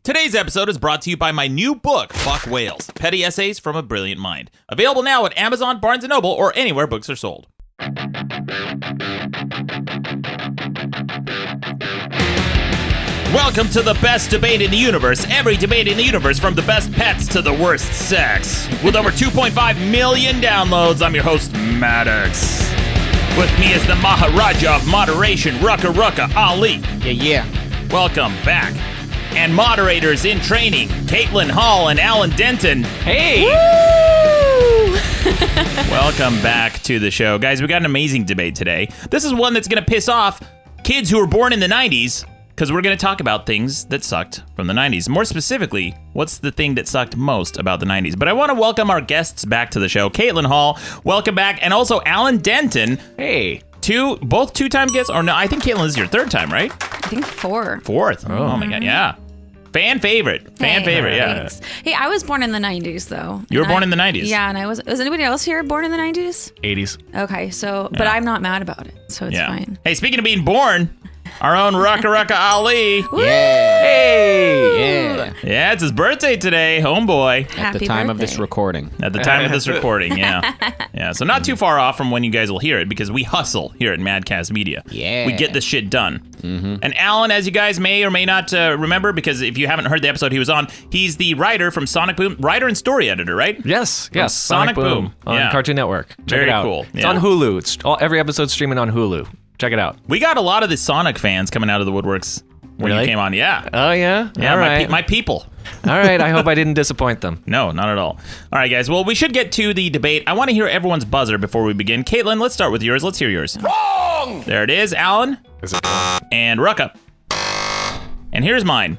Today's episode is brought to you by my new book, Fuck Whales, Petty Essays from a Brilliant Mind. Available now at Amazon, Barnes & Noble, or anywhere books are sold. Welcome to the best debate in the universe. Every debate in the universe, from the best pets to the worst sex. With over 2.5 million downloads, I'm your host, Maddox. With me is the Maharaja of moderation, Rucka Ali. Yeah. Welcome back. And moderators in training, Caitlin Hall and Alan Denton. Hey! Woo! Welcome back to the show. Guys, we got an amazing debate today. This is one that's going to piss off kids who were born in the 90s, because we're going to talk about things that sucked from the 90s. More specifically, what's the thing that sucked most about the 90s? But I want to welcome our guests back to the show. Caitlin Hall, welcome back. And also Alan Denton. Hey. Both two-time guests. Or no, I think Caitlin, this is your third time, right? I think fourth. Oh my God, yeah. Fan favorite, yeah. Thanks. Hey, I was born in the 90s, though. You were born in the 90s? Yeah, and was anybody else here born in the 90s? 80s. Okay, so, but I'm not mad about it, so it's fine. Hey, speaking of being born, our own Rucka Ali. Yeah. Yeah, it's his birthday today, homeboy. At the time of this recording. At the time of this recording, yeah. Yeah, so not too far off from when you guys will hear it, because we hustle here at Madcast Media. Yeah. We get this shit done. Mm-hmm. And Alan, as you guys may or may not remember, because if you haven't heard the episode he was on, he's the writer from Sonic Boom, writer and story editor, right? Yes. Sonic Boom. On Cartoon Network. Check Very it out. cool. It's on Hulu. Every episode's streaming on Hulu. Check it out. We got a lot of the Sonic fans coming out of the woodworks when you Really? came on. Yeah. Oh, yeah? Yeah, All right. my people. All right. I hope I didn't disappoint them. No, not at all. All right, guys. Well, we should get to the debate. I want to hear everyone's buzzer before we begin. Caitlin, let's start with yours. Let's hear yours. Wrong! There it is. Alan. Is it wrong? And Rucka. And here's mine.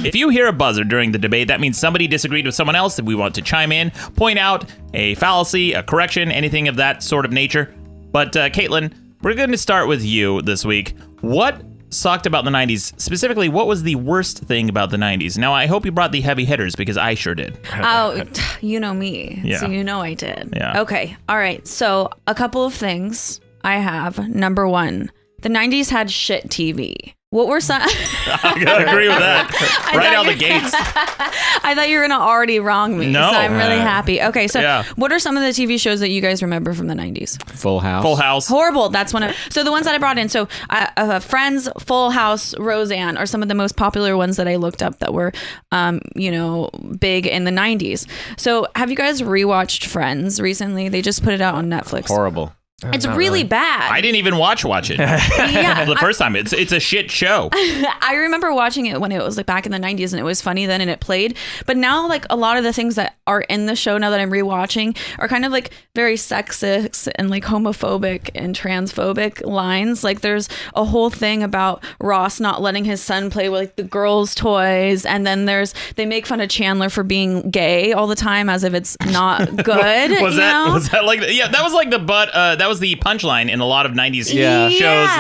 If you hear a buzzer during the debate, that means somebody disagreed with someone else that we want to chime in, point out a fallacy, a correction, anything of that sort of nature. But, Caitlin, we're going to start with you this week. What sucked about the 90s? Specifically, what was the worst thing about the 90s? Now, I hope you brought the heavy hitters, because I sure did. Oh, you know me, Yeah. so you know I did. Yeah. Okay, all right, so a couple of things I have. Number one, the 90s had shit TV. What were some... I gotta agree with that. Right out the gates. I thought you were going to already wrong me, No. so I'm really happy. Okay, so Yeah. what are some of the TV shows that you guys remember from the 90s? Full House. Full House. Horrible. That's one of... So the ones that I brought in, so Friends, Full House, Roseanne are some of the most popular ones that I looked up that were, big in the 90s. So have you guys rewatched Friends recently? They just put it out on Netflix. Horrible. It's really bad. I didn't even watch it. Yeah, The first time. It's a shit show. I remember watching it when it was like back in the 90s and it was funny then and it played. But now like a lot of the things that are in the show now that I'm rewatching are kind of like very sexist and like homophobic and transphobic lines. Like there's a whole thing about Ross not letting his son play with like the girls' toys, and then they make fun of Chandler for being gay all the time as if it's not good. Was that like that was like that was the punchline in a lot of 90s shows and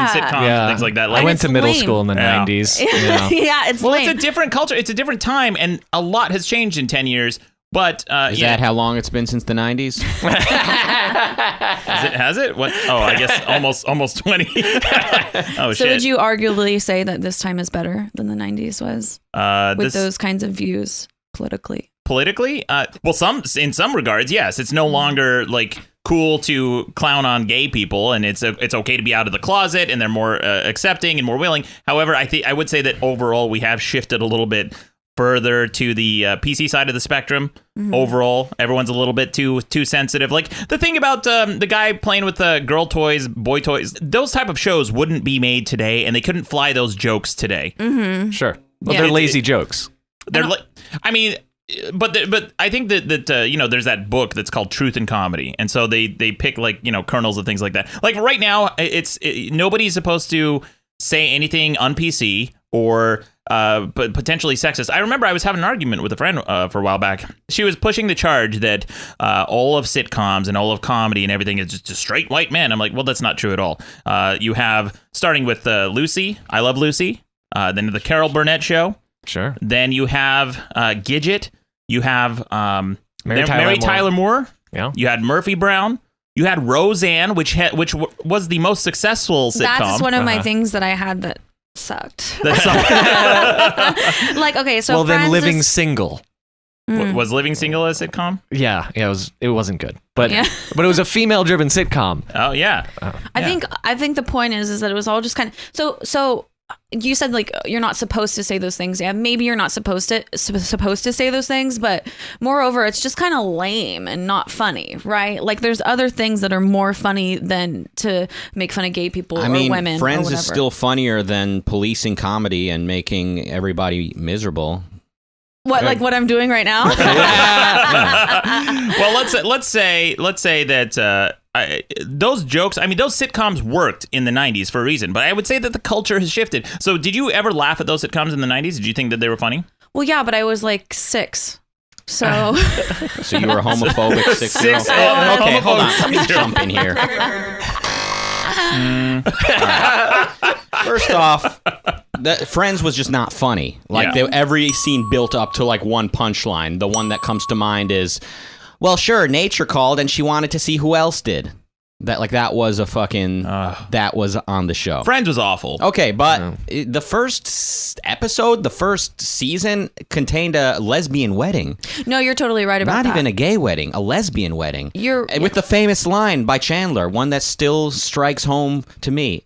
sitcoms and things like that. Like, I went to middle lame. school in the 90s. Yeah. Yeah, it's lame. It's a different culture. It's a different time, and a lot has changed in 10 years. But Is that how long it's been since the 90s? Has it? What? Oh, I guess almost 20. Oh, So shit. would you arguably say that this time is better than the 90s was with those kinds of views politically? Politically? In some regards, yes. It's no longer like cool to clown on gay people, and it's okay to be out of the closet, and they're more accepting and more willing. However, I would say that overall we have shifted a little bit further to the PC side of the spectrum. Mm-hmm. Overall, everyone's a little bit too sensitive. Like the thing about the guy playing with the girl toys, boy toys, those type of shows wouldn't be made today, and they couldn't fly those jokes today. Mm-hmm. Sure. Well, Yeah. they're lazy jokes. They're like, I mean, but I think that there's that book that's called Truth in Comedy, and so they pick like kernels of things like that. Like right now, nobody's supposed to say anything un-PC or but potentially sexist. I remember I was having an argument with a friend for a while back. She was pushing the charge that all of sitcoms and all of comedy and everything is just straight white men. I'm like, well, that's not true at all. You have, starting with Lucy, I Love Lucy, then the Carol Burnett Show. Sure. Then you have Gidget. You have Mary Tyler Moore. Yeah. You had Murphy Brown. You had Roseanne, which was the most successful sitcom. That's one of my things that I had that sucked. That's Like, okay, so Well, then Friends Living is- Single. was Living Single a sitcom? Yeah, it wasn't good, but Yeah. but it was a female-driven sitcom. Oh yeah. I think the point is that it was all just kind of so you said like you're not supposed to say those things. Yeah, maybe you're not supposed to say those things, but moreover, it's just kind of lame and not funny, right? Like there's other things that are more funny than to make fun of gay people I or mean, women. Friends or is whatever. still funnier than policing comedy and making everybody miserable. what like what I'm doing right now. Well, let's say that those jokes. I mean, those sitcoms worked in the '90s for a reason, but I would say that the culture has shifted. So, did you ever laugh at those sitcoms in the '90s? Did you think that they were funny? Well, yeah, but I was like 6. So So you were a homophobic 6-year-old. Six- Okay, hold on. homophobic Let me jump in here. First off, Friends was just not funny. Like Yeah. every scene built up to like one punchline. The one that comes to mind is, well, sure, nature called and she wanted to see who else did. That was a fucking that was on the show. Friends was awful. Okay, but the first episode, the first season contained a lesbian wedding. no, you're totally right about Not that. even a gay wedding, a lesbian wedding. You're- With the famous line by Chandler, one that still strikes home to me.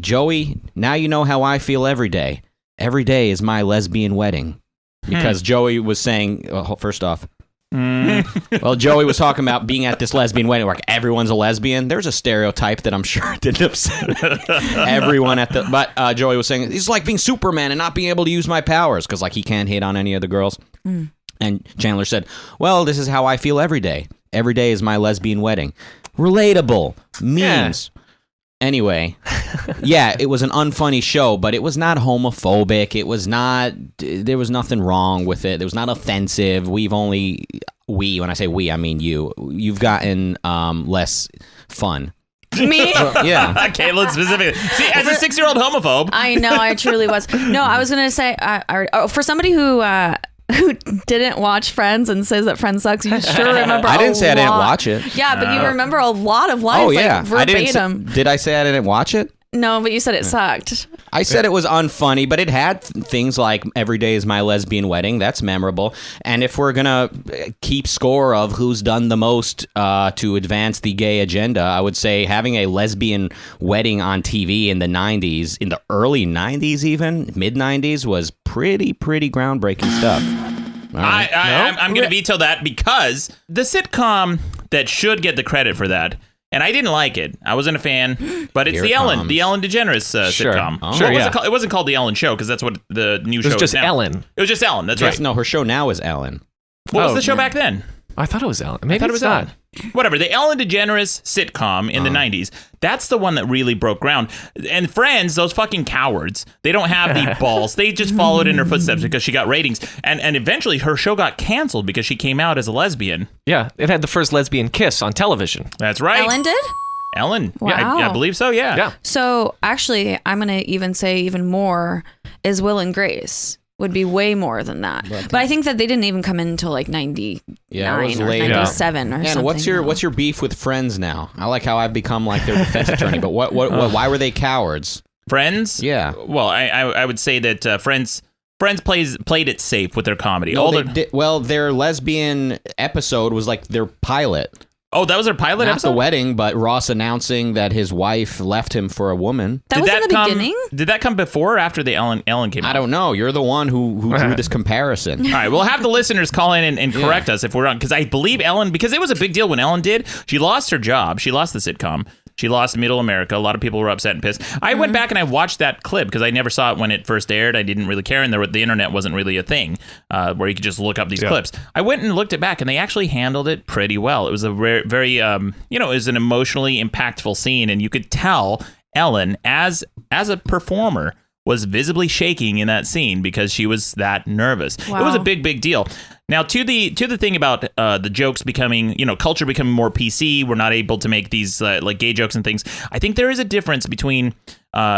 Joey, now you know how I feel every day. Every day is my lesbian wedding. Because Joey was saying, first off, well, Joey was talking about being at this lesbian wedding where everyone's a lesbian. There's a stereotype that I'm sure didn't upset everyone at the. But Joey was saying it's like being Superman and not being able to use my powers because like he can't hit on any of the girls. And Chandler said, "Well, this is how I feel every day. Every day is my lesbian wedding." Relatable memes. Anyway, yeah, it was an unfunny show, but it was not homophobic. It was not. There was nothing wrong with it. It was not offensive. When I say we, I mean you. You've gotten less fun. Me? Yeah. Caitlin specifically. See, as a 6-year-old homophobe. I know, I truly was. No, I was gonna say, for somebody who didn't watch Friends and says that Friends sucks, you sure remember. I didn't say I didn't lot. watch it. Yeah, but you remember a lot of lines. Oh yeah, like, I didn't. verbatim. Did I say I didn't watch it? No, but you said it sucked. I said it was unfunny, but it had things like "Every day is my lesbian wedding." That's memorable. And if we're gonna keep score of who's done the most to advance the gay agenda, I would say having a lesbian wedding on TV in the '90s, in the early '90s, even mid '90s, was pretty groundbreaking stuff. All right. I'm going to veto that because the sitcom that should get the credit for that, and I didn't like it. I wasn't a fan, but it's Here the it Ellen comes. DeGeneres Sure. sitcom. Oh. Sure, What was yeah. it called? It wasn't called the Ellen Show because that's what the new show It was just is now. Ellen. It was just Ellen. That's Yes, right. no, her show now is Ellen. What was Oh, the show back then? I thought it was Ellen. Maybe I thought it it's was not. Ellen. Whatever. The Ellen DeGeneres sitcom in the 90s. That's the one that really broke ground. And Friends, those fucking cowards, they don't have the balls. They just followed in her footsteps because she got ratings. And eventually her show got canceled because she came out as a lesbian. Yeah, it had the first lesbian kiss on television. That's right. Ellen did? Ellen. Wow. Yeah, I believe so, yeah. Yeah. So actually, I'm going to even say even more is Will and Grace. Would be way more than that. But I think that they didn't even come in until like 99 Yeah, it was or later. 97 or And something. what's your beef with Friends now? I like how I've become like their defense attorney, but what why were they cowards? Friends? Yeah. Well, I would say that Friends played it safe with their comedy. No, their lesbian episode was like their pilot. Oh, that was their pilot Not episode? the wedding, but Ross announcing that his wife left him for a woman. That was in the beginning? Did that come before or after the Ellen came out? I don't know. You're the one who drew this comparison. All right, we'll have the listeners call in and correct us if we're wrong, because I believe Ellen, because it was a big deal when Ellen did. She lost her job. She lost the sitcom. She lost Middle America. A lot of people were upset and pissed. I went back and I watched that clip because I never saw it when it first aired. I didn't really care, and the internet wasn't really a thing where you could just look up these clips. I went and looked it back, and they actually handled it pretty well. It was a very it was an emotionally impactful scene, and you could tell Ellen, as a performer, was visibly shaking in that scene because she was that nervous. Wow. It was a big deal. Now, to the thing about the jokes becoming, culture becoming more PC, we're not able to make these like gay jokes and things. I think there is a difference between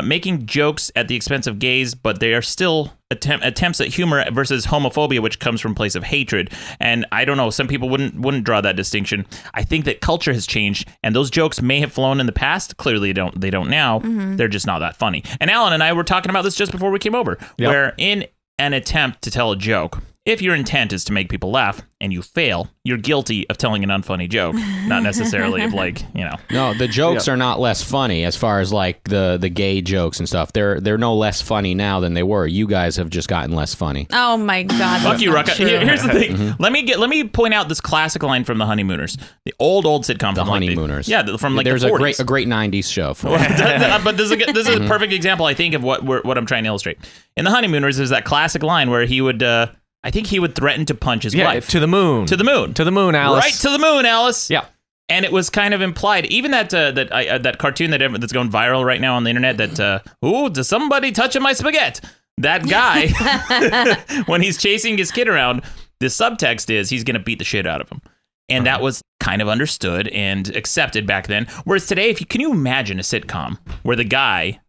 making jokes at the expense of gays, but they are still attempts at humor versus homophobia, which comes from a place of hatred. And I don't know, some people wouldn't draw that distinction. I think that culture has changed, and those jokes may have flown in the past. Clearly, they don't now. They're just not that funny. And Alan and I were talking about this just before we came over, where in an attempt to tell a joke, if your intent is to make people laugh and you fail, you're guilty of telling an unfunny joke, not necessarily of No, the jokes are not less funny as far as like the gay jokes and stuff. They're no less funny now than they were. You guys have just gotten less funny. Oh my God. Fuck you, Rucka. Here's the thing. Let me point out this classic line from The Honeymooners, the old sitcom. The from Honeymooners. from like there's the 40s. a great '90s show for it. But this is a perfect example, I think, of what I'm trying to illustrate. In The Honeymooners, there's that classic line where he would. I think he would threaten to punch his wife. To the moon. To the moon. To the moon, Alice. Right to the moon, Alice. Yeah. And it was kind of implied. Even that cartoon that's going viral right now on the internet. That does somebody touching my spaghetti? That guy, when he's chasing his kid around, the subtext is he's going to beat the shit out of him. And that was kind of understood and accepted back then. Whereas today, can you imagine a sitcom where the guy,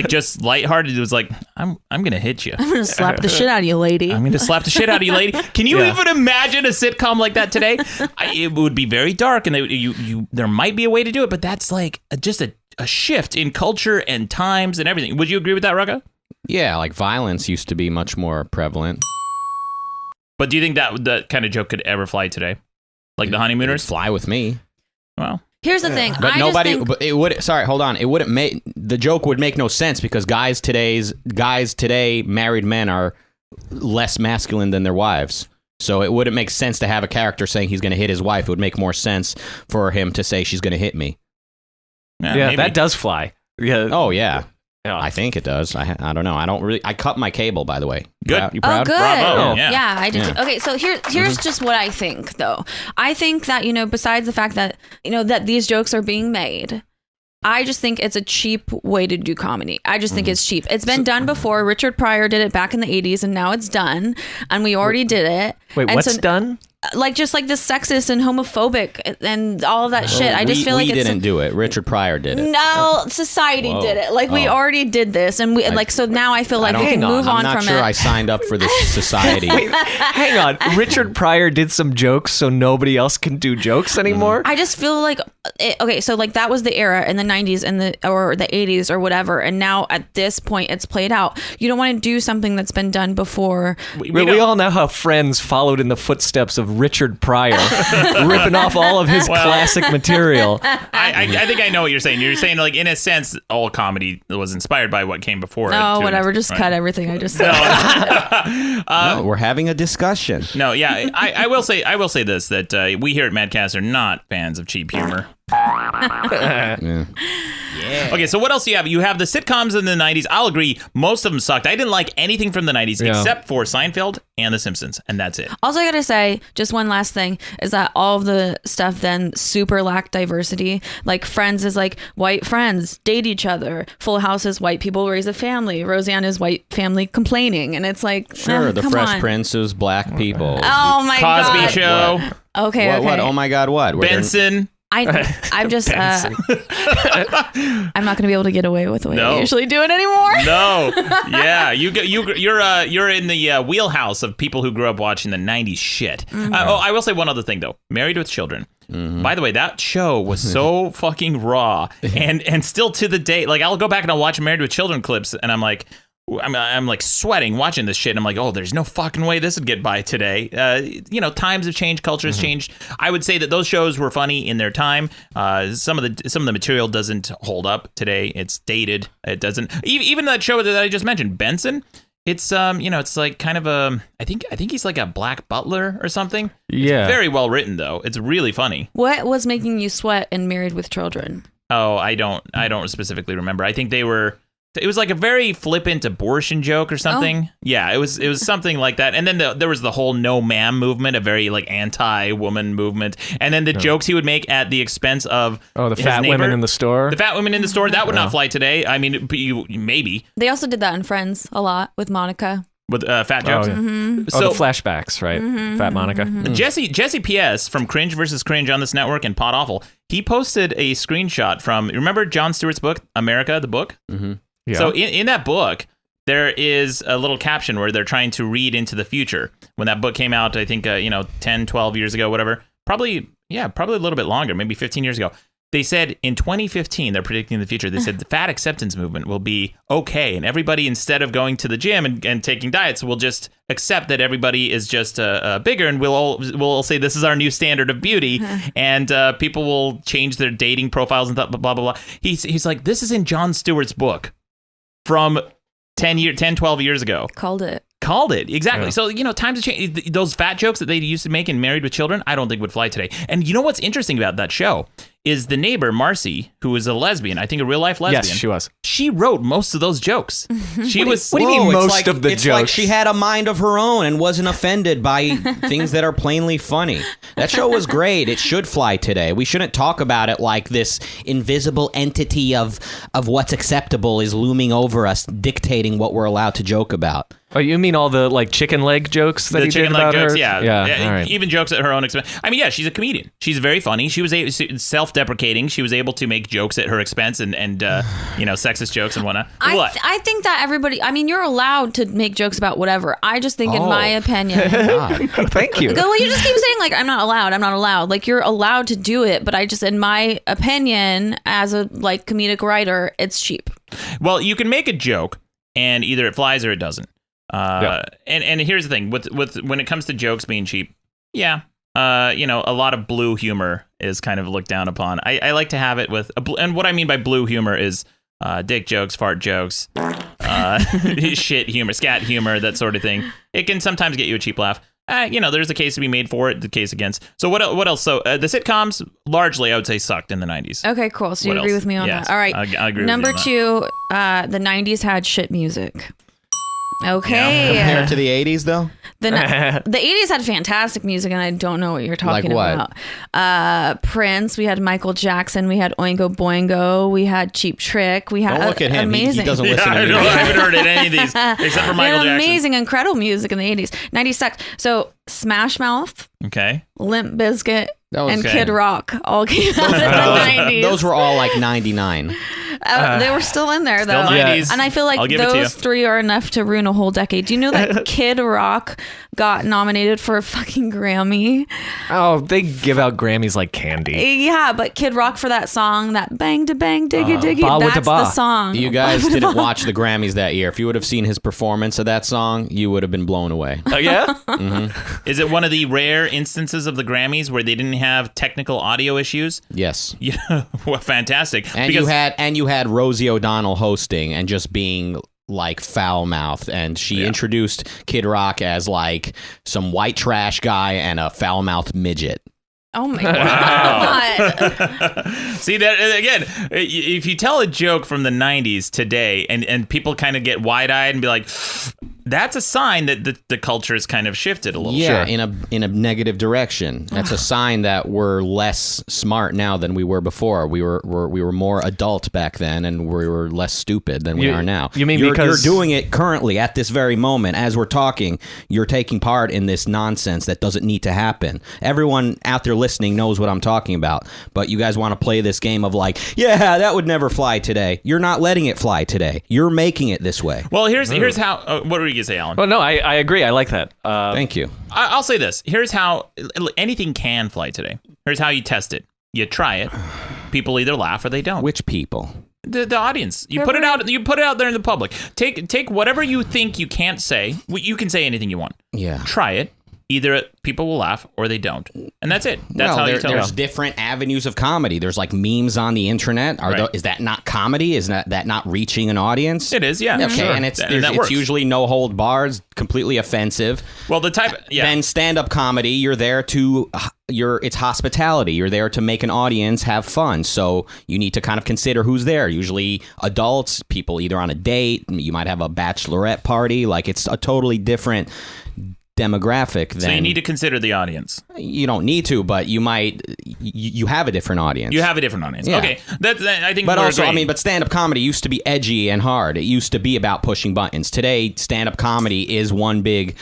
just lighthearted, it was like, I'm going to hit you. I'm going to slap the shit out of you, lady. I'm going to slap the shit out of you, lady. Can you even imagine a sitcom like that today? It would be very dark, and there might be a way to do it, but that's like just a shift in culture and times and everything. Would you agree with that, Rucka? Yeah, like violence used to be much more prevalent. But do you think that kind of joke could ever fly today? Like The Honeymooners? It'd fly with me. Well, here's the thing. But but it would. Sorry, hold on. It wouldn't make the joke would make no sense because guys today, married men are less masculine than their wives. So it wouldn't make sense to have a character saying he's going to hit his wife. It would make more sense for him to say she's going to hit me. Yeah, that does fly. Yeah. Oh yeah. Yeah. I think it does. I don't know. I cut my cable, by the way. Good. You proud? Oh, good. Bravo. Yeah, I did. Yeah. Okay, so here's just what I think, though. I think that, besides the fact that, that these jokes are being made, I just think it's a cheap way to do comedy. I just think it's cheap. It's been done before. Richard Pryor did it back in the 80s, and now it's done. And we already did it. Wait, and what's done? Just like the sexist and homophobic and all of that shit. I just feel like we didn't do it. Richard Pryor did it. No, society did it. Like we already did this, and so now I feel like we can move on from it. I'm not sure I signed up for this society. Hang on. Richard Pryor did some jokes so nobody else can do jokes anymore? I just feel like so like that was the era in the 90s or the 80s or whatever, and now at this point it's played out. You don't want to do something that's been done before. We all know how Friends followed in the footsteps of Richard Pryor, ripping off all of his classic material. I think I know what you're saying. You're saying, like, in a sense, all comedy was inspired by what came before. No, whatever. Just cut everything I just said. No, we're having a discussion. No, yeah, I will say this, that we here at Madcast are not fans of cheap humor. Yeah. Okay, so what else do you have? You have the sitcoms in the 90s. I'll agree, most of them sucked. I didn't like anything from the 90s except for Seinfeld and The Simpsons, and that's it. Also, I gotta say, just one last thing, is that all of the stuff then super lacked diversity. Like Friends is like white friends date each other. Full House is white people raise a family. Roseanne is white family complaining. And it's like, sure, The come Fresh on. Prince is black people. Oh my God. Cosby Show. Okay, okay. What? Oh my God, what? Benson. I'm just I'm not gonna be able to get away with the way I usually do it anymore. No, yeah, you're in the wheelhouse of people who grew up watching the 90s shit. I will say one other thing though. Married with Children. Mm-hmm. By the way, that show was so fucking raw, and still to the day, like I'll go back and I'll watch Married with Children clips, and I'm like sweating watching this shit. And I'm like, oh, there's no fucking way this would get by today. Times have changed, culture has changed. I would say that those shows were funny in their time. Some of the material doesn't hold up today. It's dated. It doesn't. Even that show that I just mentioned, Benson. It's it's like kind of I think he's like a black butler or something. Yeah. It's very well written though. It's really funny. What was making you sweat in Married with Children? Oh, I don't specifically remember. I think it was like a very flippant abortion joke or something. Oh. Yeah, it was something like that. And then there was the whole no ma'am movement, a very like anti-woman movement. And then the jokes he would make at the expense of the fat women in the store. The fat women in the store, that would not fly today. I mean, maybe. They also did that in Friends a lot with Monica. With fat jokes. Oh, yeah. Mm-hmm. So the flashbacks, right? Mm-hmm, Fat Monica. Mm-hmm. Jesse PS from Cringe versus Cringe on this network and Pod Awful, he posted a screenshot from, remember Jon Stewart's book, America, the book? Mm-hmm. Yeah. So in that book, there is a little caption where they're trying to read into the future. When that book came out, I think 10, 12 years ago, whatever. Probably a little bit longer, maybe 15 years ago. They said in 2015, they're predicting the future. They said the fat acceptance movement will be okay. And everybody, instead of going to the gym and taking diets, will just accept that everybody is just bigger. And we'll all say this is our new standard of beauty. And people will change their dating profiles and blah, blah, blah. He's like, this is in Jon Stewart's book from 10, 12 years ago. Called it. Exactly. Yeah. So, times have changed. Those fat jokes that they used to make in Married with Children, I don't think would fly today. And you know what's interesting about that show is the neighbor, Marcy, who was a lesbian, I think a real life lesbian. Yes, she was. She wrote most of those jokes. She was. What do you mean Whoa, most of the it's jokes? like she had a mind of her own and wasn't offended by things that are plainly funny. That show was great. It should fly today. We shouldn't talk about it like this invisible entity of what's acceptable is looming over us, dictating what we're allowed to joke about. Oh, you mean all the like chicken leg jokes that The he chicken did leg about jokes, her? yeah. All right. Even jokes at her own expense. I mean, yeah, she's a comedian. She's very funny. She was self-deprecating. She was able to make jokes at her expense and sexist jokes and whatnot. What? I think that everybody, I mean, you're allowed to make jokes about whatever. I just think, in my opinion. Thank you. Well, you just keep saying, like, I'm not allowed. Like, you're allowed to do it, but I just, in my opinion, as a, like, comedic writer, it's cheap. Well, you can make a joke, and either it flies or it doesn't. And here's the thing with when it comes to jokes being cheap, a lot of blue humor is kind of looked down upon. I like to have it with and what I mean by blue humor is dick jokes, fart jokes, shit humor, scat humor, that sort of thing. It can sometimes get you a cheap laugh. There's a case to be made for it, the case against. So what else? So the sitcoms largely, I would say, sucked in the 90s. Okay, cool. So you agree with me on that. All right. I agree Number with you on that. 2, the 90s had shit music. Okay. Compared to the 80s, though? The 80s had fantastic music, and I don't know what you're talking Like what? about. Prince, we had Michael Jackson, we had Oingo Boingo, we had Cheap Trick, we had Don't look at him. He amazing. doesn't listen to I me. haven't heard any of these except for we Michael had Jackson. amazing, incredible music in the 80s. 90s sucked. So Smash Mouth, Okay. Limp Bizkit, That was and okay. Kid Rock all came out in the 90s. Those were all like 99. They were still in there, Still though. 90s. And I feel I'll like give it to you. those 3 are enough to ruin a whole decade. Do you know that Kid Rock got nominated for a fucking Grammy? Oh, they give out Grammys like candy. Yeah, but Kid Rock for that song, that bang to bang diggy diggy, Ba with that's the ba. the song. You guys didn't watch the Grammys that year. If you would have seen his performance of that song, you would have been blown away. Oh yeah. Is it one of the rare instances of the Grammys where they didn't have technical audio issues? Yes. Yeah, well, fantastic. And you had Rosie O'Donnell hosting and just being like foul mouthed, and she introduced Kid Rock as like some white trash guy and a foul mouthed midget. Oh my God. See that again? If you tell a joke from the 90s today, and people kind of get wide eyed and be like, that's a sign that the culture has kind of shifted a little. Yeah, Sure. in a negative direction. That's a sign that we're less smart now than we were before. We were more adult back then, and we were less stupid than we are now. You mean you're because doing it currently at this very moment as we're talking? You're taking part in this nonsense that doesn't need to happen. Everyone out there listening knows what I'm talking about, but you guys want to play this game of like, yeah, that would never fly today. You're not letting it fly today. You're making it this way. Well, here's how. What were you gonna say, Alan? Well, no, I agree. I like that. Thank you. I'll say this. Here's how anything can fly today. Here's how you test it. You try it. People either laugh or they don't. Which people? The audience. You put it out. You put it out there in the public. Take whatever you think you can't say. You can say anything you want. Yeah. Try it. Either people will laugh or they don't, and that's it. That's how you tell there's them. different avenues of comedy. There's like memes on the internet. Is that not comedy? Is that not reaching an audience? It is, yeah. Okay, Sure. and it's works. usually no hold bars, completely offensive. Well, the type. Yeah. Then stand-up comedy, you're there to it's hospitality. You're there to make an audience have fun. So you need to kind of consider who's there. Usually adults, people either on a date. You might have a bachelorette party. Like it's a totally different demographic than, so you need to consider the audience. You don't need to, but you might. You have a different audience. You have a different audience. Yeah. Okay, I think. But we're also, agreeing. but stand-up comedy used to be edgy and hard. It used to be about pushing buttons. Today, stand-up comedy is one big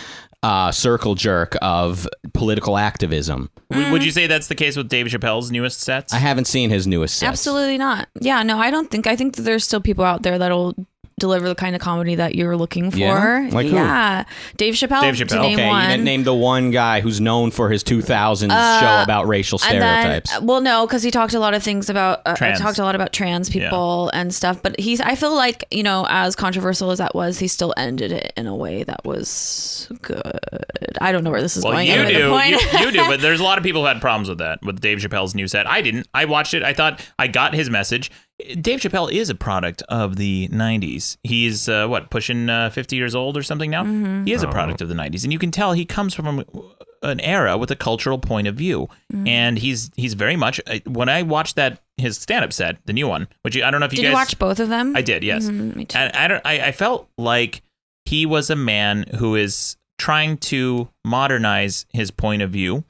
circle jerk of political activism. Would you say that's the case with Dave Chappelle's newest sets? I haven't seen his newest sets. Absolutely not. Yeah, no, I don't think. I think that there's still people out there that'll deliver the kind of comedy that you're looking for. Yeah? Like who? Yeah. Dave Chappelle. Dave Chappelle. To name Okay, one. you didn't name the one guy who's known for his 2000s show about racial And stereotypes. then, well, no, because he talked a lot of things about Trans. talked a lot about trans people and stuff. But I feel like, as controversial as that was, he still ended it in a way that was good. I don't know where this is going. You Anyway, the do, point- you do, but there's a lot of people who had problems with that, with Dave Chappelle's new set. I didn't. I watched it. I thought I got his message. Dave Chappelle is a product of the 90s. He's, pushing 50 years old or something now? Mm-hmm. He is a product of the 90s. And you can tell he comes from an era with a cultural point of view. Mm-hmm. And he's very much, when I watched his stand-up set, the new one, which I don't know if you Did guys... you watch both of them? I did, yes. Mhm, me too. And I felt like he was a man who is trying to modernize his point of view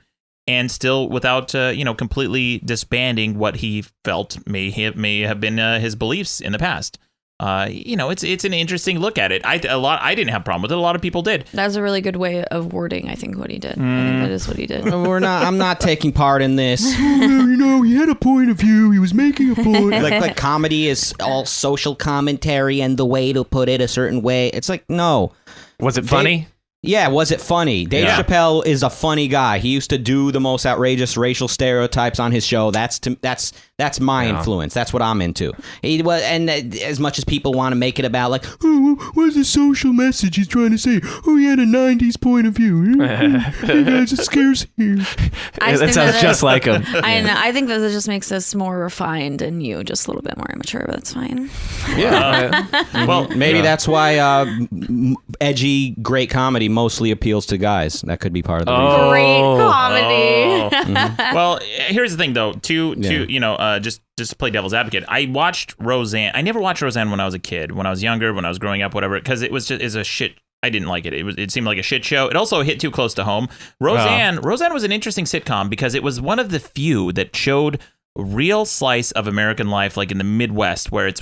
and still without completely disbanding what he felt may have been his beliefs in the past. It's an interesting look at it. I didn't have a problem with it. A lot of people did. That was a really good way of wording, I think, what he did. I think that is what he did. I'm not taking part in this. He had a point of view. He was making a point. like comedy is all social commentary and the way to put it a certain way. It's like, no. Was it funny? Yeah, was it funny? Dave Chappelle is a funny guy. He used to do the most outrageous racial stereotypes on his show. That's That's my influence. That's what I'm into. He was, and as much as people want to make it about like, oh, what's the social message he's trying to say? Oh, he had a 90s point of view. Hey guys, it scares you. That sounds just like him. I know. I think that it just makes us more refined and you just a little bit more immature, but that's fine. Yeah. Well, maybe that's why edgy, great comedy mostly appeals to guys. That could be part of the reason. Great comedy. Well, here's the thing, though. Just to play devil's advocate, I watched Roseanne. I never watched Roseanne when I was a kid, when I was younger, when I was growing up, whatever, because it was a shit. I didn't like it. It seemed like a shit show. It also hit too close to home. Roseanne was an interesting sitcom because it was one of the few that showed a real slice of American life, like in the Midwest, where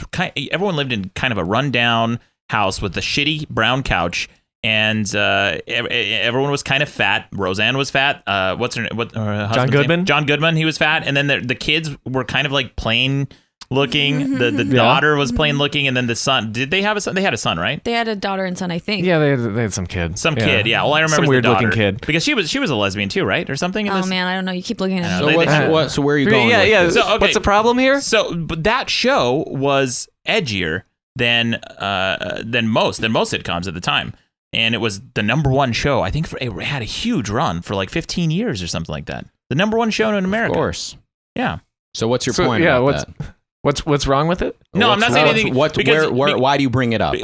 everyone lived in kind of a rundown house with a shitty brown couch. And everyone was kind of fat. Roseanne was fat. What's her John Goodman? Name? John Goodman. He was fat. And then the kids were kind of like plain looking. The daughter was plain looking. And then the son. Did they have a son? They had a son, right? They had a daughter and son, I think. Yeah, they had some kid. Kid, yeah. Well, I remember some the weird daughter, looking kid. because she was a lesbian too, right? Or something. Oh, man, I don't know. You keep looking at So, me. so where are you going? with this? So, okay. What's the problem here? So, but that show was edgier than most sitcoms at the time. And it was the number one show. I think it had a huge run for like 15 years or something like that. The number one show in America. Of course. Yeah. So what's your point about that? What's wrong with it? No, I'm not saying anything. Why do you bring it up?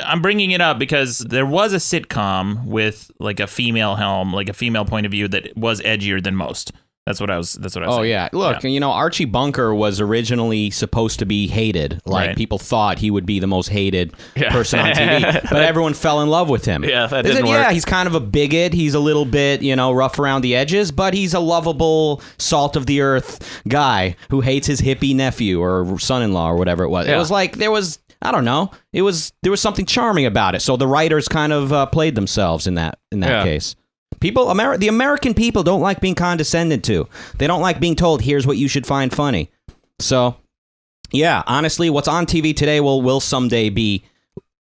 I'm bringing it up because there was a sitcom with like a female helm, like a female point of view that was edgier than most. That's what I was saying. Oh, yeah. Look, Archie Bunker was originally supposed to be hated. Like, people thought he would be the most hated person on TV. But everyone fell in love with him. Yeah, that They didn't said, work. yeah, he's kind of a bigot. He's a little bit, rough around the edges. But he's a lovable, salt-of-the-earth guy who hates his hippie nephew or son-in-law or whatever it was. Yeah. It was like, I don't know. There was something charming about it. So the writers kind of played themselves in that case. The American people don't like being condescended to. They don't like being told, here's what you should find funny. So, yeah, honestly, what's on TV today will someday be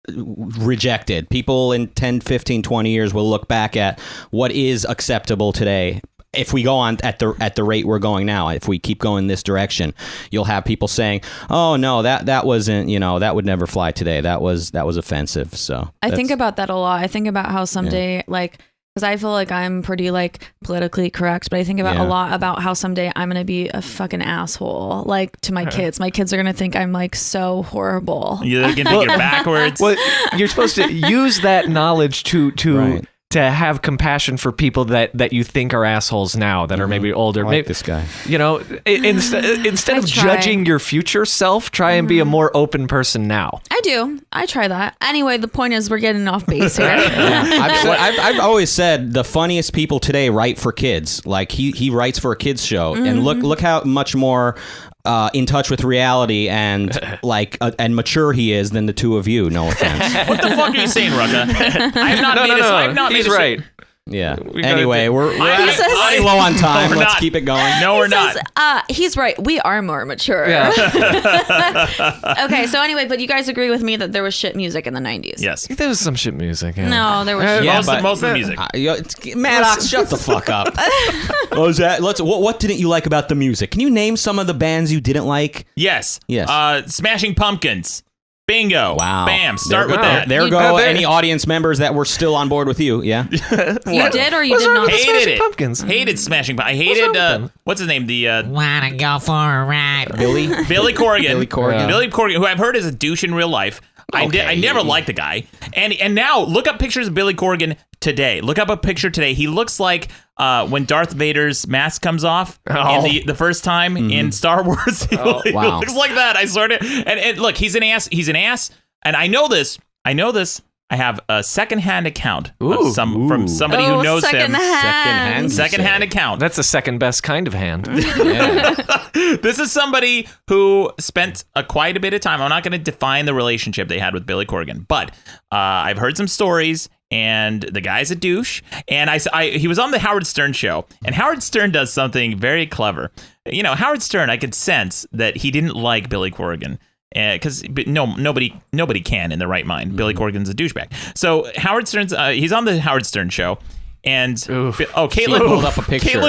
rejected. People in 10, 15, 20 years will look back at what is acceptable today. If we go on at the rate we're going now, if we keep going this direction, you'll have people saying, "Oh no, that wasn't, that would never fly today. That was offensive." So I think about that a lot. I think about how someday, because I feel like I'm pretty politically correct, but I think about a lot about how someday I'm going to be a fucking asshole, to my kids. My kids are going to think I'm so horrible. You're going to think you're backwards. Well, you're supposed to use that knowledge to Right. to have compassion for people that you think are assholes now, that are maybe older. I like this guy. Instead of judging your future self, try and be a more open person now. I do. I try that. Anyway, the point is we're getting off base here. I've always said the funniest people today write for kids. Like he writes for a kids show, and look how much more in touch with reality and and mature he is than the two of you. No offense. What the fuck are you saying, Rucka? I've not made He's right. Yeah. We gotta Anyway, do- we're He says- running low on time. No, we're Let's not. keep it going. No, we're He not. says, he's right. We are more mature. Yeah. Okay, so anyway, but you guys agree with me that there was shit music in the 90s? Yes. There was some shit music. Yeah. No, there was shit. Yeah, most of the but- music. Maddox, shut the fuck up. What didn't you like about the music? Can you name some of the bands you didn't like? Yes. Yes. Smashing Pumpkins. Bingo. Wow. Bam. Start There with go. that. There You- go. there- Any audience members that were still on board with you? Yeah. You did or you What's did wrong not? with Hated Smashing it. Pumpkins? Hated Smashing Pumpkins. I wrong with hated, them? what's his name? The Wanna go for a ride? Billy. Billy Corgan. Billy Corgan. Yeah. Billy Corgan, who I've heard is a douche in real life. I Okay. never liked the guy. And now look up pictures of Billy Corgan today. Look up a picture today. He looks like when Darth Vader's mask comes off in the first time in Star Wars. He Wow. looks like that. I swear to. And look, he's an ass. He's an ass. And I know this. I have a secondhand account of from somebody who knows him. Secondhand. Secondhand account. That's the second best kind of hand. Yeah. This is somebody who spent quite a bit of time. I'm not going to define the relationship they had with Billy Corgan, but I've heard some stories, and the guy's a douche. And he was on the Howard Stern show, and Howard Stern does something very clever. You know, Howard Stern, I could sense that he didn't like Billy Corgan. Because nobody can in their right mind. Billy Corgan's a douchebag. So Howard Stern's he's on the Howard Stern show, and Caitlin pulled up a picture.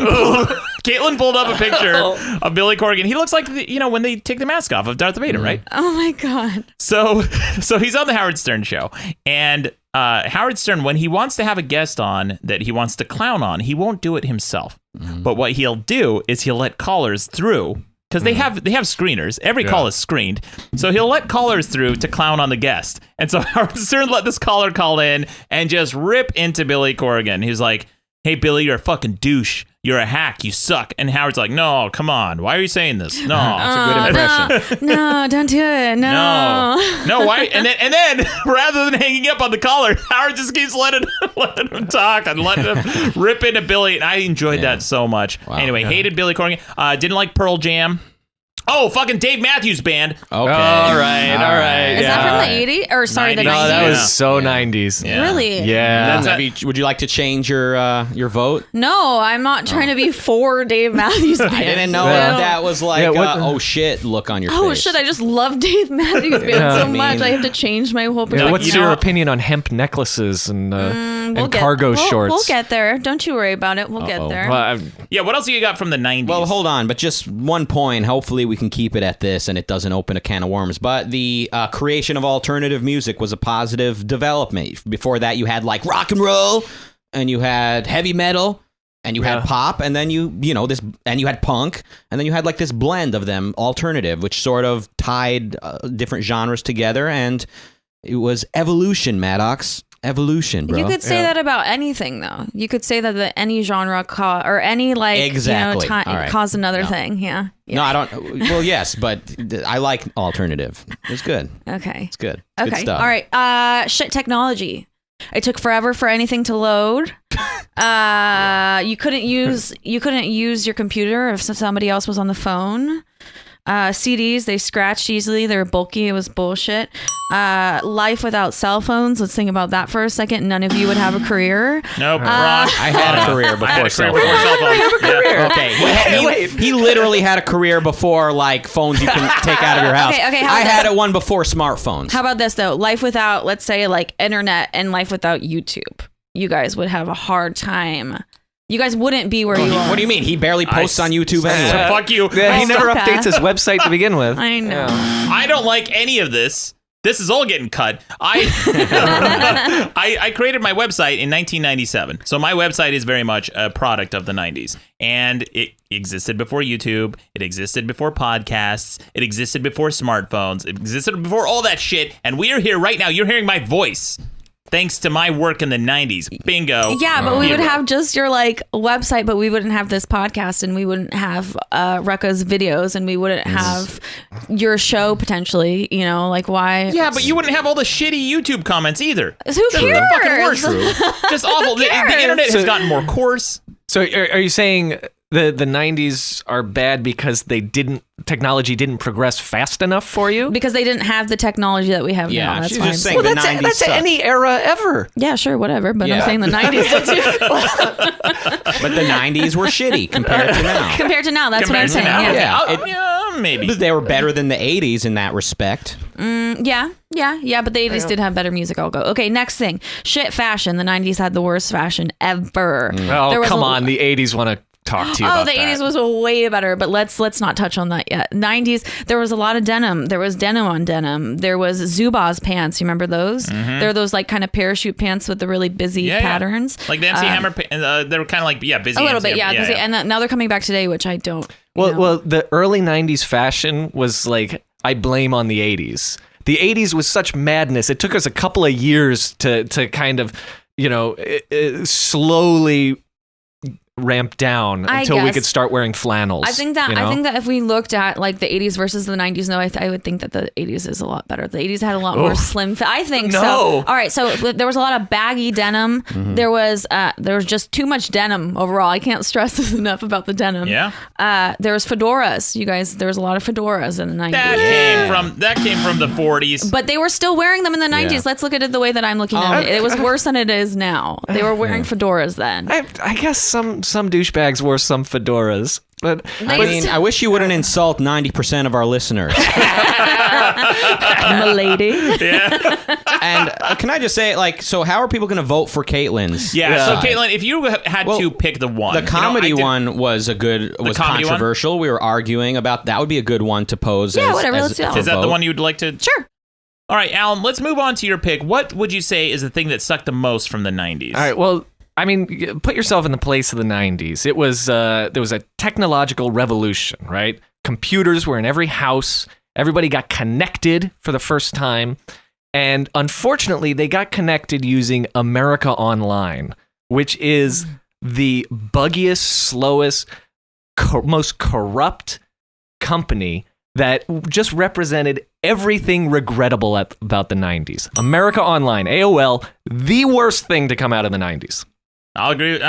Caitlin pulled up a picture of Billy Corgan. He looks like when they take the mask off of Darth Vader, right? Oh my God. So he's on the Howard Stern show, and Howard Stern, when he wants to have a guest on that he wants to clown on, he won't do it himself. But what he'll do is he'll let callers through. Because they have screeners. Every call is screened. So he'll let callers through to clown on the guest. And so Howard Stern let this caller call in and just rip into Billy Corgan. He's like, hey, Billy, you're a fucking douche. You're a hack. You suck. And Howard's like, no, come on. Why are you saying this? No. That's a good impression. No, don't do it. No. No, why? And then rather than hanging up on the caller, Howard just keeps letting him talk and letting him rip into Billy. And I enjoyed that so much. Wow. Anyway, hated Billy Corgan. Didn't like Pearl Jam. Oh, fucking Dave Matthews Band. Okay. All right. Is that from the 80s? Or sorry, the 90s. No, 90s? that Yeah. was so 90s. Yeah. Really? Yeah. Would you like to change your vote? No, I'm not trying to be for Dave Matthews Band. I didn't know Yeah. if that was like, Yeah, what- oh shit, look on your face. Oh shit! I just love Dave Matthews Band Yeah. so I mean- much. I have to change my whole Yeah, perspective. what's you know- your opinion on hemp necklaces and We'll cargo shorts? We'll get there. Don't you worry about it. We'll get there. Well, Yeah, what else you got from the 90s? Well, hold on, but just one point. Hopefully, we can keep it at this and it doesn't open a can of worms. But the creation of alternative music was a positive development. Before that, you had like rock and roll, and you had heavy metal, and you had pop, and then you had punk, and then you had like this blend of them, alternative, which sort of tied different genres together, and it was evolution, Maddox. Evolution, bro. You could say that about anything, though. You could say that any genre or any Exactly. time All right. cause another No. thing. Yeah. No, I don't. Well, yes, but I like alternative. It's good. Okay. It's good. It's good Okay. stuff. All right. Shit technology. It took forever for anything to load. You couldn't use your computer if somebody else was on the phone. CDs, they scratched easily. They were bulky. It was bullshit. Life without cell phones. Let's think about that for a second. None of you would have a career. Nope, wrong. I had a career before I had a cell career before phones. cell phones. Okay, he literally had a career before like phones you can take out of your house. Okay, how I about had this? it one before smartphones. How about this though? Life without, let's say, like internet, and life without YouTube. You guys would have a hard time. You guys wouldn't be where you are. What do you mean? He barely posts on YouTube So anyway. fuck you. Yeah, he Oh, never fuck updates that. his website to begin with. I know. I don't like any of this. This is all getting cut. I created my website in 1997. So my website is very much a product of the 90s. And it existed before YouTube. It existed before podcasts. It existed before smartphones. It existed before all that shit. And we are here right now. You're hearing my voice. Thanks to my work in the 90s. Bingo. Yeah, but we would Hero. have just your like website, but we wouldn't have this podcast, and we wouldn't have Rekka's videos, and we wouldn't have your show potentially. You know, like why? Yeah, but you wouldn't have all the shitty YouTube comments either. Who They're cares? fucking worse. Just awful. The internet has gotten more coarse. So are you saying the 90s are bad because technology didn't progress fast enough for you? Because they didn't have the technology that we have now. That's she's why I'm just saying. saying Well, the 90s that's sucked. any era ever. Yeah, sure, whatever. But Yeah. I'm saying the 90s did too. But the 90s were shitty compared to now. Compared to now, that's Compared what I'm to saying. now? Yeah. Okay. Yeah. Yeah, maybe. But they were better than the 80s in that respect. Yeah, but the 80s did have better music. I'll go. Okay, next thing. Shit fashion. The 90s had the worst fashion ever. Oh, There was come a- on. The 80s want to talk to you Oh, about the 80s was way better, but let's not touch on that yet. 90s, there was a lot of denim. There was denim on denim. There was Zubaz pants. You remember those? They're those like kind of parachute pants with the really busy patterns. Like the MC Hammer, they were kind of like, busy. A little MC bit, yeah. Hammer. busy. And now they're coming back today, which I don't. Well, the early 90s fashion was like, I blame on the 80s. The 80s was such madness. It took us a couple of years to kind of, slowly ramp down until we guess. could start wearing flannels. I think that if we looked at like the 80s versus the 90s, no, I would think that the 80s is a lot better. The 80s had a lot more slim fit. I think so. No. All right, so there was a lot of baggy denim. There was just too much denim overall. I can't stress this enough about the denim. Yeah. There was fedoras. You guys, there was a lot of fedoras in the 90s. That came from the 40s. But they were still wearing them in the 90s. Yeah. Let's look at it the way that I'm looking at it. It was worse than it is now. They were wearing fedoras then. I guess some douchebags wore some fedoras, but I wish you wouldn't insult 90% of our listeners. Milady. Yeah. And can I just say, so how are people going to vote for Caitlin's? Yeah. So side? Caitlin, if you had to pick the one, The comedy I did- one was comedy one? controversial. We were arguing about that would be a good one to pose. Yeah, as, whatever, as let's do that a one. Is that the vote. one you'd like to? Sure. All right, Alan. Let's move on to your pick. What would you say is the thing that sucked the most from the 90s? all right. Well, I mean, put yourself in the place of the 90s. It was there was a technological revolution, right? Computers were in every house. Everybody got connected for the first time. And unfortunately, they got connected using America Online, which is the buggiest, slowest, most corrupt company that just represented everything regrettable about the 90s. America Online, AOL, the worst thing to come out of the 90s. I'll agree. You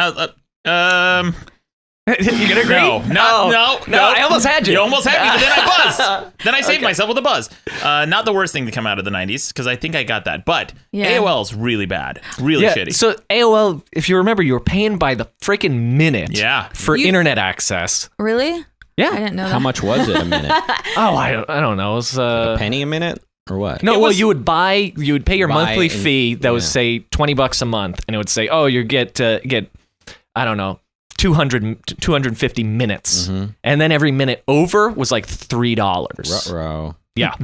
gonna agree? No. I almost had you. You almost had me, but then I buzzed. Then I saved myself with a buzz. Not the worst thing to come out of the 90s, because I think I got that. But Yeah. AOL's really bad. Really shitty. So AOL, if you remember, you were paying by the freaking minute for internet access. Really? Yeah. I didn't know that. How much was it a minute? Oh, I don't know. It was A penny a minute or what? no. Well, you would pay your Buy monthly and- fee that would yeah. say $20 a month, and it would say, oh, you get I don't know 250 minutes, and then every minute over was like $3. Ruh-roh. Yeah.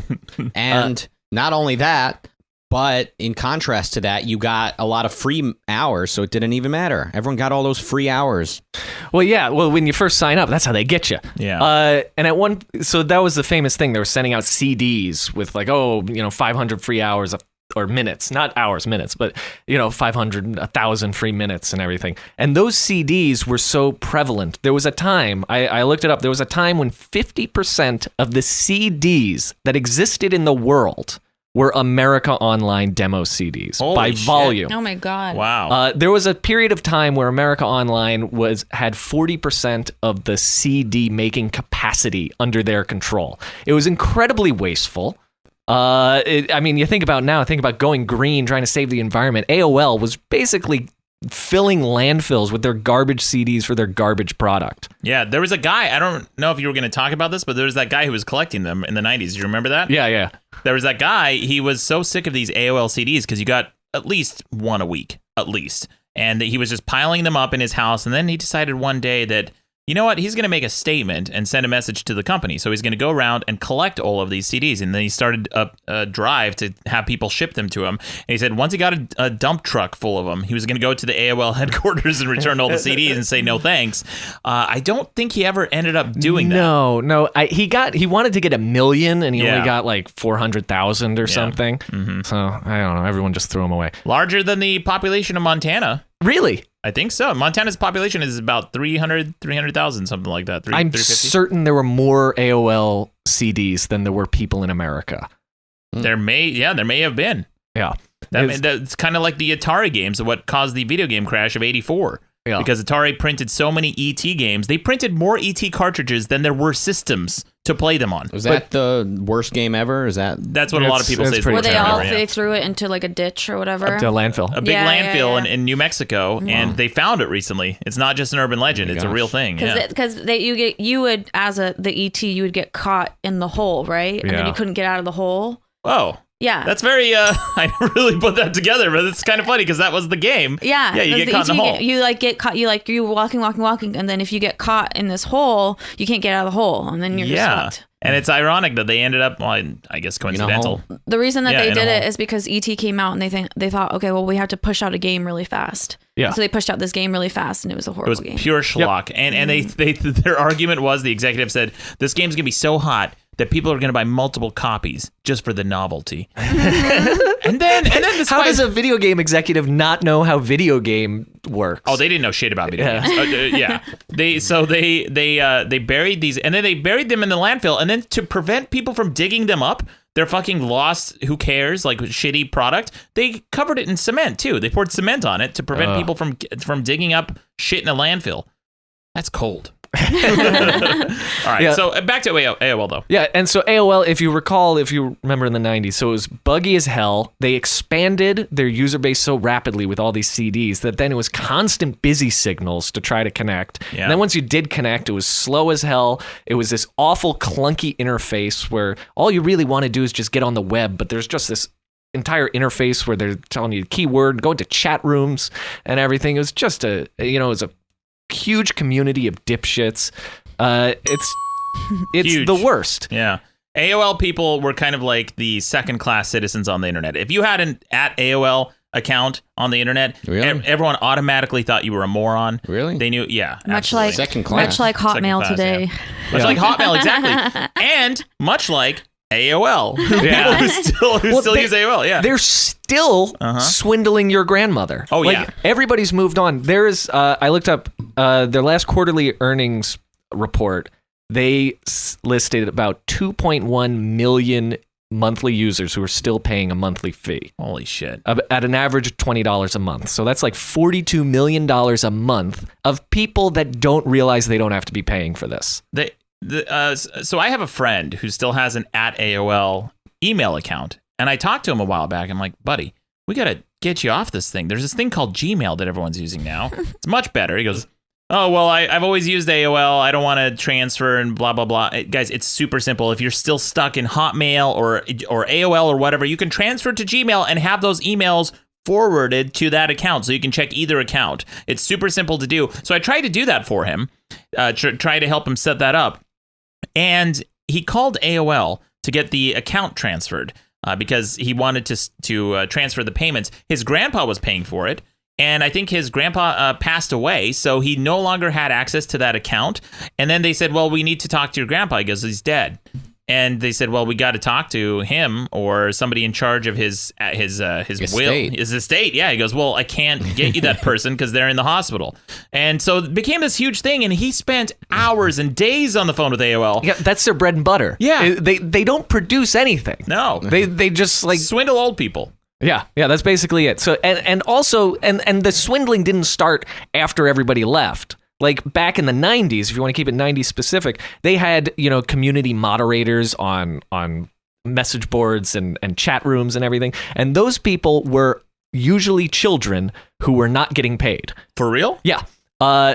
And not only that, but in contrast to that, you got a lot of free hours, so it didn't even matter. Everyone got all those free hours. Well, yeah. Well, when you first sign up, that's how they get you. Yeah. And so that was the famous thing. They were sending out CDs with 500 free hours or minutes, not hours, minutes, but 500, 1,000 free minutes and everything. And those CDs were so prevalent. There was a time, I looked it up, there was a time when 50% of the CDs that existed in the world were America Online demo CDs Holy by shit. volume. Oh my God. Wow. There was a period of time where America Online had 40% of the CD making capacity under their control. It was incredibly wasteful. You think about going green, trying to save the environment. AOL was basically filling landfills with their garbage CDs for their garbage product. Yeah, there was a guy, I don't know if you were going to talk about this, but there was that guy who was collecting them in the 90s. Do you remember that? Yeah. There was that guy, he was so sick of these AOL CDs because you got at least one a week, at least. And he was just piling them up in his house. And then he decided one day that, you know what, he's going to make a statement and send a message to the company. So he's going to go around and collect all of these CDs. And then he started a drive to have people ship them to him. And he said once he got a dump truck full of them, he was going to go to the AOL headquarters and return all the CDs and say no thanks. I don't think he ever ended up doing that. No. He wanted to get 1 million, and he Yeah. only got like 400,000 or something. Mm-hmm. So I don't know. Everyone just threw them away. Larger than the population of Montana. Really? I think so. Montana's population is about 300,000, something like that. I'm 350. certain there were more AOL CDs than there were people in America. There may have been. Yeah. That's kind of like the Atari games, what caused the video game crash of '84. Yeah. Because Atari printed so many ET games. They printed more ET cartridges than there were systems to play them on. Was that the worst game ever? Is that? That's what a lot of people say. is the pretty Where worst they game all ever, yeah. they threw it into like a ditch or whatever. To a landfill. A big Yeah, landfill yeah. In New Mexico, and they found it recently. It's not just an urban legend; it's a real thing. Yeah. Because you would as the ET you would get caught in the hole, right? And then Yeah. you couldn't get out of the hole. Oh, Yeah. that's very. I didn't really put that together, but it's kind of funny because that was the game. Yeah, Yeah, you that's get caught in the ET hole. game. You get caught. You're walking, and then if you get caught in this hole, you can't get out of the hole, and then you're just fucked. And it's ironic that they ended up. Well, I guess coincidental. The reason that Yeah, they in a did it hole. is because ET came out and they thought, okay, well, we have to push out a game really fast. Yeah. And so they pushed out this game really fast, and it was a It horrible was game. pure schlock, and they their argument was the executive said this game's gonna be so hot that people are gonna buy multiple copies just for the novelty. and then this How guy- does a video game executive not know how video game works? Oh, they didn't know shit about video Yeah. games. Yeah, they buried these, and then they buried them in the landfill, and then to prevent people from digging them up, they're fucking lost. Who cares? Like shitty product. They covered it in cement too. They poured cement on it to prevent people from digging up shit in a landfill. That's cold. All right, Yeah. so back to AOL though. Yeah, and so AOL, if you remember in the 90s, so it was buggy as hell. They expanded their user base so rapidly with all these CDs that then it was constant busy signals to try to connect. Yeah. And then once you did connect, it was slow as hell. It was this awful clunky interface where all you really want to do is just get on the web, but there's just this entire interface where they're telling you the keyword, go into chat rooms and everything. It was just it was a huge community of dipshits. It's Huge. the worst. Yeah. AOL people were kind of like the second-class citizens on the internet. If you had an @AOL account on the internet, Really? everyone automatically thought you were a moron. Really? They knew, yeah. Much absolutely. like Second class. much like Hotmail Second class, today. yeah. Much like Hotmail, exactly. And much like AOL. Yeah. People who still use AOL, yeah. They're still swindling your grandmother. Oh, like, yeah. Everybody's moved on. There's, I looked up their last quarterly earnings report. They listed about 2.1 million monthly users who are still paying a monthly fee Holy shit. at an average of $20 a month. So that's like $42 million a month of people that don't realize they don't have to be paying for this. So I have a friend who still has an @AOL email account, and I talked to him a while back. I'm like, buddy, we got to get you off this thing. There's this thing called Gmail that everyone's using now. It's much better. He goes, oh, well, I've always used AOL. I don't want to transfer and blah, blah, blah. Guys, it's super simple. If you're still stuck in Hotmail or AOL or whatever, you can transfer to Gmail and have those emails forwarded to that account so you can check either account. It's super simple to do. So I tried to do that for him, try to help him set that up. And he called AOL to get the account transferred because he wanted to transfer the payments. His grandpa was paying for it. And I think his grandpa passed away, so he no longer had access to that account. And then they said, well, we need to talk to your grandpa because he's dead. And they said, well, we got to talk to him or somebody in charge of his estate. Yeah, he goes, well, I can't get you that person because they're in the hospital. And so it became this huge thing, and he spent hours and days on the phone with AOL. Yeah, that's their bread and butter. Yeah. They don't produce anything. No. They just like Swindle old people. Yeah, that's basically it. So and also the swindling didn't start after everybody left. Like back in the 90s, if you want to keep it 90s specific, they had, community moderators on message boards and chat rooms and everything. And those people were usually children who were not getting paid. For real? Yeah.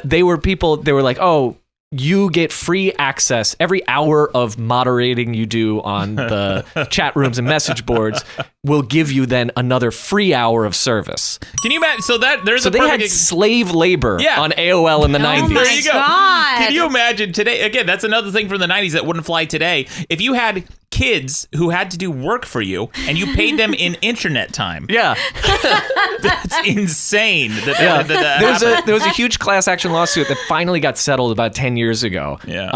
They were like, oh, you get free access every hour of moderating you do on the chat rooms and message boards will give you then another free hour of service. Can you imagine? So there's a they perfect had slave labor on AOL in the 90s. my There you go. God. Can you imagine today? Again, that's another thing from the 90s that wouldn't fly today. If you had kids who had to do work for you and you paid them in internet time. Yeah. That's insane. That There was a huge class action lawsuit that finally got settled about 10 years ago. Yeah.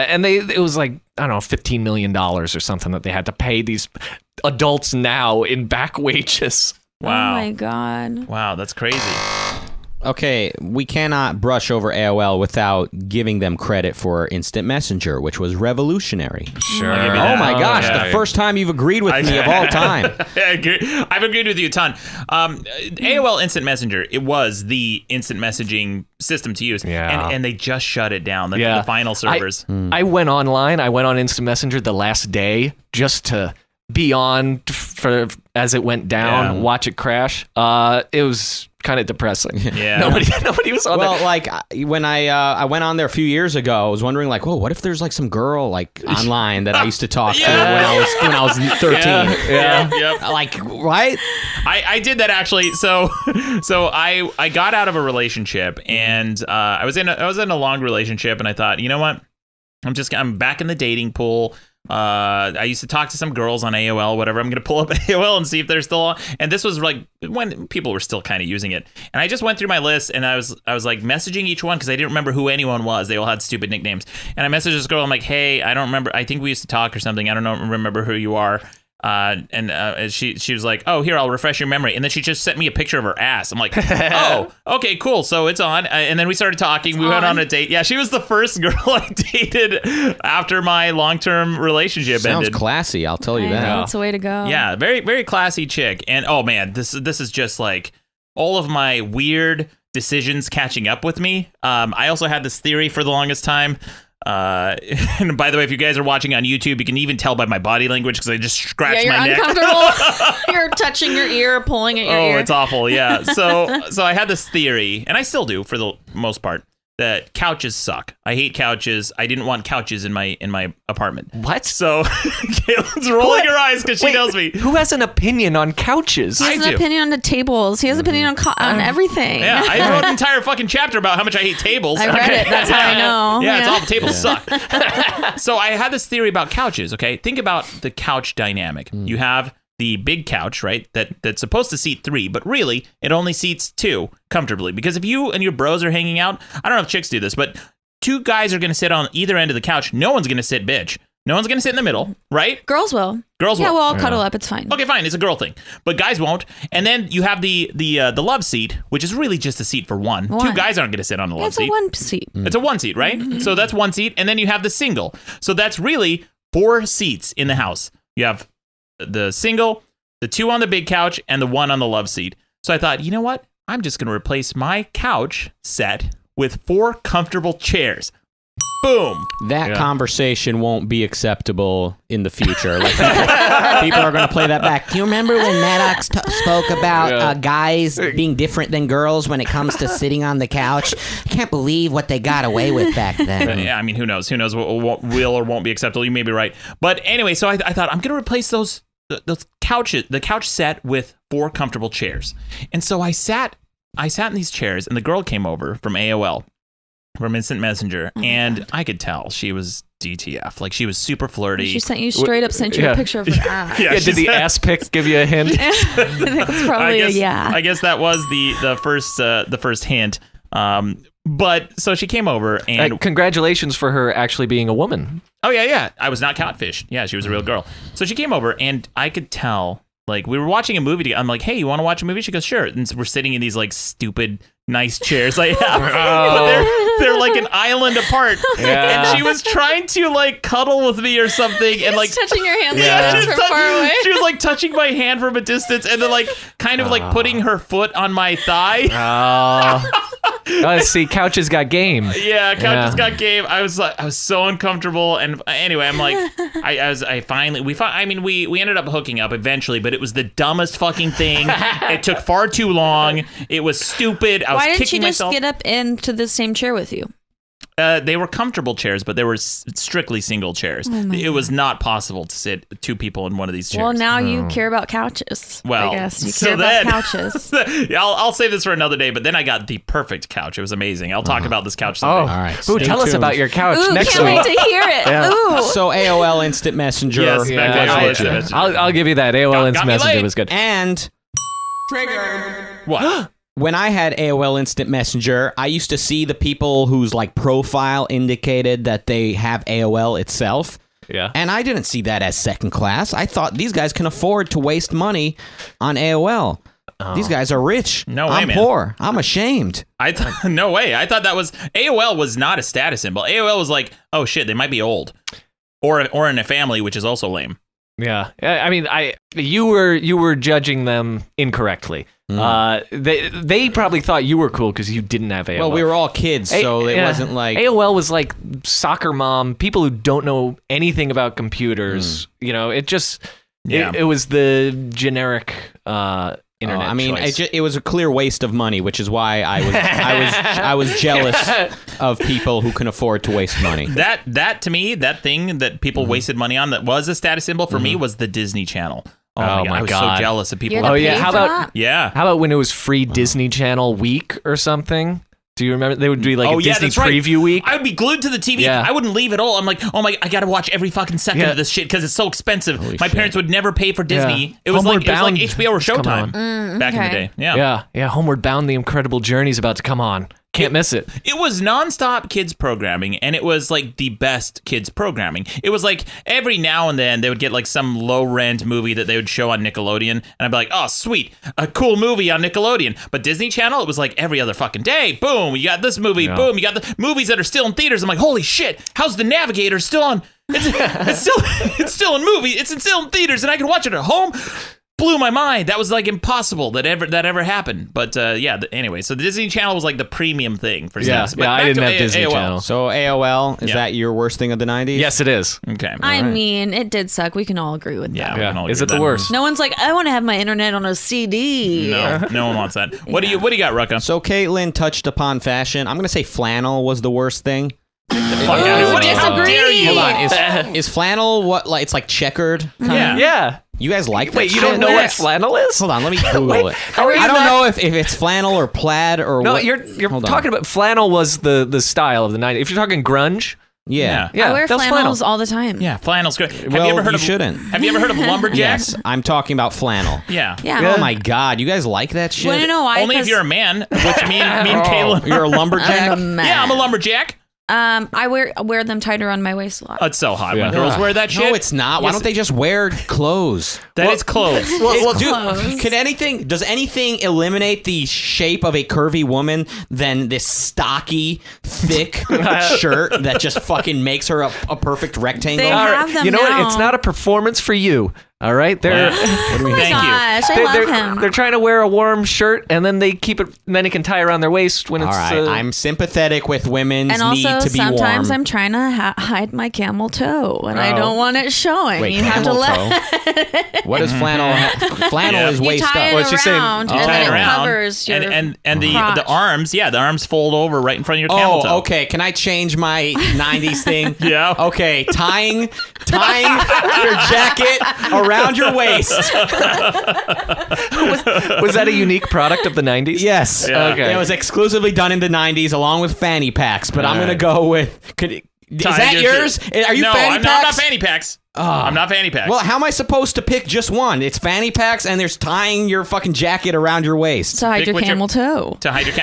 And it was like, I don't know, $15 million or something that they had to pay these adults now in back wages. Wow. Oh my God. Wow, that's crazy. Okay, we cannot brush over AOL without giving them credit for Instant Messenger, which was revolutionary. Sure. I'll give you Oh that. my gosh, yeah. the first time you've agreed with me of all time. I've agreed with you a ton. AOL Instant Messenger, it was the instant messaging system to use. Yeah. And they just shut it down, the final servers. I went online. I went on Instant Messenger the last day just to be on for as it went down, watch it crash. It was kind of depressing. Yeah. Nobody was on Well, there. like when I went on there a few years ago, I was wondering like, whoa, what if there's like some girl like online that I used to talk to when I was 13? Yeah. Yep. Like, right? I did that actually. So I got out of a relationship and I was in a long relationship and I thought, you know what? I'm back in the dating pool. I used to talk to some girls on AOL, whatever. I'm going to pull up AOL and see if they're still on. And this was like when people were still kind of using it. And I just went through my list and I was like messaging each one because I didn't remember who anyone was. They all had stupid nicknames. And I messaged this girl. I'm like, hey, I don't remember. I think we used to talk or something. I don't remember who you are. And she was like, oh, here, I'll refresh your memory. And then she just sent me a picture of her ass. I'm like, oh, okay, cool. So it's on. And then we started talking. We went on a date. Yeah, she was the first girl I dated after my long-term relationship Sounds ended. classy, I'll tell you I that. know, it's a way to go. Yeah, very, very classy chick. And oh man, this is just like all of my weird decisions catching up with me. I also had this theory for the longest time. And by the way, if you guys are watching on YouTube, you can even tell by my body language because I just scratched my neck. Uncomfortable. You're touching your ear, pulling at your ear. Oh, it's awful. Yeah. So I had this theory, and I still do for the most part, that couches suck. I hate couches. I didn't want couches in my apartment. What? So Caitlin's rolling her eyes because she knows me. Who has an opinion on couches? He has I an do. opinion on the tables. He has an opinion on everything. Yeah, I wrote an entire fucking chapter about how much I hate tables. I read it. That's how I know. Yeah, it's all the tables suck. So I had this theory about couches, okay? Think about the couch dynamic. You have the big couch, right? That's supposed to seat 3, but really it only seats 2 comfortably. Because if you and your bros are hanging out, I don't know if chicks do this, but 2 guys are going to sit on either end of the couch. No one's going to sit bitch. No one's going to sit in the middle, right? Girls will. Girls will. Yeah, we'll all cuddle up. It's fine. Okay, fine. It's a girl thing, but guys won't. And then you have the love seat, which is really just a seat for one. 2 guys aren't going to sit on the love It's seat. a one seat. It's a 1 seat, right? So that's 1 seat, and then you have the single. So that's really 4 seats in the house. You have the single, the 2 on the big couch, and the 1 on the love seat. So I thought, you know what? I'm just going to replace my couch set with 4 comfortable chairs. Boom. That conversation won't be acceptable in the future. Like people are going to play that back. Do you remember when Maddox spoke about guys being different than girls when it comes to sitting on the couch? I can't believe what they got away with back then. Yeah, I mean, who knows? Who knows what will or won't be acceptable? You may be right. But anyway, so I thought I'm going to replace those couches, the couch set with 4 comfortable chairs. And so I sat in these chairs, and the girl came over from AOL, from Instant Messenger, and I could tell she was DTF. Like, she was super flirty. She sent you sent you a picture of her ass. Yeah, Did the ass pic give you a hint? I think it's probably a yeah. I guess that was the first hint. But so she came over and Congratulations for her actually being a woman. oh yeah, I was not catfished. Yeah, she was a real girl. So she came over and I could tell, like, we were watching a movie together. I'm like, hey, you want to watch a movie? She goes, sure. And so we're sitting in these like stupid nice chairs I have. But they're like an island apart. Yeah. And she was trying to like cuddle with me or something and like touching your hand she from was far away. She was like touching my hand from a distance and then like kind of like putting her foot on my thigh. Let's see, couches got game. Yeah, couch just got game. I was so uncomfortable, and anyway, I'm like, we ended up hooking up eventually, but it was the dumbest fucking thing. It took far too long. It was stupid. I was Why didn't kicking she just myself. get up into the same chair with you? They were comfortable chairs, but they were strictly single chairs. It was not possible to sit 2 people in one of these chairs. Well, now you care about couches. Well, I guess you so care then- about couches. Yeah, I'll save this for another day, but then I got the perfect couch. It was amazing. I'll talk about this couch someday. All right. Ooh, stay tell us tuned. about your couch Ooh, next can't week. wait to hear it. Ooh. So AOL Instant Messenger. Yes, Yeah, back to AOL I- Instant Messenger. I'll give you that. AOL Got Instant me Messenger late. was good. And What? when I had AOL Instant Messenger, I used to see the people whose like profile indicated that they have AOL itself. Yeah. And I didn't see that as second class. I thought these guys can afford to waste money on AOL. These guys are rich. No way, I'm man. poor. I'm ashamed. No way. I thought that was AOL was not a status symbol. AOL was like, oh shit, they might be old, or in a family, which is also lame. Yeah, I mean, you were judging them incorrectly. They probably thought you were cool because you didn't have AOL. Well, we were all kids, so it wasn't like AOL was like soccer mom, people who don't know anything about computers. You know, it just it was the generic internet. I mean, choice. it was a clear waste of money, which is why I was jealous of people who can afford to waste money. That to me, that thing that people wasted money on that was a status symbol for me was the Disney Channel. Oh my God. I was so jealous of people. You had to pay how for about that? How about when it was free Disney Channel week or something? Do you remember? They would be like a Disney that's right. preview week. I would be glued to the TV. Yeah. I wouldn't leave at all. I'm like, oh my, I gotta watch every fucking second of this shit because it's so expensive. My parents would never pay for Disney. Yeah. It was Homeward like Bound HBO or has come on. Showtime back in the day. Yeah. Homeward Bound: The Incredible Journey is about to come on. Can't miss it. It was nonstop kids programming, and it was like the best kids programming. It was like every now and then they would get like some low rent movie that they would show on Nickelodeon, and I'd be like, oh sweet, a cool movie on Nickelodeon. But Disney Channel, it was like every other fucking day. Boom, you got this movie. Yeah. Boom, you got the movies that are still in theaters. I'm like, holy shit, how's The Navigator still on? It's still in movies. It's still in theaters, and I can watch it at home. Blew my mind. That was like impossible that ever happened. But anyway, so the Disney Channel was like the premium thing for things. But I back didn't to have Disney AOL. Channel. So AOL, is that your worst thing of the 90s? Yes, it is. Okay. I mean, it did suck. We can all agree with that. we can all Is agree it the with worst? No one's like, I want to have my internet on a CD. No one wants that. What do you got, Rucka? So Caitlin touched upon fashion. I'm going to say flannel was the worst thing. Fuck out of here. How dare you? Hold on. Is flannel what, like, it's like checkered? Yeah. You guys like that Wait, you shit? don't know what flannel is? Hold on, let me Google it. are you I don't not- know if it's flannel or plaid or No, what. you're Hold on. talking about flannel was the style of the 90s. If you're talking grunge, Yeah. yeah, I wear that was flannels flannel. all the time. Yeah, flannel's great. Have Well, you ever heard you of shouldn't. Have you ever heard of lumberjacks? Yes, I'm talking about flannel. Yeah. Yeah. Oh my God, you guys like that shit? Want to know why? Only if 'Cause, you're a man, which me and Caitlin. You're a lumberjack? I'm a man. Yeah, I'm a lumberjack. I wear them tighter on my waist a lot. It's so hot Yeah. when girls wear that shit. No, it's not. Why don't they just wear clothes? That is clothes. Does anything eliminate the shape of a curvy woman than this stocky, thick shirt that just fucking makes her a perfect rectangle? They All right, have them you know now. what? It's not a performance for you. All right, they're Oh my Thank you. gosh, I love him. they're trying to wear a warm shirt and then they keep it. And then it can tie around their waist when All it's. right, I'm sympathetic with women's And need also, to be sometimes warm. I'm trying to hide my camel toe, and I don't want it showing. Wait, you have to camel let toe? What is flannel? Flannel Yeah. is you waist tie up. it What's she saying? around, You and tie then it it around, covers your and the crotch. arms, the arms fold over right in front of your camel toe. Oh, okay. Can I change my 90s thing? Yeah. Okay, tying your jacket around your waist. Was that a unique product of the 90s? Yes. Yeah. Okay. It was exclusively done in the 90s along with fanny packs, but I'm All going to right. go with... Is Tying that your yours? shoe. Are you no, fanny I'm packs? not fanny packs. I'm not fanny packs. Well, how am I supposed to pick just one? It's fanny packs and there's tying your fucking jacket around your waist. to hide Pick your whichever- camel toe. to hide your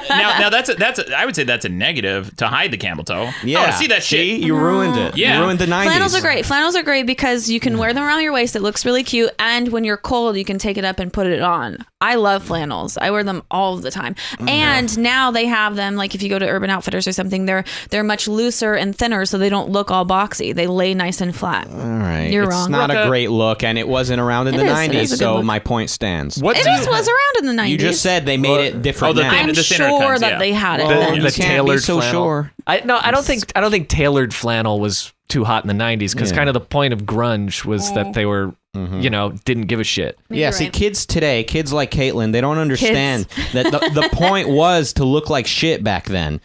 now that's I would say that's a negative to hide the camel toe. Yeah. I want to see that shit. You ruined it. Yeah. You ruined the 90s. Flannels are great. Flannels are great because you can wear them around your waist. It looks really cute. And when you're cold, you can take it up and put it on. I love flannels. I wear them all the time. And now they have them, like if you go to Urban Outfitters or something, they're much looser and thinner so they don't look all boxy. They lay nice and flat. All right. You're it's wrong. not a Rucka. great look, and it wasn't around in It the is. 90s, It is a good so look. my point stands. What It do just you- was around in the 90s. You just said they made it different the now. thing- I'm the thinner sure kinds, that yeah. they had it. Well, then. you The can't be tailored so flannel. sure. I don't think tailored flannel was too hot in the 90s because Yeah. kind of the point of grunge was that they were, didn't give a shit. Yeah, You're see, right. kids today, kids like Caitlin, they don't understand that the point was to look like shit back then.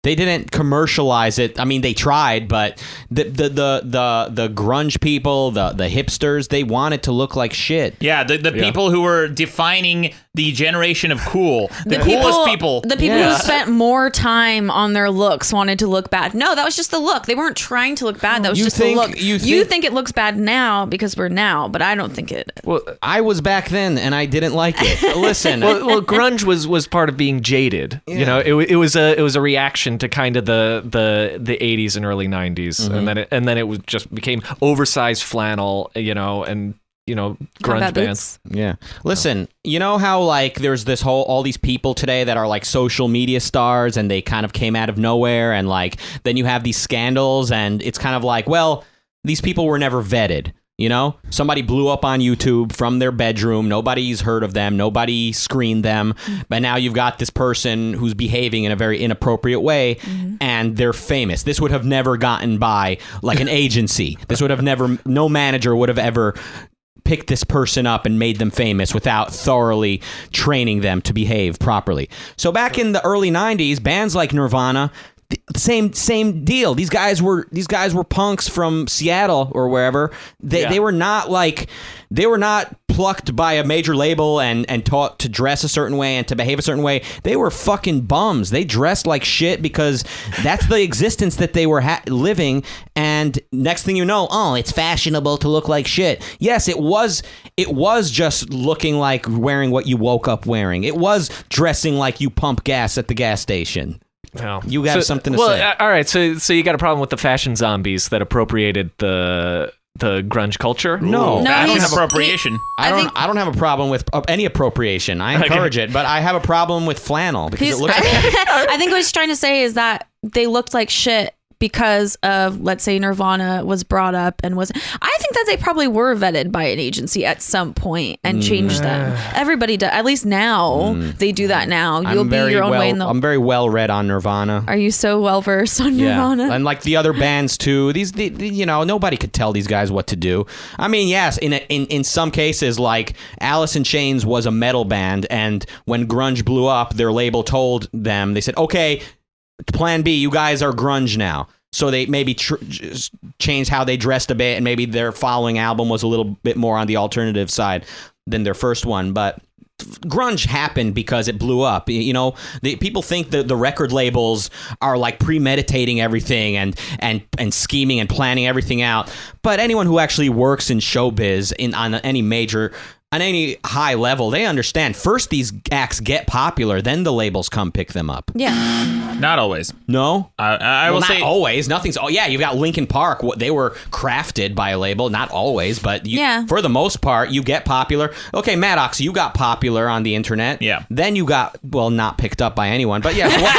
They didn't commercialize it. I mean, they tried, but the grunge people, the hipsters, they wanted to look like shit. Yeah, the people who were defining the generation of cool, the people, coolest people. The people who spent more time on their looks wanted to look bad. No, that was just the look. They weren't trying to look bad. That was You just think- the look. you You think- think it looks bad now because we're now, but I don't think it. Well, I was back then, and I didn't like it. Listen, well, grunge was part of being jaded. You know, it was a reaction to kind of the 80s and early 90s, and then it was just became oversized flannel. You know, and grunge bands. Yeah. Listen, you know how like there's all these people today that are like social media stars and they kind of came out of nowhere, and like then you have these scandals and it's kind of like, well, these people were never vetted. Somebody blew up on YouTube from their bedroom. Nobody's heard of them. Nobody screened them. But now you've got this person who's behaving in a very inappropriate way, and they're famous. This would have never gotten by like an agency. No manager would have ever picked this person up and made them famous without thoroughly training them to behave properly. So back in the early 90s, bands like Nirvana, same deal. These guys were punks from Seattle or wherever. They were not plucked by a major label and taught to dress a certain way and to behave a certain way. They were fucking bums. They dressed like shit because that's the existence that they were living. And next thing you know, it's fashionable to look like shit. Yes, it was just looking like wearing what you woke up wearing. It was dressing like you pump gas at the gas station. Well, you have something to say. All right. So you got a problem with the fashion zombies that appropriated the grunge culture? No, fashion appropriation. I don't have a problem with any appropriation. I encourage it, but I have a problem with flannel because it looks. I think what he's trying to say is that they looked like shit because of, let's say, Nirvana was brought up and was. I think that they probably were vetted by an agency at some point and changed them. Everybody does. At least now they do that now. You'll be your own way in the. I'm very well read on Nirvana. Are you so well versed on Nirvana? And like the other bands too. Nobody could tell these guys what to do. I mean, yes, in some cases, like Alice in Chains was a metal band, and when grunge blew up, their label told them, they said, okay, Plan B, you guys are grunge now. So they maybe changed how they dressed a bit, and maybe their following album was a little bit more on the alternative side than their first one. But grunge happened because it blew up. People think that the record labels are like premeditating everything and scheming and planning everything out. But anyone who actually works in showbiz on any high level, they understand. First, these acts get popular, then the labels come pick them up. Yeah. Not always. No? I will say... Not always. Nothing's... Oh, yeah, you've got Linkin Park. They were crafted by a label. Not always, but for the most part, you get popular. Okay, Maddox, you got popular on the internet. Yeah. Then you got, not picked up by anyone. But yes, what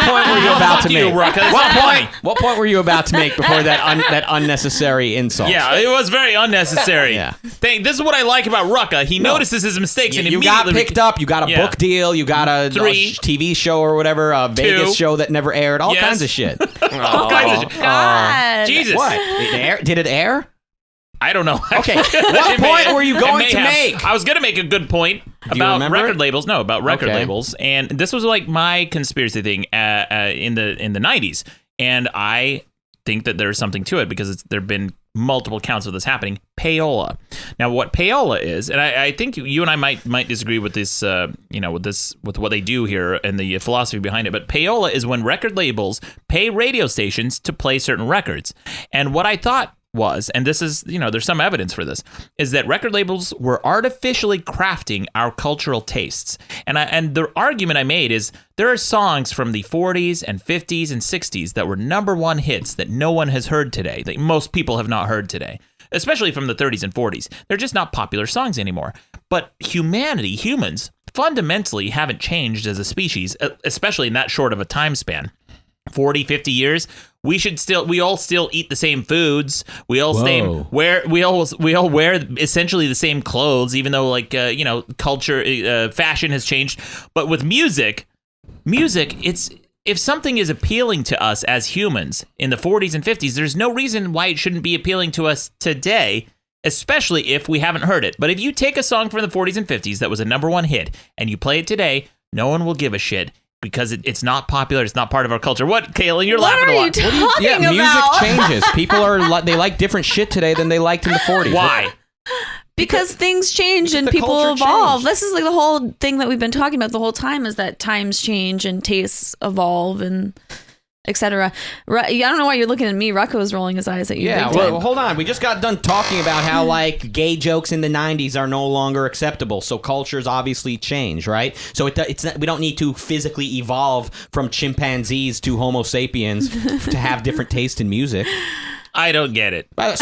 point were you about to make? What point were you about to make before that unnecessary insult? Yeah, it was very unnecessary. Yeah. This is what I like about Rucka. He notices his mistakes and you immediately... got picked up. You got a book deal. You got a TV show or whatever, a Vegas show that never aired. All kinds of shit. All kinds of shit. God. Jesus. What? Did it air? I don't know. Okay. What point were you going to make? I was going to make a good point about record labels. No, about record labels. And this was like my conspiracy thing in the 90s. And I think that there's something to it because there have been multiple counts of this happening. Payola. Now, what payola is, and I think you and I might disagree with this, with what they do here and the philosophy behind it. But payola is when record labels pay radio stations to play certain records. And what I thought was, and this is, there's some evidence for this, is that record labels were artificially crafting our cultural tastes. And the argument I made is there are songs from the 40s and 50s and 60s that were #1 hits that no one has heard today, that most people have not heard today, especially from the 30s and 40s. They're just not popular songs anymore. But humans, fundamentally haven't changed as a species, especially in that short of a time span. 40, 50 years, we all still eat the same foods. We all we all wear essentially the same clothes, even though culture, fashion has changed. But with music, it's, if something is appealing to us as humans in the 40s and 50s, there's no reason why it shouldn't be appealing to us today, especially if we haven't heard it. But if you take a song from the 40s and 50s that was a #1 hit and you play it today, no one will give a shit. Because it's not popular, it's not part of our culture. What, Kaylin? You're laughing a lot. What are you talking about? Music changes. People they like different shit today than they liked in the 40s. Why? Because things change and the people culture evolve. changed. This is like the whole thing that we've been talking about the whole time, is that times change and tastes evolve and etc. I don't know why you're looking at me. Rucka was rolling his eyes at you. Yeah, big time. well, hold on. We just got done talking about how like gay jokes in the 90s are no longer acceptable. So cultures obviously change, right? So we don't need to physically evolve from chimpanzees to Homo sapiens to have different taste in music. I don't get it. Everyone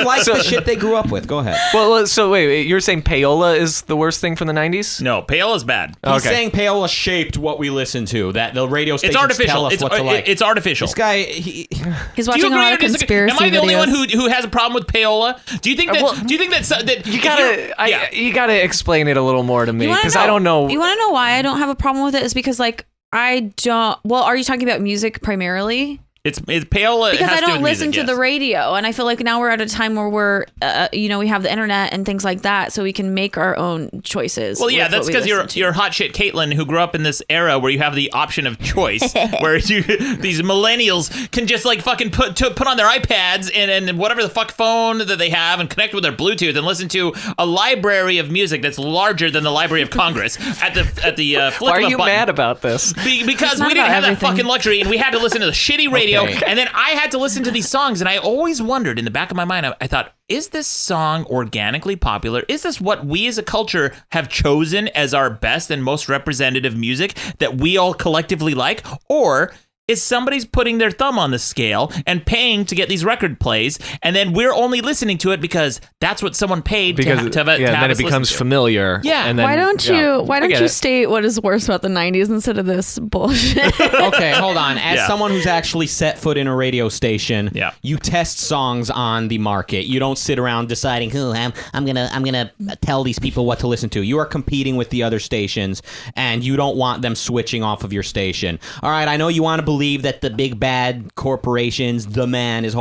likes the shit they grew up with. Go ahead. Well, so wait, you're saying payola is the worst thing from the 90s? No, payola is bad. He's saying payola shaped what we listen to. That the radio stations It's artificial. tell us what to like. It's artificial. This guy, He's Do you watching a agree lot or of disagree? conspiracy Am I the only videos. one who has a problem with payola? Do you think that? Do you think that You gotta explain it a little more to me, You wanna because I don't know. You want to know why I don't have a problem with it? Is because like I don't. Well, are you talking about music primarily? It's payola Because has I to do don't with listen music, to the yes. radio, and I feel like now we're at a time where we're, we have the internet and things like that, so we can make our own choices. Well, yeah, with that's what we because listen to. you're hot shit Caitlin, who grew up in this era where you have the option of choice, where these millennials can just like fucking put on their iPads and whatever the fuck phone that they have and connect with their Bluetooth and listen to a library of music that's larger than the Library of Congress at the flick Why are of a you button. mad about this? Because It's not we didn't about have that everything. fucking luxury, and we had to listen to the shitty radio, Okay. and then I had to listen to these songs, and I always wondered in the back of my mind, I thought, is this song organically popular? Is this what we as a culture have chosen as our best and most representative music that we all collectively like? Or is somebody's putting their thumb on the scale and paying to get these record plays, and then we're only listening to it because that's what someone paid to have then us it listen becomes to. familiar. Yeah. and then, Why don't yeah, you? Why I don't get you it. state what is worse about the '90s instead of this bullshit? Okay, hold on. As Yeah. someone who's actually set foot in a radio station, Yeah. you test songs on the market. You don't sit around deciding who I'm gonna tell these people what to listen to. You are competing with the other stations, and you don't want them switching off of your station. All right, I know you want to believe that the big bad corporations, the man is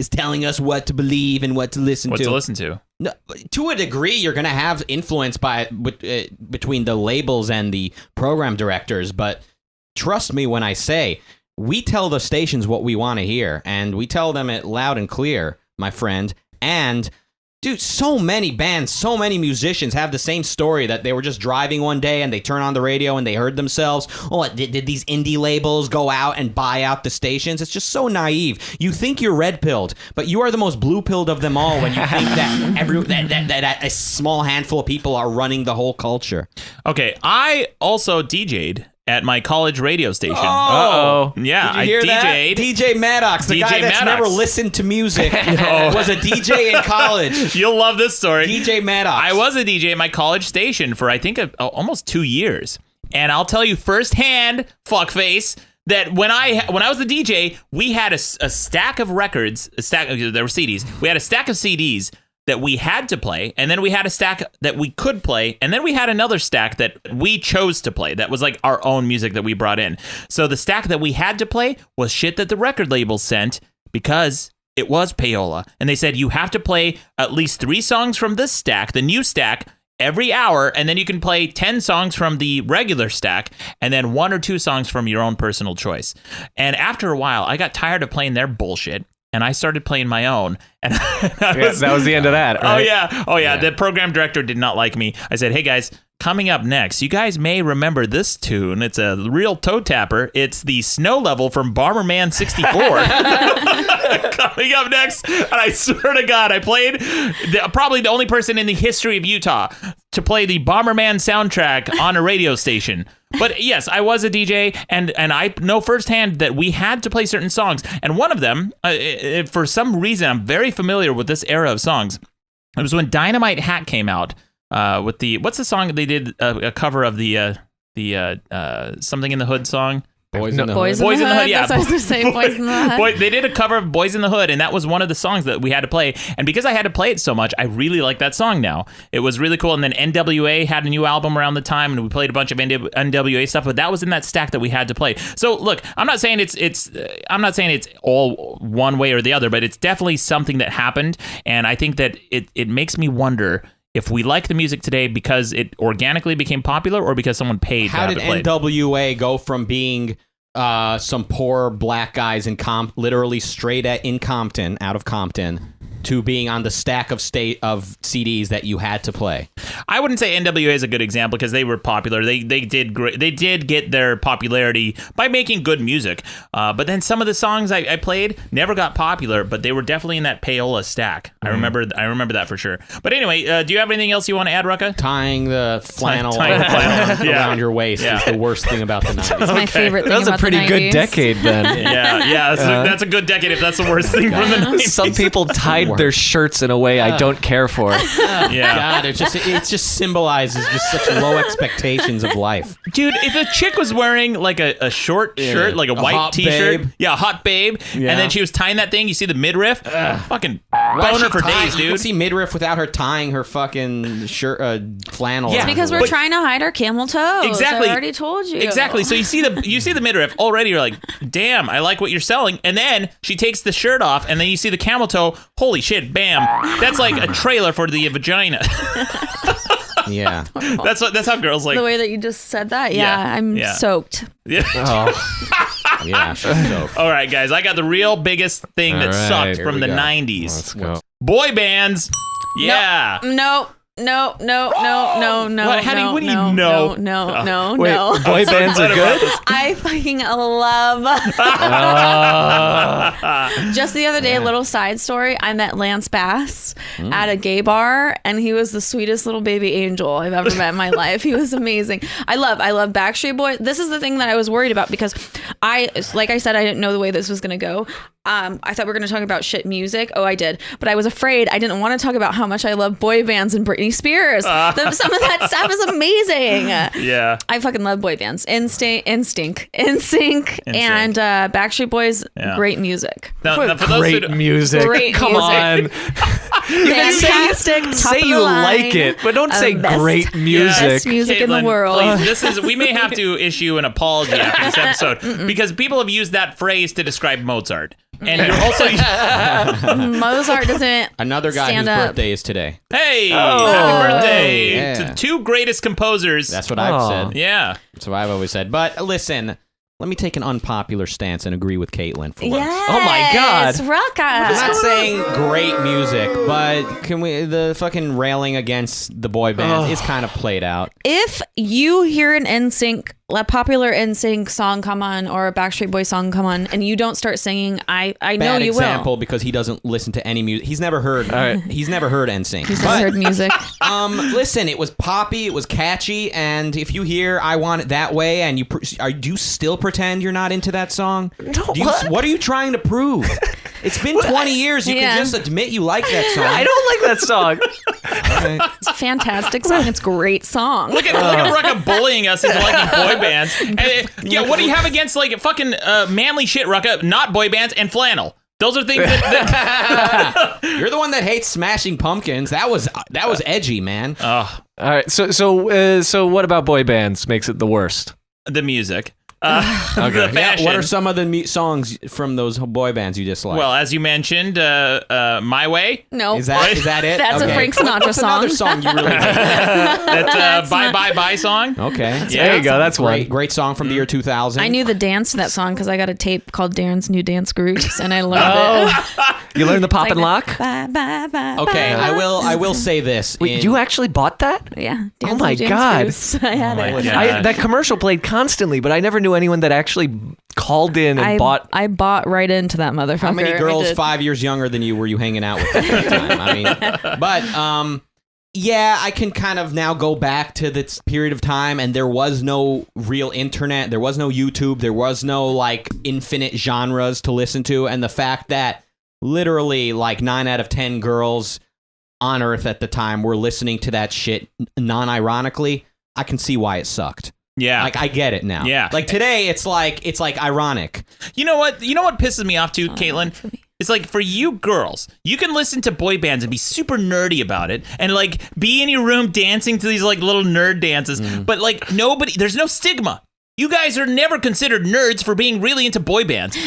telling us what to believe and what to listen What to. to listen to? No, to a degree, you're going to have influence between the labels and the program directors, but trust me when I say we tell the stations what we want to hear, and we tell them it loud and clear, my friend. And dude, so many bands, so many musicians have the same story, that they were just driving one day and they turn on the radio and they heard themselves. Oh, did these indie labels go out and buy out the stations? It's just so naive. You think you're red-pilled, but you are the most blue-pilled of them all when you think that a small handful of people are running the whole culture. Okay, I also DJ'd at my college radio station. Uh-oh. Yeah, Did you hear I that? DJ'd. DJ Maddox, the DJ guy that's Maddox. never listened to music, was a DJ in college. You'll love this story. DJ Maddox. I was a DJ at my college station for I think almost 2 years, and I'll tell you firsthand, fuckface, that when I was the DJ, we had a stack of records, there were CDs. We had a stack of CDs that we had to play, and then we had a stack that we could play, and then we had another stack that we chose to play. That was like our own music that we brought in. So the stack that we had to play was shit that the record label sent because it was payola. And they said, you have to play at least 3 songs from this stack, the new stack, every hour, and then you can play 10 songs from the regular stack, and then 1 or 2 songs from your own personal choice. And after a while, I got tired of playing their bullshit, and I started playing my own. And That was the end of that. Oh Right? yeah. The program director did not like me. I said, hey guys, coming up next, you guys may remember this tune. It's a real toe tapper. It's the Snow Level from Bomberman 64. Coming up next, and I swear to God, I played probably the only person in the history of Utah to play the Bomberman soundtrack on a radio station. But yes, I was a DJ, and I know firsthand that we had to play certain songs. And one of them, for some reason, I'm very familiar with this era of songs. It was when Dynamite Hat came out with the, what's the song they did a cover of the Something in the Hood song? Boys in the Boys Hood. in the Hood. Yeah. That's what I was going to say. Boys in the Hood. They did a cover of Boys in the Hood, and that was one of the songs that we had to play. And because I had to play it so much, I really like that song now. It was really cool. And then NWA had a new album around the time, and we played a bunch of NWA stuff. But that was in that stack that we had to play. So look, I'm not saying it's all one way or the other, but it's definitely something that happened. And I think that it makes me wonder if we like the music today because it organically became popular or because someone paid to How have did it played. NWA go from being some poor black guys in literally straight in Compton, out of Compton, to being on the stack of CDs that you had to play. I wouldn't say NWA is a good example because they were popular. They did great. They did get their popularity by making good music. But then some of the songs I played never got popular, but they were definitely in that payola stack. I remember that for sure. But anyway, do you have anything else you want to add, Rucka? Tying the flannel Yeah. around your waist is the worst thing about the 90s. It's my favorite thing That was a about pretty the good 90s. decade then. Yeah. That's a good decade if that's the worst thing from the 90s. Some people tied their shirts in a way I don't care for. Yeah. God, it just symbolizes just such low expectations of life. Dude, if a chick was wearing like a short shirt, like a white hot t-shirt, babe. a hot babe, Yeah. and then she was tying that thing, you see the midriff, fucking boner for days, You can dude. see midriff without her tying her fucking shirt, flannel. Yeah. around Because her we're waist. trying to hide our camel toes. Exactly. I already told you. Exactly. So you see the midriff already. You're like, damn, I like what you're selling. And then she takes the shirt off, and then you see the camel toe. Holy shit! Bam. That's like a trailer for the vagina. Yeah. That's how girls like. The way that you just said that, yeah, I'm yeah. soaked. Yeah. Yeah. So. All right, guys. I got the real biggest thing that All right, sucked here from we the go. 90s. Let's go. Boy bands. Yeah. No. What do you know? No. Wait, boy bands are good? I fucking love. Just the other day, a little side story. I met Lance Bass at a gay bar, and he was the sweetest little baby angel I've ever met in my life. He was amazing. I love Backstreet Boys. This is the thing that I was worried about because like I said, I didn't know the way this was going to go. I thought we were going to talk about shit music. Oh, I did. But I was afraid. I didn't want to talk about how much I love boy bands and Britney Spears. Some of that stuff is amazing. Yeah. I fucking love boy bands. NSYNC, and Backstreet Boys. Yeah. Great music. Now, for those who Great don't- music. Great Come music. on. You can Fantastic. top say of the you line, like it, but don't say best- great music. Best music in the Caitlin, world. please, we may have to issue an apology after this episode because people have used that phrase to describe Mozart. And you're also Mozart doesn't. Another guy whose stand up. birthday is today. hey, happy birthday Yeah. to the two greatest composers. That's what I've Aw. said. Yeah. That's what I've always said. But listen, let me take an unpopular stance and agree with Caitlin for once. Yes, Oh my God. I'm Rocka. not saying great music, but the fucking railing against the boy bands is kind of played out. If you hear an NSYNC, a popular NSYNC song come on or a Backstreet Boy song come on, and you don't start singing, I know Bad you example will. because he doesn't listen to any music. He's never heard. right. He's never heard NSYNC. He's never heard music. Listen, it was poppy, it was catchy, and if you hear "I Want It That Way" and do you still pretend you're not into that song? What are you trying to prove? It's been 20 years. You Yeah. can just admit you like that song. I don't like that song. It's a fantastic song. It's a great song. Look at Rucka bullying us into liking boy bands. And, what do you have against like fucking manly shit, Rucka? Not boy bands and flannel. Those are things that You're the one that hates Smashing Pumpkins. That was edgy, man. All right. So what about boy bands makes it the worst? the music. Okay. The Yeah, fashion. what are some of the songs from those boy bands you dislike? Well, as you mentioned, My Way. No. is that it? That's a Frank Sinatra What's song. another song you really hate? That Bye Bye Bye song. Okay. Yeah. There you go. That's one. Great song from the year 2000. I knew the dance to that song because I got a tape called Darren's New Dance Groups, and I learned it. You learned the pop and lock? Bye, bye, bye, Okay, bye. I will say this. Wait, you actually bought that? Yeah. Oh Darren's my New Dance God. Groups. I had my it. God. That commercial played constantly, but I never knew anyone that actually called in and bought. I bought right into that motherfucker. How many I girls did. 5 years younger than you were you hanging out with at the time? I mean, but yeah, I can kind of now go back to this period of time, and there was no real internet, there was no YouTube, there was no like infinite genres to listen to, and the fact that literally like 9 out of 10 girls on Earth at the time were listening to that shit non-ironically, I can see why it sucked. Yeah. Like I get it now. Yeah. Like today, it's like ironic. You know what pisses me off too, Caitlin? It's like for you girls, you can listen to boy bands and be super nerdy about it and like be in your room dancing to these like little nerd dances, but like there's no stigma. You guys are never considered nerds for being really into boy bands.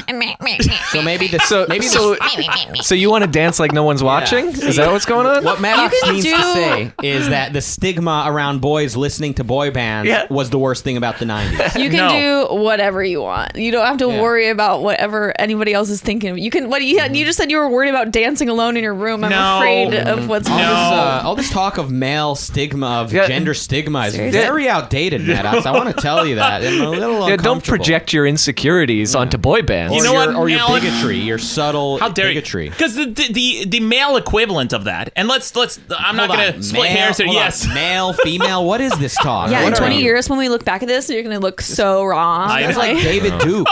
So maybe So you want to dance like no one's watching? Is that what's going on? What Maddox means to say is that the stigma around boys listening to boy bands was the worst thing about the 90s. You can do whatever you want. You don't have to worry about whatever anybody else is thinking. You can. You just said you were worried about dancing alone in your room. I'm afraid of what's all this talk of male stigma, of gender stigma is very outdated, Maddox. I want to tell you that. I'm a little uncomfortable. Don't project your insecurities onto boy bands. You know what, or your Alan? bigotry, your subtle bigotry. Because the male equivalent of that, and let's I'm not going to split hairs here. Yes, male, female. What is this talk? Yeah, what in 20 years when we look back at this, you're going to look so wrong. It's like David Duke.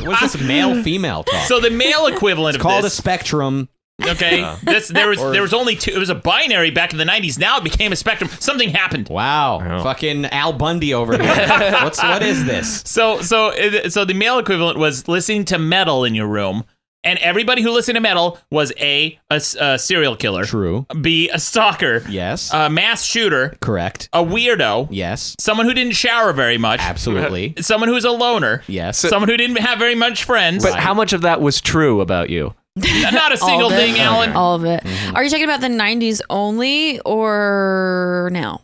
What's this male, female talk? So the male equivalent it's of called this, a spectrum. Okay, there was only two. It was a binary back in the 90s. Now it became a spectrum. Something happened. Wow, fucking Al Bundy over here. What is this? So the male equivalent was listening to metal in your room, and everybody who listened to metal was a serial killer. True. B, a stalker. Yes. A mass shooter. Correct. A weirdo. Yes. Someone who didn't shower very much. Absolutely. Someone who's a loner. Yes. Someone who didn't have very much friends. But how much of that was true about you? Not a single All of it. thing, Alan. All of it. Are you talking about the 90s only or now?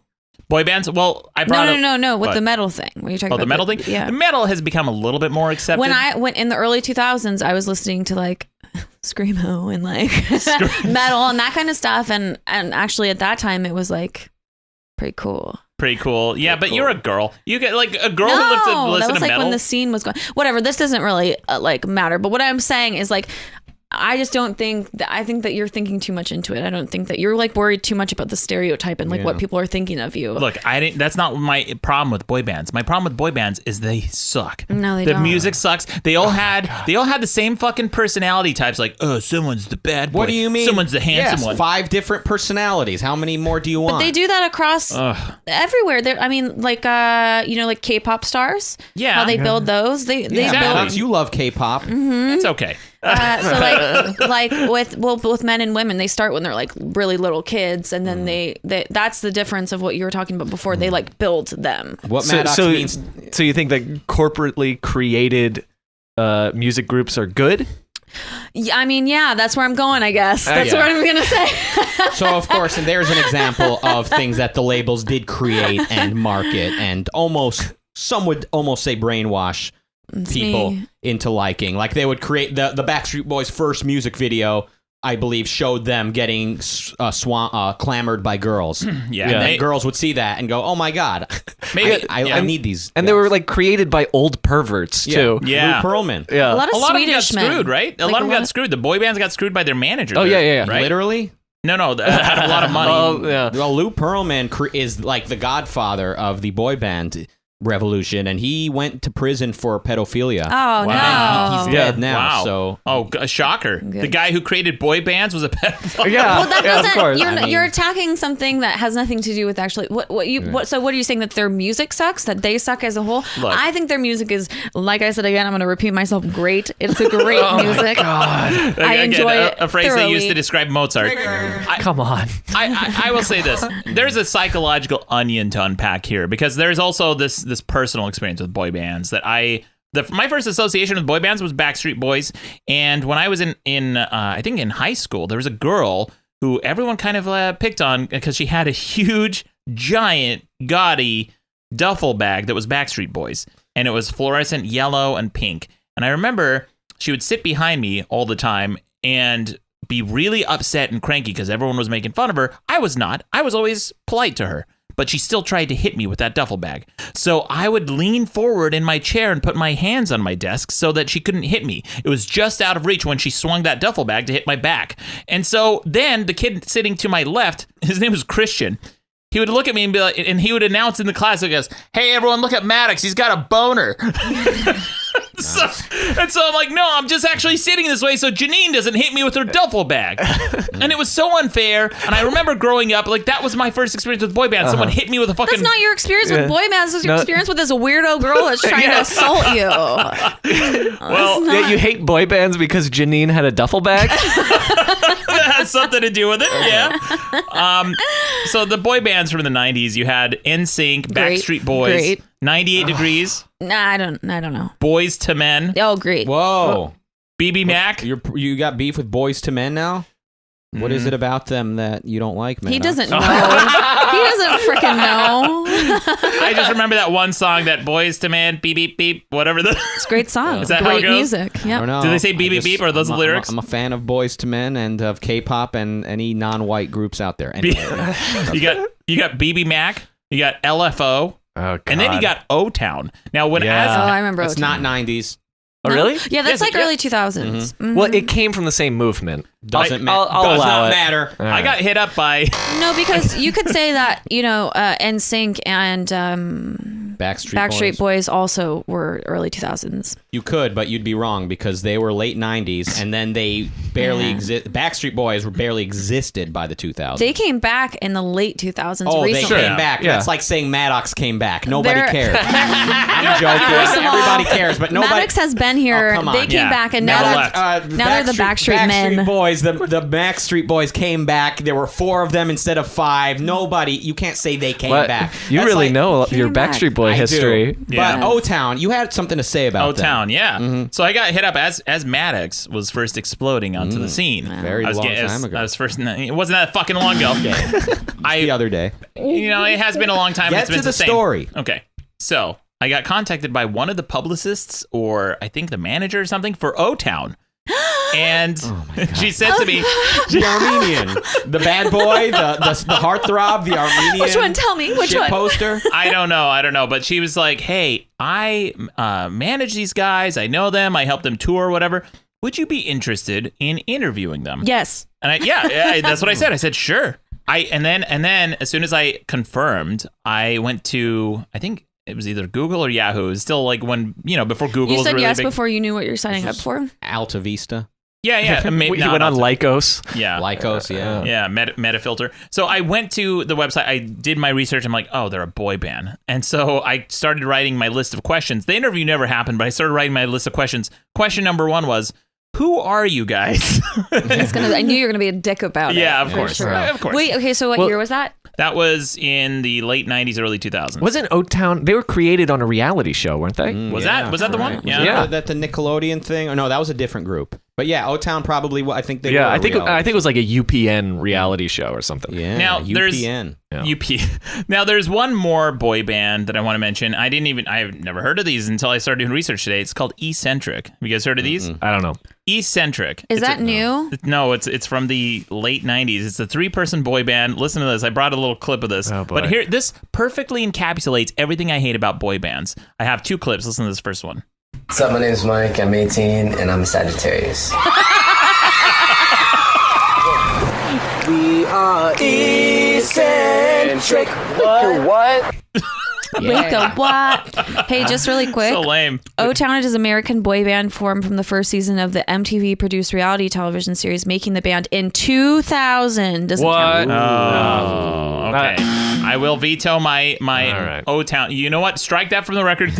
Boy bands? Well, I brought No. With what? the metal thing. What are you talking about? the metal thing? Yeah. The metal has become a little bit more accepted. When I went in the early 2000s, I was listening to like screamo and like metal and that kind of stuff. And actually at that time, it was like pretty cool. Pretty cool. Yeah, but you're a girl. You get like a girl who No, listens that was to like metal. when the scene was going. Whatever. This doesn't really like matter. But what I'm saying is like, I just don't think that. I think that you're thinking too much into it. I don't think that you're like worried too much about the stereotype and like what people are thinking of you. Look, that's not my problem with boy bands. My problem with boy bands is they suck. No, they the don't. The music sucks. They all had the same fucking personality types. Like, someone's the bad boy. What do you mean? Someone's the handsome one. 5 different personalities. How many more do you want? But they do that across everywhere. I mean, like like K-pop stars. Yeah. How they build those. They Exactly. You love K-pop. It's okay. So like with men and women, they start when they're like really little kids, and then they that's the difference of what you were talking about before. They like build them. What Maddox means. So you think that corporately created music groups are good? Yeah, I mean, yeah, that's where I'm going. I guess that's what I'm gonna say. So of course, and there's an example of things that the labels did create and market, and some would almost say brainwash people into liking. Like they would create the Backstreet Boys' first music video, I believe, showed them getting clamored by girls. Yeah. And then girls would see that and go, "Oh my god, Maybe I need these." And they were like created by old perverts too. Yeah. Lou Pearlman. Yeah. A lot of of them got Swedish men. screwed, right? A lot of them got screwed. The boy bands got screwed by their managers. Oh, yeah. Right? Literally. No, they had a lot of money. Oh, yeah. Well, Lou Pearlman is like the godfather of the boy band revolution, and he went to prison for pedophilia. Oh no, He's dead now. Wow. So a shocker. Good. The guy who created boy bands was a pedophile. Yeah. well, that yeah, doesn't. of course. You're attacking something that has nothing to do with actually So what are you saying, that their music sucks? That they suck as a whole? Look. I think their music is, like I said again, I'm going to repeat myself. Great. It's a great music. I enjoy it. A phrase they used thoroughly. to describe Mozart. Come on. I will say this. There's a psychological onion to unpack here, because there's also this personal experience with boy bands that my first association with boy bands was Backstreet Boys. And when I was in I think in high school, there was a girl who everyone kind of picked on because she had a huge, giant, gaudy duffel bag that was Backstreet Boys. And it was fluorescent yellow and pink. And I remember she would sit behind me all the time and be really upset and cranky because everyone was making fun of her. I was not. I was always polite to her. But she still tried to hit me with that duffel bag. So I would lean forward in my chair and put my hands on my desk so that she couldn't hit me. It was just out of reach when she swung that duffel bag to hit my back. And so then the kid sitting to my left, his name was Christian. He would look at me and be like, and he would announce in the class, he goes, "Hey, everyone, look at Maddox. He's got a boner." So I'm like, no, I'm just actually sitting this way so Janine doesn't hit me with her duffel bag. And it was so unfair. And I remember growing up, like, that was my first experience with boy bands. Someone hit me with a fucking... That's not your experience with boy bands. That's your experience with this weirdo girl that's trying to assault you. Well, Yeah, you hate boy bands because Janine had a duffel bag? has something to do with it. Yeah. So the boy bands from the 90s, you had NSYNC, Great. Backstreet Boys, Great. 98 Degrees, Nah, I don't know. Boys to Men, Oh, great. Whoa. BB Mac. You got beef with Boys to Men now? What is it about them that you don't like, man? He doesn't know. He doesn't freaking know. I just remember that one song, that Boys to Men, beep, beep, beep, whatever the... It's a great song. Is that how great it goes? music. I Yep. don't know. Do they say beep, I beep, beep, or are those the lyrics? I'm a fan of Boys to Men and of K-pop and any non-white groups out there. Anyway, you got BB Mac, you got LFO, Oh, God. and then you got O-Town. Now, when Oh, Yeah. I remember. it's not 90s. Oh, really? Yeah, that's Yes, like yeah. early 2000s. Mhm. Well, it came from the same movement. Doesn't I'll does allow not it. matter. All I right. got hit up by... No, because you could say that, NSYNC and Backstreet Boys also were early 2000s. You could, but you'd be wrong because they were late 90s and then they barely exist. Backstreet Boys were barely existed by the 2000s. They came back in the late 2000s Oh, recently. they came back. Yeah. That's like saying Maddox came back. Nobody They're- cares. I'm joking. First of all, Everybody cares, but nobody. Maddox has been here. Oh, come on. They came Yeah. back, and Now now, left. now they're the Backstreet Men. Boys. The Backstreet Boys came back. There were 4 of them instead of 5. Nobody. You can't say they came What? back. You That's really like- know your Came back. Backstreet Boy I do. history. Yeah. But O-Town, you had something to say about them. O-Town, yeah. Mm-hmm. So I got hit up as Maddox was first exploding onto the scene. Very I was long getting- time ago. I was first. It wasn't that fucking long ago. The other day. It has been a long time. and Get it's been to the same. story. Okay, so I got contacted by one of the publicists, or I think the manager or something, for O-Town. And she said to me, The Armenian, the bad boy, the heartthrob, the Armenian. Which one? Tell me. Which shit one? poster. I don't know. But she was like, hey, I manage these guys. I know them. I help them tour, whatever. Would you be interested in interviewing them? Yes. And yeah, that's what I said. I said, sure. And then as soon as I confirmed, I went to, I think it was either Google or Yahoo. It was still like when, before Google You was said really yes big. before you knew what you're signing up for. Alta Vista. Yeah. Maybe He not went on also- Lycos. Yeah. Lycos, yeah. Yeah, Metafilter. So I went to the website. I did my research. I'm like, oh, they're a boy band. And so I started writing my list of questions. The interview never happened, but I started writing my list of questions. Question number 1 was, who are you guys? I knew you were gonna be a dick about it. Yeah, of for course. sure. Of course. Wait. Okay. So what Well- year was that? That was in the late 90s, early 2000s. Wasn't O-Town? They were created on a reality show, weren't they? Was that the one? Was Yeah. that the Nickelodeon thing? Or no, that was a different group. But yeah, O-Town probably. I think they. Yeah, were I think reality. it was like a UPN reality show or something. Yeah. Now, there's- UPN. Yeah. Now, there's one more boy band that I want to mention. I've never heard of these until I started doing research today. It's called Eccentric. Have you guys heard of these? I don't know. Eccentric. Is It's that new? No, it's from the late 90s. It's a 3-person boy band. Listen to this. I brought a little clip of this. Oh, boy. But here, this perfectly encapsulates everything I hate about boy bands. I have 2 clips. Listen to this first one. What's up, my name's Mike, I'm 18, and I'm a Sagittarius. We are eccentric. What? Wait, the what? Hey, just really quick. So lame. O-Town is an American boy band formed from the first season of the MTV-produced reality television series, making the band in 2000. Doesn't count. Oh, okay. I will veto my All right. O-Town. You know what? Strike that from the record.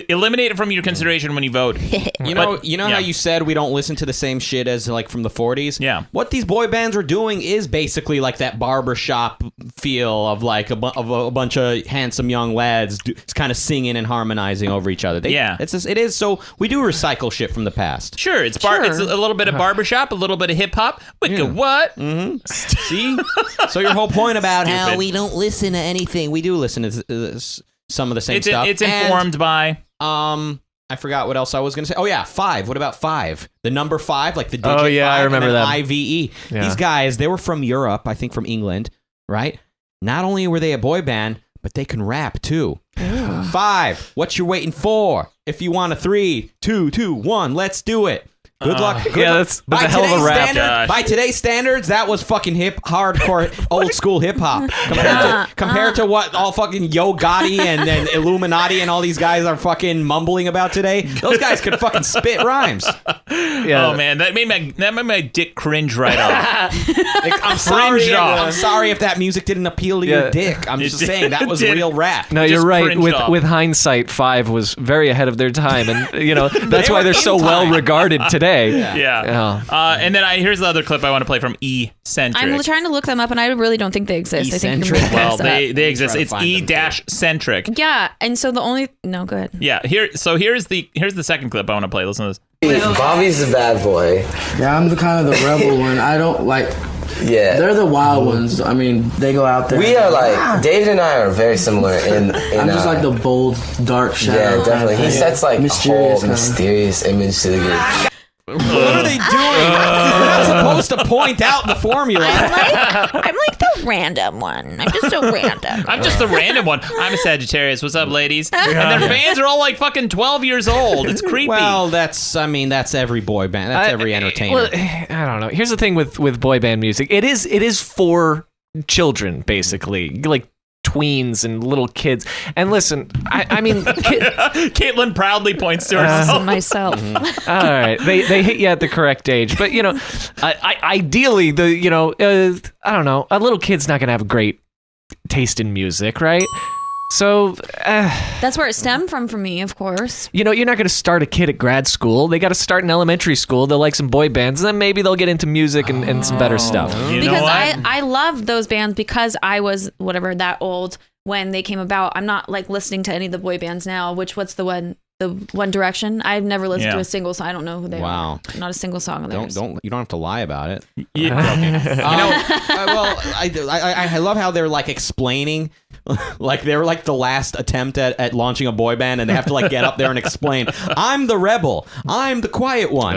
Eliminate it from your consideration when you vote. You know, But- how yeah. you said we don't listen to the same shit as like from the 40s? Yeah. What these boy bands are doing is basically like that barbershop feel of like a bunch of handsome young lads kind of singing and harmonizing over each other. Yeah. It is. So we do recycle shit from the past. Sure, it's Sure. it's a little bit of barbershop, a little bit of hip hop. What? See? So your whole point about how Stupid. we don't listen to anything, we do listen to some of the same It's stuff. it's informed by. I forgot what else I was going to say. Oh, yeah, 5. What about 5? The number 5, like the digit 5. Oh, yeah, I remember and then that. IVE. Yeah. These guys, they were from Europe, I think from England, right? Not only were they a boy band, but they can rap, too. 5, what you waiting for? If you want a 3, 2, 2, 1, let's do it. Good luck. Good yeah, luck. that's By a hell of a today's rap. God. By today's standards, that was fucking hardcore, old school hip hop. Compared to what all fucking Yo Gotti and Illuminati and all these guys are fucking mumbling about today. Those guys could fucking spit rhymes. Yeah. Oh man, that made my dick cringe right off. I'm sorry. Cringe off. I'm sorry if that music didn't appeal to your Yeah. dick. I'm just saying that was did. real rap. No, Just you're right. cringed off. With hindsight, 5 was very ahead of their time, and that's They why were they're so in well time. regarded today. day. Yeah. And then here's the other clip I want to play from E-Centric. I'm trying to look them up, and I really don't think they exist. I think you're making well, this up. they exist. It's E-Centric. Yeah, and so no, go ahead. Yeah. Here's the second clip I want to play. Listen to this. Bobby's the bad boy. Yeah, I'm the kind of the rebel one. I don't like. Yeah. They're the wild ones. I mean, they go out there. We are like, David and I are very similar in I'm just like the bold, dark shadow. Yeah, definitely. He sets like mysterious a whole mysterious image to the group. What are they doing? You're not supposed to point out the formula. I'm like the random one. I'm just so random. I'm just the random one. I'm a Sagittarius. What's up, ladies? And their fans are all like fucking 12 years old. It's creepy. Well, that's every boy band. That's every entertainer. Well, I don't know. Here's the thing with boy band music. It is for children, basically, like tweens and little kids. And listen, I mean, Caitlin proudly points to herself. Myself. All right, they hit you at the correct age, but ideally, I don't know, a little kid's not gonna have a great taste in music, right? So that's where it stemmed from for me, of course. You're not going to start a kid at grad school. They got to start in elementary school. They'll like some boy bands, and then maybe they'll get into music and some better stuff. Because I loved those bands because I was that old when they came about. I'm not like listening to any of the boy bands now. What's the One Direction? I've never listened to a single song. I don't know who they are. Not a single song of theirs. You don't have to lie about it. Yeah. I love how they're like explaining, like they're like the last attempt at launching a boy band, and they have to like get up there and explain. I'm the rebel. I'm the quiet one.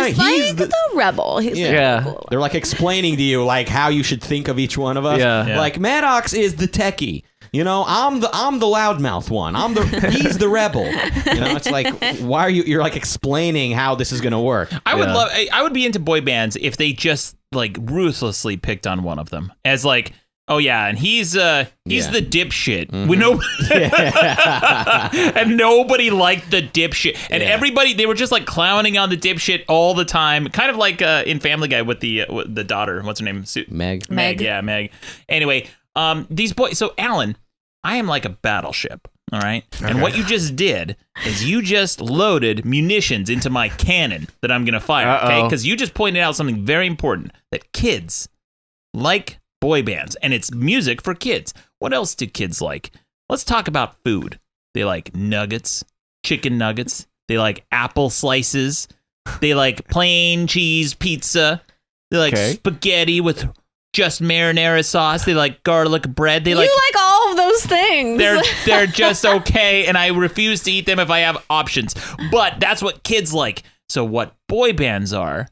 He's the rebel. He's the cool one. They're like explaining to you like how you should think of each one of us. Yeah. Like Maddox is the techie. I'm the loudmouth one. He's the rebel. It's like, why are you're like explaining how this is gonna work? I would be into boy bands if they just like ruthlessly picked on one of them as like, oh yeah, and he's the dipshit. Mm-hmm. And nobody liked the dipshit, and everybody, they were just like clowning on the dipshit all the time, kind of like in Family Guy with the daughter. What's her name? Meg. Yeah, Meg. Anyway, these boys. So Alan, I am like a battleship. All right. Okay. And what you just did is you just loaded munitions into my cannon that I'm going to fire. Okay. Because you just pointed out something very important, that kids like boy bands, and it's music for kids. What else do kids like? Let's talk about food. They like nuggets, chicken nuggets. They like apple slices. They like plain cheese pizza. They like spaghetti with just marinara sauce. They like garlic bread. You like all of those things. They're just okay, and I refuse to eat them if I have options. But that's what kids like. So what boy bands are,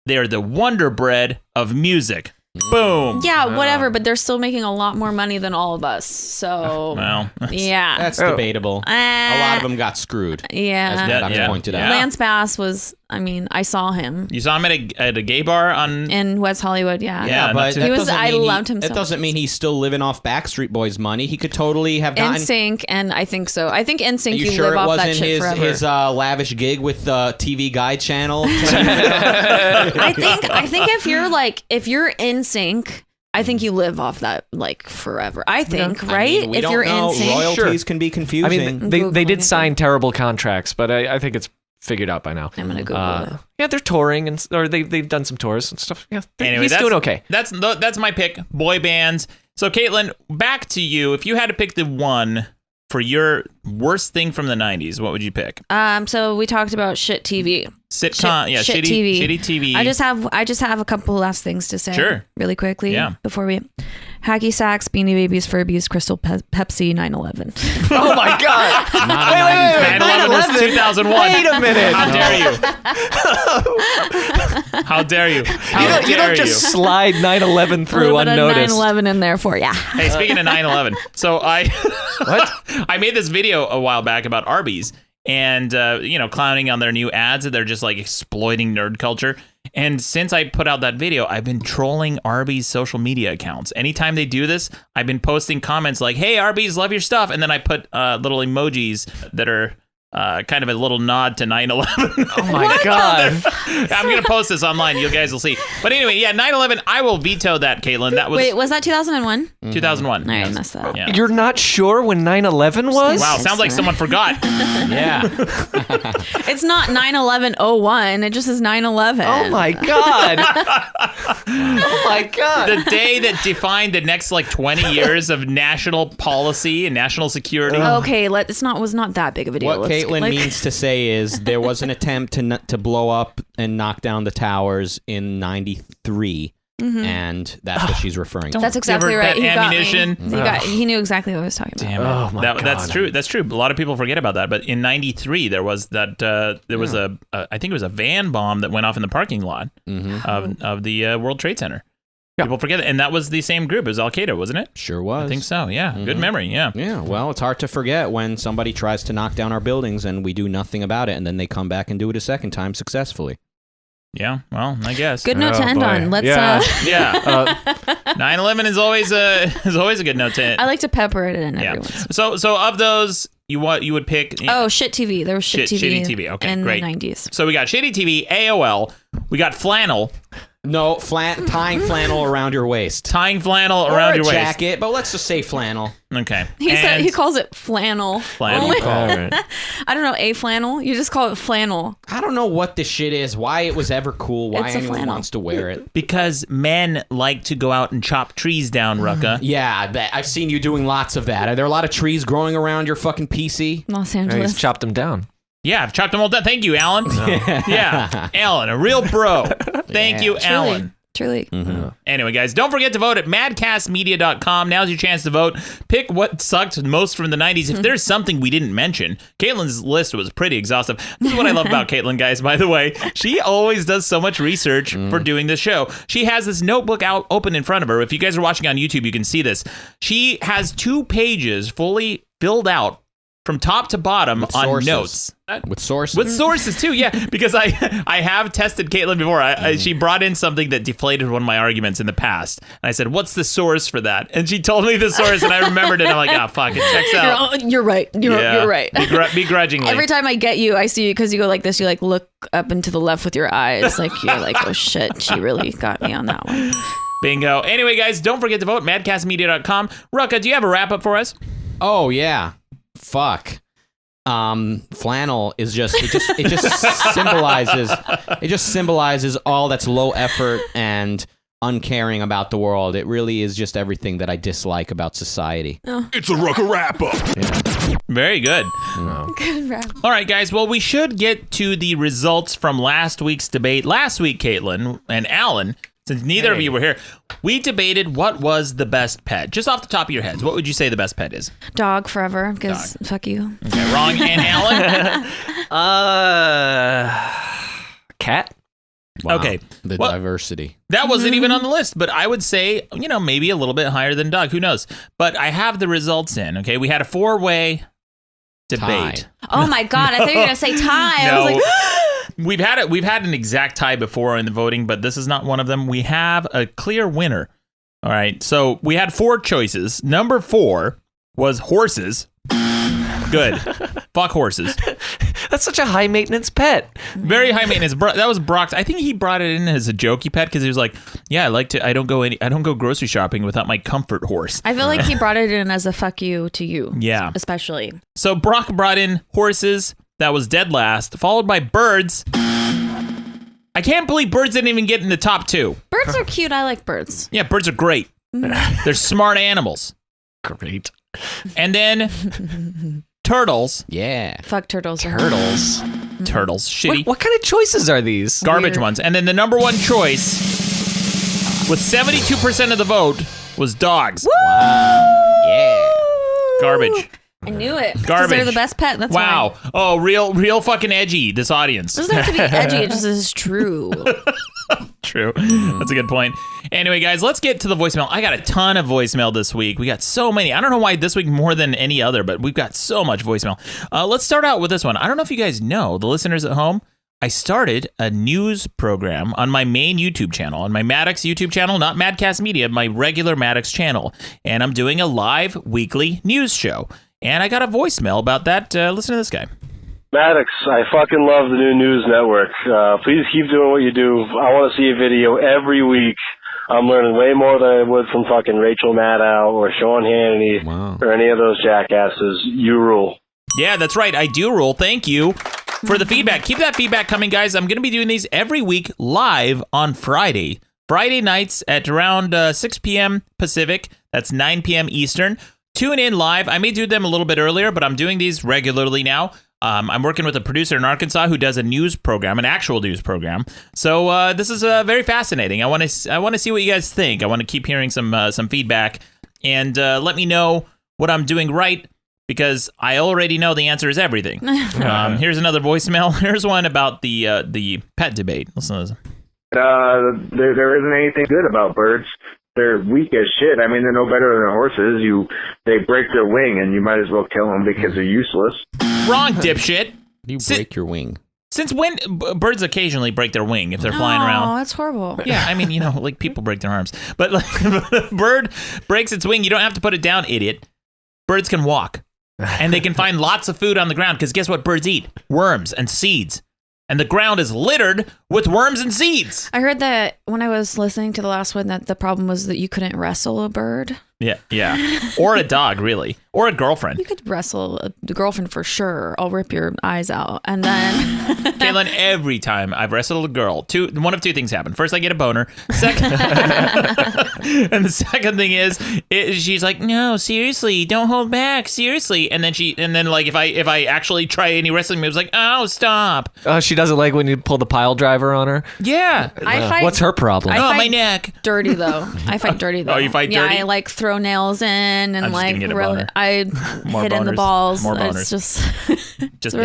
they're the Wonder Bread of music. Boom. Yeah, whatever, but they're still making a lot more money than all of us. So, that's debatable. A lot of them got screwed. Yeah. As Maddox pointed out. Lance Bass was, I saw him. You saw him at a gay bar in West Hollywood, Yeah, but I loved him so much. That doesn't mean he's still living off Backstreet Boys money. He could totally have gotten NSYNC, and I think so. I think NSYNC, you sure live it off that wasn't shit forever. his lavish gig with the TV Guide channel? I think if you're NSYNC, I think you live off that like forever. I think, right? If you're NSYNC, royalties can be confusing. I mean, they did sign terrible contracts, but I think it's figured out by now. I'm gonna Google it. Yeah, they're touring or they've done some tours and stuff. Yeah, anyway, he's doing okay. That's my pick. Boy bands. So Caitlin, back to you. If you had to pick the one for your worst thing from the 90s, what would you pick? So we talked about shit TV. Sitcom, shit shitty TV. I just have a couple last things to say. Sure. Really quickly. Before we Hacky Sacks, Beanie Babies, Furbies, Crystal Pepsi, 9/11. Oh my God! Wait, 9/11 was 2001. Wait a minute! How dare you? How dare you? You don't just slide 9/11 through unnoticed. 9/11 in there for ya. Hey, speaking of 9/11, so I made this video a while back about Arby's. And, clowning on their new ads, that they're just like exploiting nerd culture. And since I put out that video, I've been trolling Arby's social media accounts. Anytime they do this, I've been posting comments like, hey, Arby's, love your stuff. And then I put little emojis that are kind of a little nod to 9/11. Oh, my God. I'm going to post this online. You guys will see. But anyway, 9/11, I will veto that, Caitlin. That was... Wait, was that 2001? 2001. I messed that up. Yeah. You're not sure when 9/11 was? Wow, sounds like someone forgot. Yeah. It's not 9/11/01. It just is 9/11. Oh my god! Oh my god! The day that defined the next 20 years of national policy and national security. Okay, was not that big of a deal. What Caitlin means to say is there was an attempt to blow up and knock down the towers in 93. And that's what she's referring to. That's exactly Give her right. that He got me. ammunition. He knew exactly what I was talking about. Damn it. Oh my God. That's true. That's true. A lot of people forget about that. But in 93, there was that. There was I think it was a van bomb that went off in the parking lot of the World Trade Center. Yeah. People forget it. And that was the same group. It was Al Qaeda, wasn't it? Sure was. I think so. Yeah. Good memory. Yeah. Yeah, well, it's hard to forget when somebody tries to knock down our buildings and we do nothing about it, and then they come back and do it a second time successfully. Yeah. Well, I guess. Good note to end boy. on. Let's. Yeah. Yeah. 9/11 is always a good note to end. I like to pepper it in Yeah. every once. So of those, you would pick. Oh, shit TV. There was shit TV. Shitty TV. Okay, in great. the 90s. So we got Shitty TV, AOL. We got Flannel, No, tying flannel around your waist. tying flannel Or around a your waist. jacket, but let's just say flannel. Okay. He calls it flannel. Flannel. All right. I don't know, a flannel. You just call it flannel. I don't know what this shit is, why it was ever cool, why It's a anyone flannel. wants to wear it. Because men like to go out and chop trees down, Rucka. Yeah, I bet. I've seen you doing lots of that. Are there a lot of trees growing around your fucking PC? Los Yeah, Angeles. he's chopped them down. Yeah, I've chopped them all down. Thank you, Alan. Yeah, Alan, a real bro. Thank you, Alan. Truly. Anyway, guys, don't forget to vote at madcastmedia.com. Now's your chance to vote. Pick what sucked most from the 90s. If there's something we didn't mention, Caitlin's list was pretty exhaustive. This is what I love about Caitlin, guys, by the way. She always does so much research for doing this show. She has this notebook out open in front of her. If you guys are watching on YouTube, you can see this. She has 2 pages fully filled out from top to bottom With on sources. notes. With sources? With sources too, yeah, because I have tested Caitlin before. She brought in something that deflated one of my arguments in the past, and I said, "What's the source for that?" And she told me the source, and I remembered it. I'm like, "Ah, fuck, it checks out." You're right. You're right. Begrudgingly. Every time I get you, I see you because you go like this. You look up and to the left with your eyes. You're like, oh shit, she really got me on that one. Bingo. Anyway, guys, don't forget to vote. Madcastmedia.com. Rucka, do you have a wrap up for us? Oh, yeah. Fuck. Flannel is just symbolizes all that's low effort and uncaring about the world. It really is just everything that I dislike about society. It's a Rucka wrap-up. Very good. Good rap. All right, guys. Well, we should get to the results from last week's debate. Last week, Caitlin and Alan, since neither of you were here, we debated what was the best pet. Just off the top of your heads, what would you say the best pet is? Dog forever because fuck you. Okay, wrong. And Alan? Cat? Wow. Okay. The Well, diversity. That wasn't even on the list, but I would say, maybe a little bit higher than dog. Who knows? But I have the results in, okay? We had a 4-way debate. Tie. Oh my god! I thought you were gonna say tie. I was like, We've had an exact tie before in the voting, but this is not one of them. We have a clear winner. All right. So we had 4 choices. Number 4 was horses. Good. Fuck horses. That's such a high maintenance pet. Very high maintenance. That was Brock's. I think he brought it in as a jokey pet because he was like, "Yeah, I don't go grocery shopping without my comfort horse." I feel like he brought it in as a fuck you to you. Yeah. Especially. So Brock brought in horses. That was dead last, followed by birds. I can't believe birds didn't even get in the top 2. Birds are cute. I like birds. Yeah, birds are great. They're smart animals. Great. And then turtles. Yeah. Fuck turtles. Turtles. Turtles. Shitty. What kind of choices are these? Garbage Weird. ones. And then the number 1 choice with 72% of the vote was dogs. Yeah. Garbage. I knew it. Because Garbage. they're the best pet. That's Wow. why. Oh, real fucking edgy, this audience. It doesn't have to be edgy. It just is true. True. That's a good point. Anyway, guys, let's get to the voicemail. I got a ton of voicemail this week. We got so many. I don't know why this week more than any other, but we've got so much voicemail. Let's start out with this one. I don't know if you guys know, the listeners at home, I started a news program on my main YouTube channel, on my Maddox YouTube channel, not Madcast Media, my regular Maddox channel. And I'm doing a live weekly news show. And I got a voicemail about that. Listen to this guy. Maddox, I fucking love the new news network. Please keep doing what you do. I want to see a video every week I'm learning way more than I would from fucking Rachel Maddow or Sean Hannity or any of those jackasses. You rule. Yeah, that's right. I do rule. Thank you for the feedback. Keep that feedback coming, guys. I'm going to be doing these every week live on Friday nights at around 6 p.m. Pacific. That's 9 p.m. Eastern. Tune in live. I may do them a little bit earlier, but I'm doing these regularly now. I'm working with a producer in Arkansas who does a news program, an actual news program. So this is very fascinating. I want to see what you guys think. I want to keep hearing some feedback, and let me know what I'm doing right, because I already know the answer is everything. Here's another voicemail. Here's one about the pet debate. Listen to this. There isn't anything good about birds. They're weak as shit. I mean, they're no better than horses. They break their wing, and you might as well kill them because they're useless. Wrong, dipshit. You break your wing. Since when birds occasionally break their wing if they're flying around? Oh, that's horrible. Yeah, I mean, like people break their arms. But like, if a bird breaks its wing, you don't have to put it down, idiot. Birds can walk. And they can find lots of food on the ground, because guess what birds eat? Worms and seeds. And the ground is littered with worms and seeds. I heard that when I was listening to the last one, that the problem was that you couldn't wrestle a bird. Yeah. Or a dog, really. Or a girlfriend. You could wrestle a girlfriend for sure. I'll rip your eyes out. And then... Caitlin, every time I've wrestled a girl, one of two things happen. First, I get a boner. Second, and the second thing is, she's like, "No, seriously, don't hold back, seriously." And then like if I actually try any wrestling moves, like, "Oh, stop." Oh, she doesn't like when you pull the pile driver on her. Yeah. What's her problem? My neck. Dirty though. I fight dirty though. Oh, you fight dirty? Yeah, I like throw nails in and like I hit in the balls. More boners. It's just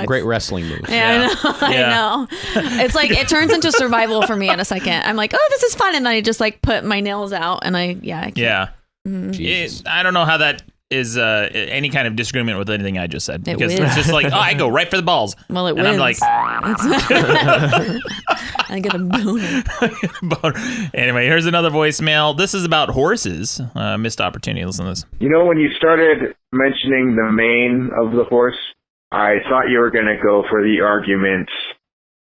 great wrestling move. Yeah. I know. It's like it turns into survival for me in a second. I'm like, oh, this is fun, and then I just like put my nails out, and I can't. I don't know how that is any kind of disagreement with anything I just said, because wins. it's just like, I go right for the balls. Well, it and wins. I'm like, I get a boner. Anyway, here's another voicemail. This is about horses. Missed opportunity. Listen to this. You know, when you started mentioning the mane of the horse, I thought you were going to go for the argument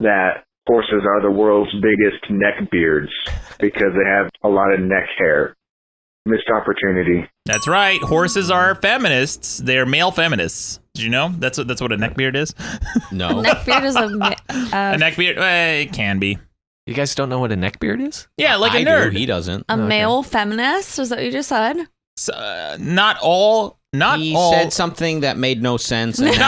that horses are the world's biggest neck beards because they have a lot of neck hair. Missed opportunity. That's right. Horses are feminists. They're male feminists. Did you know? That's what a neckbeard is. No. A neckbeard is a neckbeard. It can be. You guys don't know what a neckbeard is? Yeah, like a I nerd. do. He doesn't. A male feminist? Is that what you just said? Not all. He said something that made no sense, and he's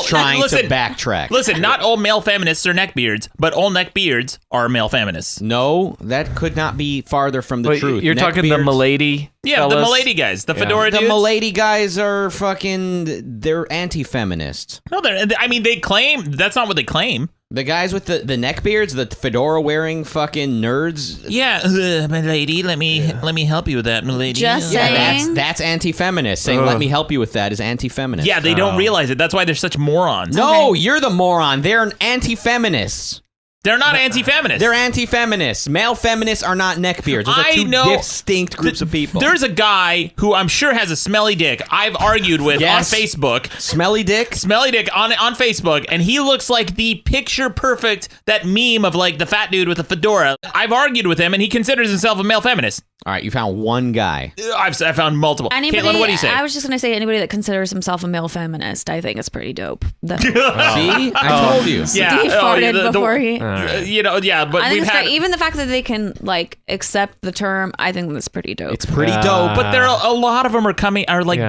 trying to backtrack. Listen, not all male feminists are neckbeards, but all neckbeards are male feminists. No, that could not be farther from the truth. You're talking the milady Yeah, fellas? the milady guys, the fedora dudes. The milady guys are they're anti-feminists. No, they claim, that's not what they claim. The guys with the neckbeards, the fedora-wearing fucking nerds. Yeah, milady, let me help you with that, milady. Just saying. That's anti-feminist. Saying, let me help you with that is anti-feminist. Yeah, they don't realize it. That's why they're such morons. No, you're the moron. They're anti-feminists. They're not anti-feminists. They're anti-feminists. Male feminists are not neckbeards. Those are two distinct groups of people. There's a guy who I'm sure has a smelly dick I've argued with on Facebook. Smelly dick? Smelly dick on Facebook, and he looks like the picture perfect, that meme of like the fat dude with the fedora. I've argued with him, and he considers himself a male feminist. All right, you found one guy. I found multiple. Caitlin, what do you say? I was just going to say anybody that considers himself a male feminist, I think it's pretty dope. See? I told you. Yeah. He farted before he... but I think we've it's had... great. Even the fact that they can, like, accept the term, I think that's pretty dope. It's pretty dope. But there are a lot of them are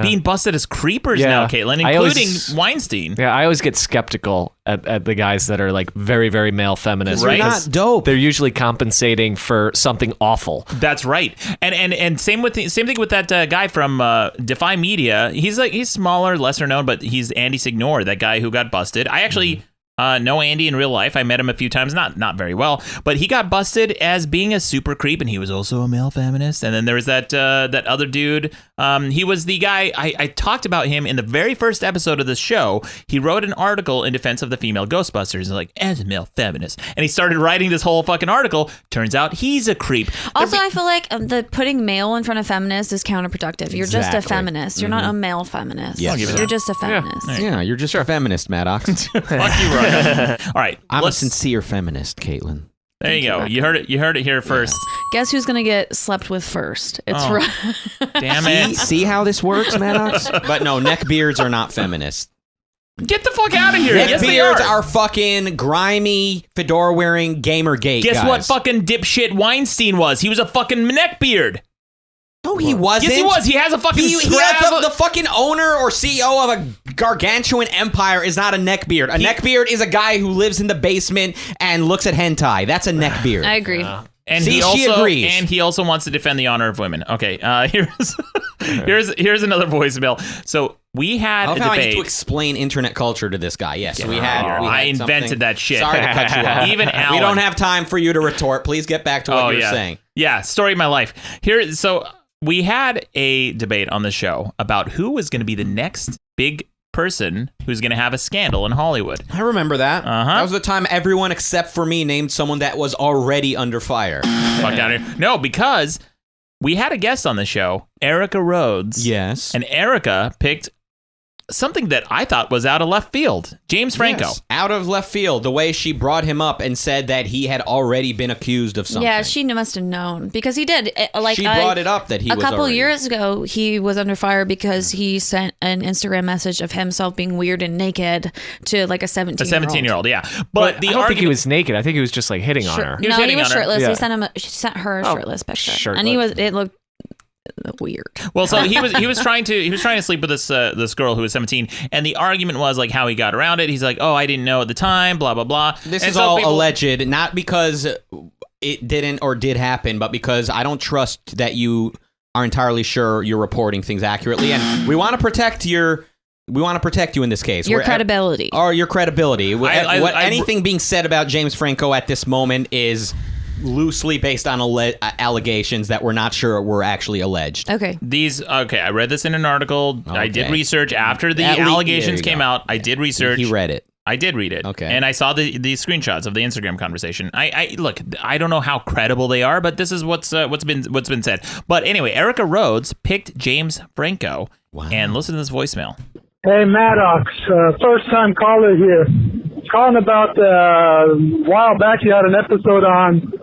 being busted as creepers now, Caitlin, including Weinstein. Yeah, I always get skeptical at the guys that are like very, very male feminists. They're not dope. They're usually compensating for something awful. That's right. And same thing with that guy from Defy Media. He's smaller, lesser known, but he's Andy Signore, that guy who got busted. I actually know Andy in real life. I met him a few times, not very well, but he got busted as being a super creep, and he was also a male feminist. And then there was that other dude. He was the guy, I talked about him in the very first episode of this show. He wrote an article in defense of the female Ghostbusters, like, as a male feminist. And he started writing this whole fucking article. Turns out he's a creep. Also, I feel like the putting male in front of feminist is counterproductive. You're just a feminist. You're not a male feminist. Yes. You're just a feminist. Yeah, you're just a feminist, Maddox. Fuck you, right. All right. I'm a sincere feminist, Caitlin. There you go. You heard it here first. Guess who's gonna get slept with first? It's Damn it. See how this works, Maddox? But no, neckbeards are not feminist. Get the fuck out of here. Yes, they Neckbeards are. are fucking grimy, fedora-wearing Gamergate Guess guys. what fucking dipshit Weinstein was? He was a fucking neckbeard. No, he wasn't. Yes, he was. He has a fucking the fucking owner or CEO of a gargantuan empire is not a neckbeard. A neckbeard is a guy who lives in the basement and looks at hentai. That's a neckbeard. I agree. And See, she agrees. And he also wants to defend the honor of women. Okay, here's another voicemail. So we had a debate. I need to explain internet culture to this guy. Yes, we had. I invented that shit. Sorry to cut you off. Even Alan. We don't have time for you to retort. Please get back to what you're saying. Yeah, story of my life. So we had a debate on the show about who was going to be the next big person who's going to have a scandal in Hollywood. I remember that. Uh-huh. That was the time everyone except for me named someone that was already under fire. Fuck out of here. No, because we had a guest on the show, Erica Rhodes. Yes. And Erica picked something that I thought was out of left field. James Franco. Yes, out of left field. The way she brought him up and said that he had already been accused of something. Yeah, she must have known because he did. She brought it up that he was a couple already. Years ago. He was under fire because he sent an Instagram message of himself being weird and naked to like a 17-year-old. A 17-year-old, yeah. But I don't think he was naked. I think he was just like hitting on her. He was he hitting was on her. shirtless. Yeah. She sent her a shirtless picture, shirtless. and it looked weird. Well, so he was trying to sleep with this girl who was 17, and the argument was like how he got around it. He's like, oh, I didn't know at the time, blah blah blah. This and is so all people, alleged, not because it didn't or did happen, but because I don't trust that you are entirely sure you're reporting things accurately, and we want to protect you in this case. Your credibility. Or your credibility. Anything being said about James Franco at this moment is loosely based on allegations that we're not sure were actually alleged. Okay. I read this in an article. Okay. I did research after the allegations came out. I did research. He read it. I did read it. Okay. And I saw the screenshots of the Instagram conversation. I look, I don't know how credible they are, but this is what's been said. But anyway, Erica Rhodes picked James Franco. Wow. And listen to this voicemail. Hey, Maddox, first-time caller here. Calling about a while back, you had an episode on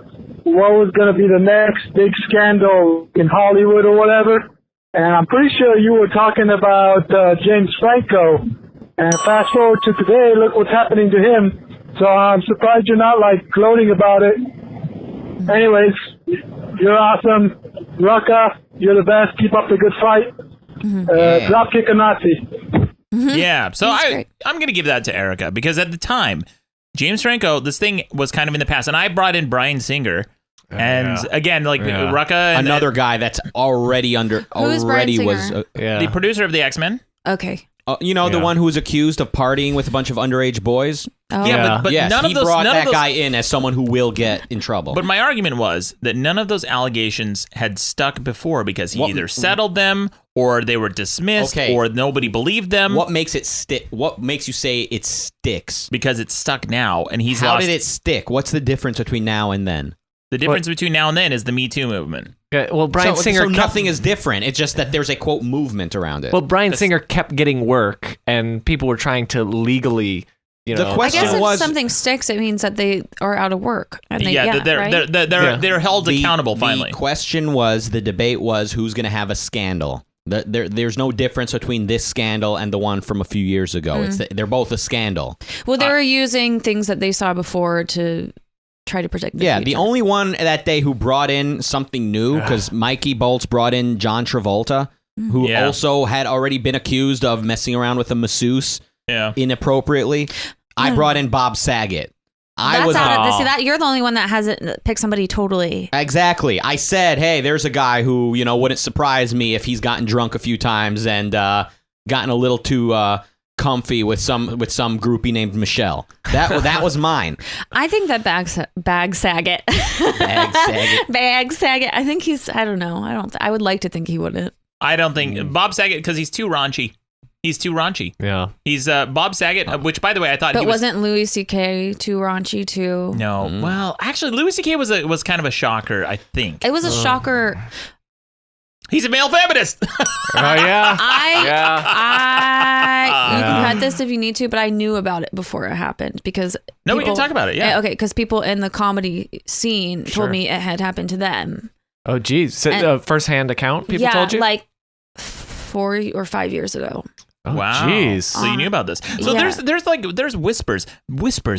what was going to be the next big scandal in Hollywood or whatever. And I'm pretty sure you were talking about James Franco. And fast forward to today, look what's happening to him. So I'm surprised you're not, gloating about it. Anyways, you're awesome. Rucka, you're the best. Keep up the good fight. Drop kick a Nazi. Yeah, so I'm going to give that to Erica because at the time, James Franco, this thing was kind of in the past. And I brought in Bryan Singer. And again, Rucka. Another guy that's already the producer of the X-Men. Okay. The one who was accused of partying with a bunch of underage boys? Oh. Yeah, but yes, none of he those... brought that guy in as someone who will get in trouble. But my argument was that none of those allegations had stuck before because he either settled them or they were dismissed or nobody believed them. What makes it stick? What makes you say it sticks? Because it's stuck now and he's How lost... did it stick? What's the difference between now and then? The difference between now and then is the Me Too movement. Well, Bryan Singer... So nothing is different. It's just that there's a, quote, movement around it. Well, Bryan Singer kept getting work, and people were trying to legally... The question I guess was, if something sticks, it means that they are out of work. And they're held accountable finally. The debate was who's going to have a scandal. There's no difference between this scandal and the one from a few years ago. They're both a scandal. Well, they were using things that they saw before to try to protect the future. The only one that day who brought in something new, because Mikey Bolts brought in John Travolta, who also had already been accused of messing around with a masseuse inappropriately. I brought in Bob Saget. You're the only one that hasn't picked somebody totally. Exactly. I said, hey, there's a guy who, wouldn't surprise me if he's gotten drunk a few times and gotten a little too comfy with some groupie named Michelle. That was mine. I think that Bag Saget. Bag Saget. I think I don't know. I would like to think he wouldn't. I don't think Bob Saget, because he's too raunchy. He's too raunchy. Yeah. He's Bob Saget, which, by the way, I thought But wasn't Louis C.K. too raunchy, too? No. Well, actually, Louis C.K. was kind of a shocker, I think. It was a shocker. He's a male feminist. Oh yeah. You can cut this if you need to, but I knew about it before it happened because we can talk about it. Yeah. Okay, because people in the comedy scene told me it had happened to them. Oh, geez. So, first-hand account people told you? Like 4 or 5 years ago. Oh, wow. Jeez. So you knew about this. So there's whispers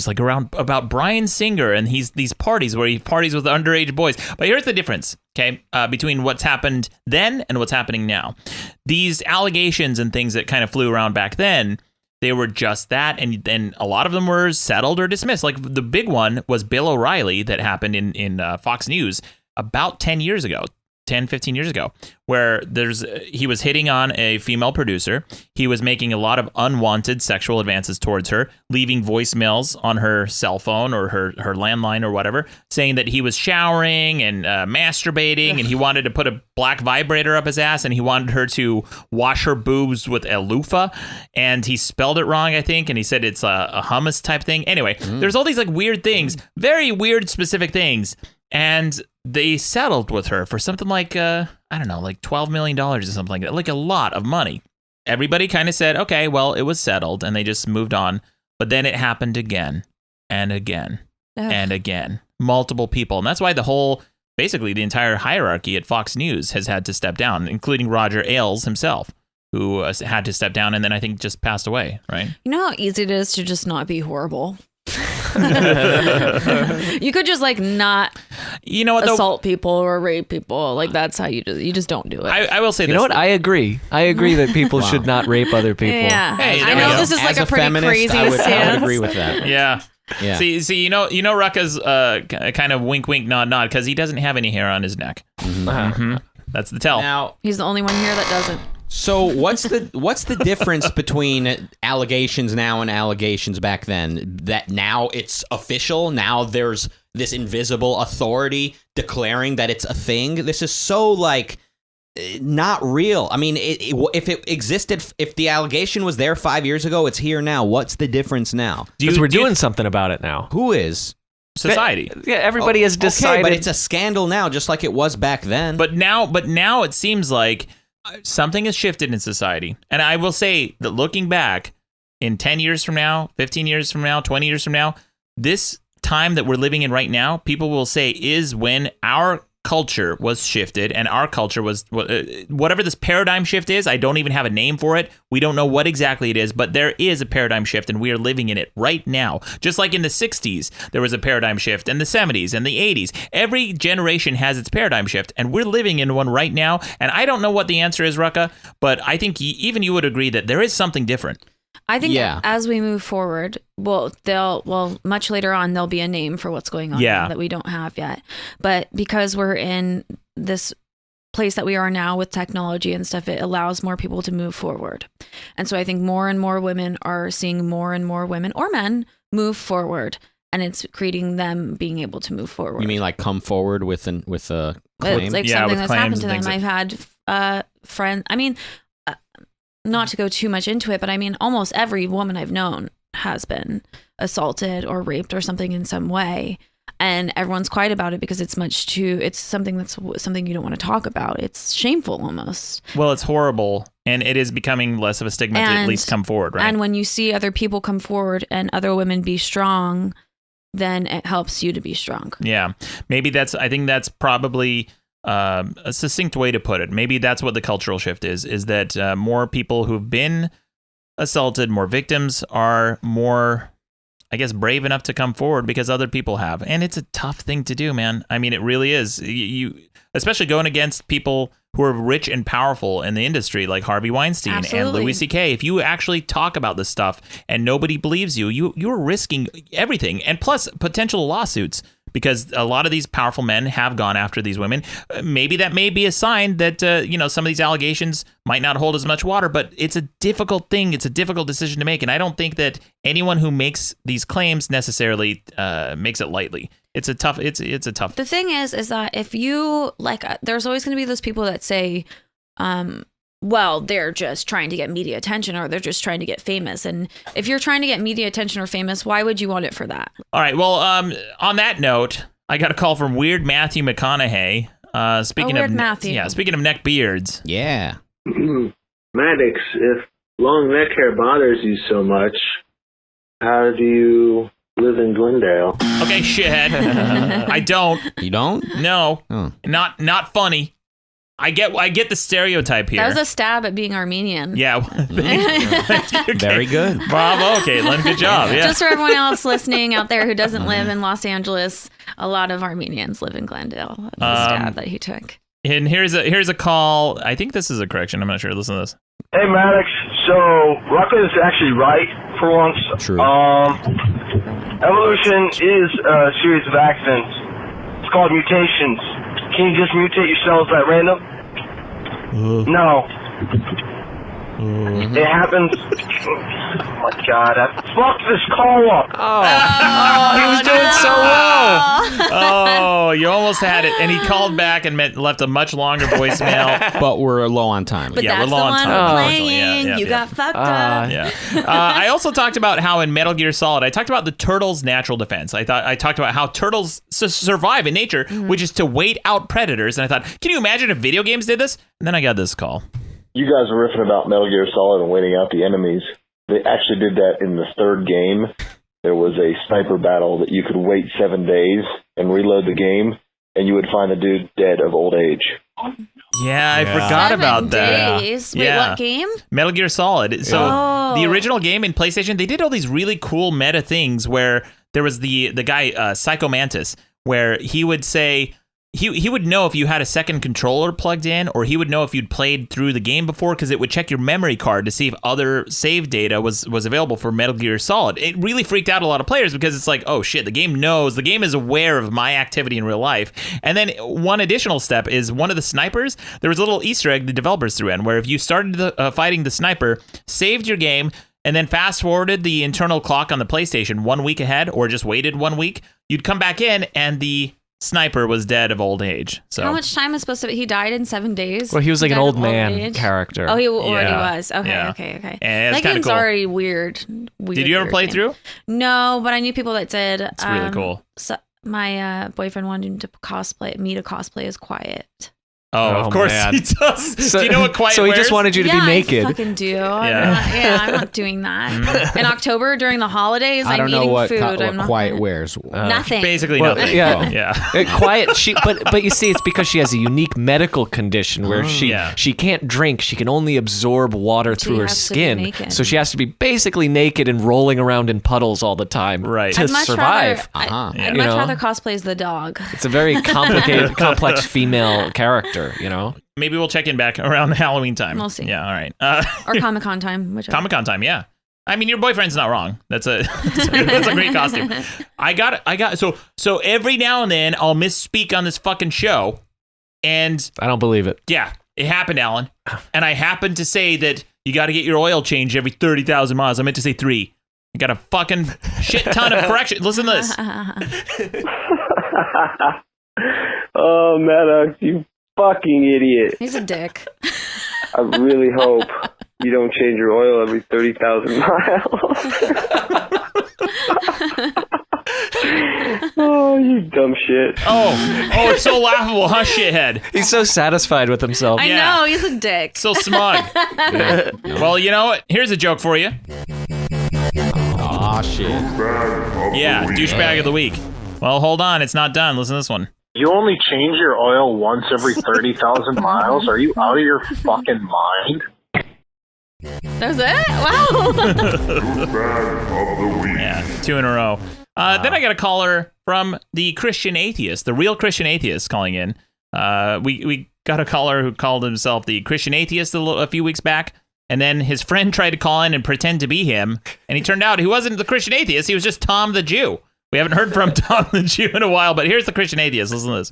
like around about Bryan Singer and these parties where he parties with underage boys. But here's the difference, okay, between what's happened then and what's happening now. These allegations and things that kind of flew around back then, they were just that, and then a lot of them were settled or dismissed. Like the big one was Bill O'Reilly that happened in Fox News about 15 years ago, where he was hitting on a female producer. He was making a lot of unwanted sexual advances towards her, leaving voicemails on her cell phone or her landline or whatever, saying that he was showering and masturbating, and he wanted to put a black vibrator up his ass, and he wanted her to wash her boobs with a loofah, and he spelled it wrong, I think, and he said it's a hummus type thing. Anyway, there's all these like weird things, very weird specific things, and they settled with her for something like, I don't know, like $12 million or something like that, like a lot of money. Everybody kind of said, okay, well, it was settled, and they just moved on. But then it happened again and again and again. Multiple people. And that's why basically the entire hierarchy at Fox News has had to step down, including Roger Ailes himself, who had to step down and then I think just passed away, right? You know how easy it is to just not be horrible? You could just like not assault people or rape people. Like that's how you just don't do it. I will say this. You know what? I agree that people should not rape other people. Yeah. Hey, I know this is like a pretty feminist, crazy stance. I would agree with that. Yeah. Yeah. See, you know, Rucka's kind of wink, wink, nod, nod, because he doesn't have any hair on his neck. That's the tell. Now, he's the only one here that doesn't. So what's the difference between allegations now and allegations back then? That now it's official. Now there's this invisible authority declaring that it's a thing. This is so like not real. I mean, if it existed, if the allegation was there 5 years ago, it's here now. What's the difference now? Because we're doing something about it now. Who is? Society. Yeah, everybody has decided. Okay, but it's a scandal now, just like it was back then. But now it seems like something has shifted in society. And I will say that looking back in 10 years from now, 15 years from now, 20 years from now, this time that we're living in right now, people will say is when our culture was shifted, and our culture was whatever this paradigm shift is. I don't even have a name for it. We don't know what exactly it is, but there is a paradigm shift, and we are living in it right now. Just like in the 60s, there was a paradigm shift, and the 70s and the 80s. Every generation has its paradigm shift, and we're living in one right now. And I don't know what the answer is, Rucka, but I think even you would agree that there is something different. I think as we move forward, much later on, there'll be a name for what's going on that we don't have yet. But because we're in this place that we are now with technology and stuff, it allows more people to move forward. And so I think more and more women are seeing more and more women or men move forward, and it's creating them being able to move forward. You mean like come forward with a claim? It's like something that's happened to them. I've had friends. I mean, not to go too much into it, but I mean, almost every woman I've known has been assaulted or raped or something in some way. And everyone's quiet about it because it's something you don't want to talk about. It's shameful almost. Well, it's horrible. And it is becoming less of a stigma to at least come forward, right? And when you see other people come forward and other women be strong, then it helps you to be strong. Yeah. I think that's probably a succinct way to put it. Maybe that's what the cultural shift is that more people who've been assaulted, more victims are more, I guess, brave enough to come forward because other people have. And it's a tough thing to do, man. I mean, it really is. You especially going against people who are rich and powerful in the industry like Harvey Weinstein and Louis C.K. If you actually talk about this stuff and nobody believes you're risking everything, and plus potential lawsuits. Because a lot of these powerful men have gone after these women. Maybe that may be a sign that, some of these allegations might not hold as much water, but it's a difficult thing. It's a difficult decision to make. And I don't think that anyone who makes these claims necessarily makes it lightly. It's a tough. The thing is that if you there's always going to be those people that say, well, they're just trying to get media attention or they're just trying to get famous. And if you're trying to get media attention or famous, why would you want it for that? All right. Well, on that note, I got a call from Weird Matthew McConaughey. Speaking we're of with Matthew. speaking of neck beards. Yeah. Maddox, if long neck hair bothers you so much, how do you live in Glendale? Okay, shithead. I don't. You don't? No. Oh. Not funny. I get the stereotype here. That was a stab at being Armenian. Yeah. Okay. Very good. Bravo, Caitlin. Good job. Yeah. Just for everyone else listening out there who doesn't live in Los Angeles, a lot of Armenians live in Glendale. That's the stab that he took. And here's a call. I think this is a correction. I'm not sure. Listen to this. Hey, Maddox. So, Rucker is actually right for once. True. Evolution is a series of accidents. It's called mutations. Can you just mutate your cells at random? No. It happens. Oh my God! I fucked this call up. Oh, he was doing so well. Oh, you almost had it. And he called back and left a much longer voicemail. But we're low on time. But Yeah, that's we're the low on one time, we're unfortunately. playing. Yeah, You got fucked up. Yeah. I also talked about how in Metal Gear Solid, I talked about the turtles' natural defense. I talked about how turtles survive in nature, which is to wait out predators. And I thought, can you imagine if video games did this? And then I got this call. You guys were riffing about Metal Gear Solid and waiting out the enemies. They actually did that in the third game. There was a sniper battle that you could wait 7 days and reload the game, and you would find the dude dead of old age. Yeah, I forgot about that. Days. Wait, what game? Metal Gear Solid. So the original game in PlayStation, they did all these really cool meta things where there was the guy, Psycho Mantis, where he would say... He would know if you had a second controller plugged in, or he would know if you'd played through the game before, because it would check your memory card to see if other save data was available for Metal Gear Solid. It really freaked out a lot of players because it's like, oh shit, the game is aware of my activity in real life. And then one additional step is one of the snipers, there was a little Easter egg the developers threw in, where if you started fighting the sniper, saved your game, and then fast forwarded the internal clock on the PlayStation 1 week ahead, or just waited 1 week, you'd come back in and the sniper was dead of old age. So how much time is supposed to be? He died in 7 days. Well, he was like an Died old of man character. Oh, he already Yeah. was. Okay, Yeah. okay. And it's That game's cool. already weird. Did you ever play game. through? No, but I knew people that did. It's really cool. So my boyfriend wanted to cosplay as Quiet. Oh, of course man. he does. So, do you know what Quiet So he wears? just wanted you to be naked. I fucking do. Yeah. I'm not doing that. In October during the holidays, I don't I'm know eating what, food. what I'm not Quiet wears. nothing. Basically Well, nothing. yeah. Yeah. Quiet. But you see, it's because she has a unique medical condition where she can't drink. She can only absorb water through her has to be skin. naked. So she has to be basically naked and rolling around in puddles all the time, Right. to I'd much survive. Rather, I'd You much know? rather cosplay as the dog. It's a very complicated, complex female character. You know. Maybe we'll check in back around Halloween time. We'll see. Yeah, all right. Or Comic-Con time, whichever. Comic-Con time, yeah. I mean, your boyfriend's not wrong. That's a great costume. I got so every now and then I'll misspeak on this fucking show, and I don't believe it. Yeah, it happened, Alan. And I happened to say that you got to get your oil changed every 30,000 miles. I meant to say 3. I got a fucking shit ton of correction. Listen to this. Oh, Maddox, you fucking idiot. He's a dick. I really hope you don't change your oil every 30,000 miles. Oh, you dumb shit. Oh, it's so laughable, huh, shithead? He's so satisfied with himself. I know, he's a dick. So smug. Yeah. Well, you know what? Here's a joke for you. Aw, shit. Yeah, douchebag of the week. Well, hold on. It's not done. Listen to this one. You only change your oil once every 30,000 miles? Are you out of your fucking mind? That was it? Wow. Yeah, 2 in a row. Then I got a caller from the Christian Atheist, the real Christian Atheist calling in. We got a caller who called himself the Christian Atheist a few weeks back, and then his friend tried to call in and pretend to be him, and he turned out he wasn't the Christian Atheist, he was just Tom the Jew. We haven't heard from Tom the Jew in a while, but here's the Christian Atheist. Listen to this.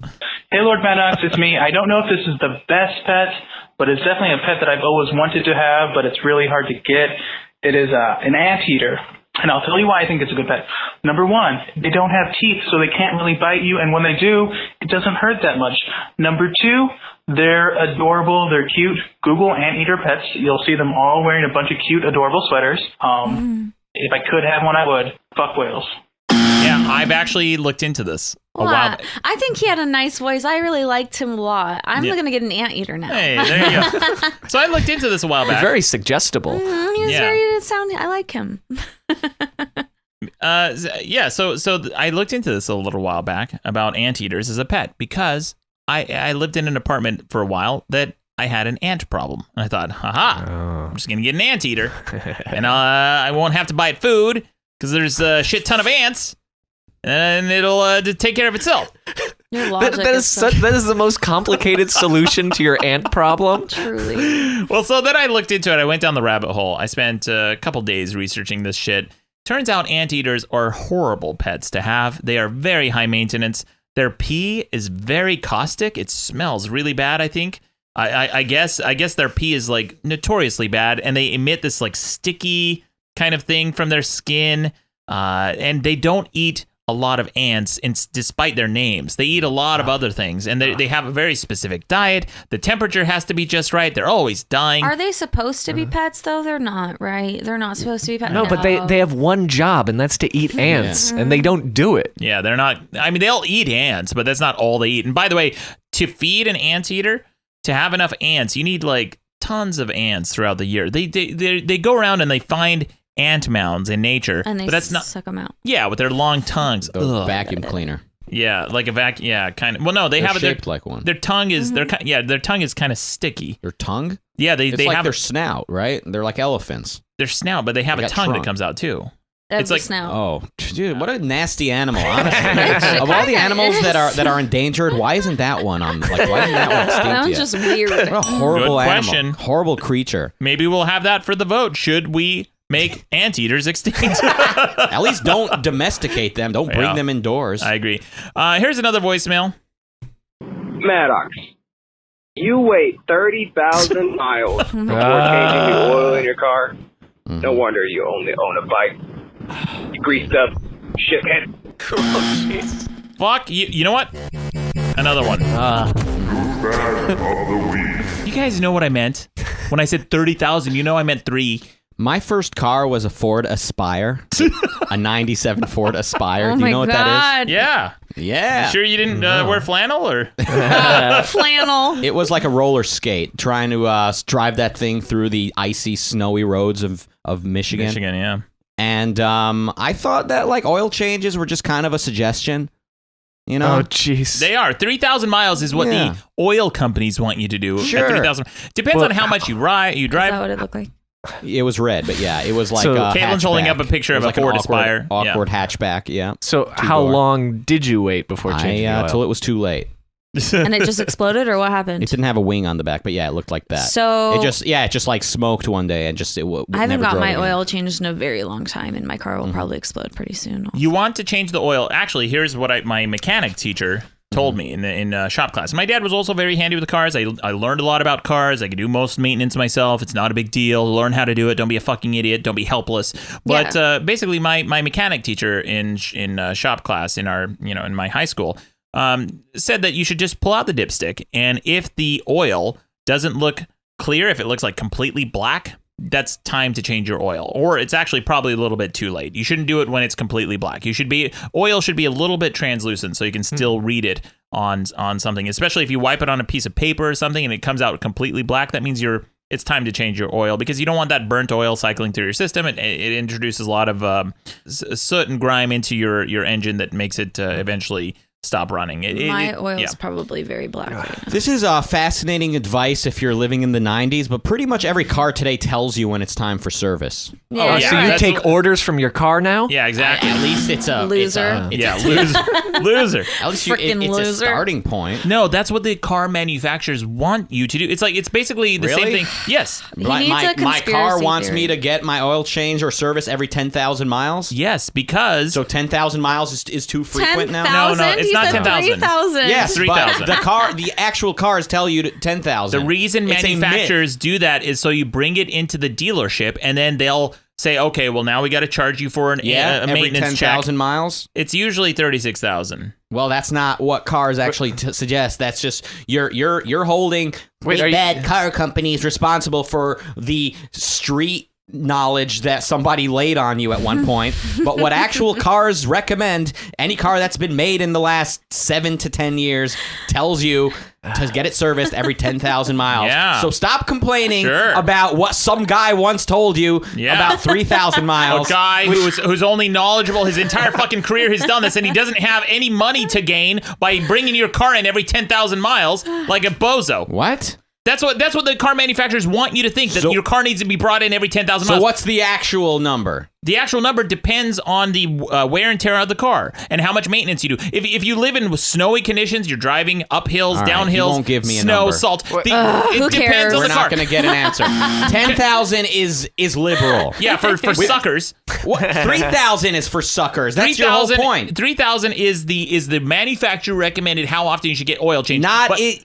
Hey, Lord Maddox, it's me. I don't know if this is the best pet, but it's definitely a pet that I've always wanted to have, but it's really hard to get. It is an anteater, and I'll tell you why I think it's a good pet. Number one, they don't have teeth, so they can't really bite you, and when they do, it doesn't hurt that much. Number two, they're adorable. They're cute. Google anteater pets. You'll see them all wearing a bunch of cute, adorable sweaters. If I could have one, I would. Fuck whales. Yeah, I've actually looked into this a while back. I think he had a nice voice. I really liked him a lot. I'm going to get an anteater now. Hey, there you go. So I looked into this a while back. Very suggestible. He's very sounding. I like him. So I looked into this a little while back about anteaters as a pet because I lived in an apartment for a while that I had an ant problem. And I thought, I'm just going to get an anteater. And I won't have to buy it food because there's a shit ton of ants. And it'll take care of itself. Your logic that is the most complicated solution to your ant problem. Truly. Well, so then I looked into it. I went down the rabbit hole. I spent a couple days researching this shit. Turns out anteaters are horrible pets to have. They are very high maintenance. Their pee is very caustic. It smells really bad, I think. I guess their pee is like notoriously bad, and they emit this like sticky kind of thing from their skin. And they don't eat a lot of ants, despite their names. They eat a lot of other things, and they have a very specific diet. The temperature has to be just right. They're always dying. Are they supposed to be pets, though? They're not, right? They're not supposed to be pets. No, but they have one job, and that's to eat ants, and they don't do it. Yeah, they're not. I mean, they'll eat ants, but that's not all they eat. And by the way, to feed an anteater, to have enough ants, you need like tons of ants throughout the year. They go around and they find ant mounds in nature, and they but that's not suck them out. Yeah, with their long tongues. The vacuum cleaner. Yeah, like a vacuum. Yeah, kind of. Well, no, They're have shaped like one. Their tongue is their tongue is kind of sticky. Their tongue? Yeah, they like have their snout, right? They're like elephants. Their snout, but they have a tongue that comes out too. It's like snout. Oh, dude, what a nasty animal! Honestly, of all the animals that are endangered, why isn't that one on? Like, why isn't that one extinct That one's yet? just weird. What a horrible Good animal! question. Horrible creature. Maybe we'll have that for the vote. Should we make anteaters extinct? At least don't domesticate them. Don't bring them indoors. I agree. Here's another voicemail. Maddox, you wait 30,000 miles before changing the oil in your car. No wonder you only own a bike. You greased up shithead. Oh, jeez. Fuck, you know what? Another one. You guys know what I meant? When I said 30,000, you know I meant 3. My first car was a Ford Aspire, a 97 Ford Aspire. Oh Do you my know what God. that is? Yeah. Yeah. You sure you didn't wear flannel or? Flannel. It was like a roller skate, trying to drive that thing through the icy, snowy roads of Michigan. Michigan, yeah. And I thought that like oil changes were just kind of a suggestion. You know? Oh, jeez. They are. 3,000 miles is what the oil companies want you to do. Sure. At 3,000. Depends on how much you drive. Is that what it looked like? It was red, but yeah, it was like So- Caitlin's holding up a picture of a Ford Aspire. Awkward hatchback, yeah. So how long did you wait before changing the oil? Till it was too late. And it just exploded, or what happened? It didn't have a wing on the back, but yeah, it looked like that. So- it just like smoked one day and just I haven't never got drove my again. oil changed in a very long time, and my car will probably explode pretty soon. You want to change the oil. Actually, here's what my mechanic teacher told me in shop class. My dad was also very handy with the cars. I learned a lot about cars. I could do most maintenance myself. It's not a big deal. Learn how to do it. Don't be a fucking idiot. Don't be helpless. But basically, my mechanic teacher in shop class in my high school said that you should just pull out the dipstick, and if the oil doesn't look clear, if it looks like completely black, that's time to change your oil, or it's actually probably a little bit too late. You shouldn't do it when it's completely black. Oil should be a little bit translucent so you can still read it on something, especially if you wipe it on a piece of paper or something and it comes out completely black. That means it's time to change your oil, because you don't want that burnt oil cycling through your system. It introduces a lot of soot and grime into your engine that makes it eventually stop running. My oil is probably very black right now. This is fascinating advice if you're living in the 90s, but pretty much every car today tells you when it's time for service. Yeah. So you take orders from your car now? Yeah, exactly. At least it's a Loser. Loser. At least Frickin' it's loser. a starting point. No, that's what the car manufacturers want you to do. It's basically the same Really? thing. Yes. My car wants me to get my oil change or service every 10,000 miles? Yes, because... So 10,000 miles is too frequent now? No, it's not 10,000. 3,000. Yes, 3,000. but the actual cars tell you 10,000. The reason It's a myth. manufacturers do that is so you bring it into the dealership, and then they'll say, okay, well, now we got to charge you for a every maintenance 10,000 check. miles? It's usually 36,000. Well, that's not what cars actually suggest. That's just you're holding big bad car companies responsible for the street knowledge that somebody laid on you at one point, but what actual cars recommend, any car that's been made in the last 7 to 10 years tells you to get it serviced every 10,000 miles. Yeah. So stop complaining about what some guy once told you about 3,000 miles. A guy who's only knowledgeable his entire fucking career has done this, and he doesn't have any money to gain by bringing your car in every 10,000 miles like a bozo. What? That's what the car manufacturers want you to think, that your car needs to be brought in every 10,000 miles. So what's the actual number? The actual number depends on the wear and tear of the car and how much maintenance you do. If you live in snowy conditions, you're driving up hills, down hills, won't give me a snow, number. salt. who It depends cares? on We're the car. not going to get an answer. 10,000 is liberal. Yeah, for suckers. 3,000 is for suckers. That's your whole point. 3,000 is the manufacturer recommended how often you should get oil changed.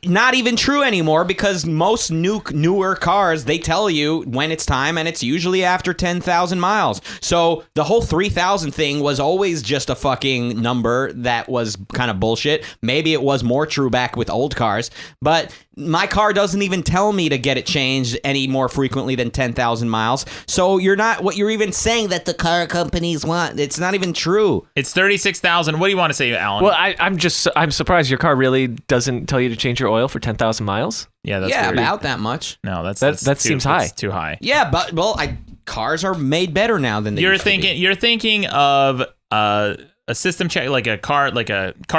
Not even true anymore, because most newer cars, they tell you when it's time, and it's usually after 10,000 miles. So the whole 3,000 thing was always just a fucking number that was kind of bullshit. Maybe it was more true back with old cars, but my car doesn't even tell me to get it changed any more frequently than 10,000 miles. So what you're even saying that the car companies want, it's not even true. It's 36,000. What do you want to say, Alan? Well, I'm surprised your car really doesn't tell you to change your oil for 10,000 miles. Yeah, that's weird. About that much. No, that seems high. That's too high. Yeah, but cars are made better now than they used to be. You're thinking of a system check, like a car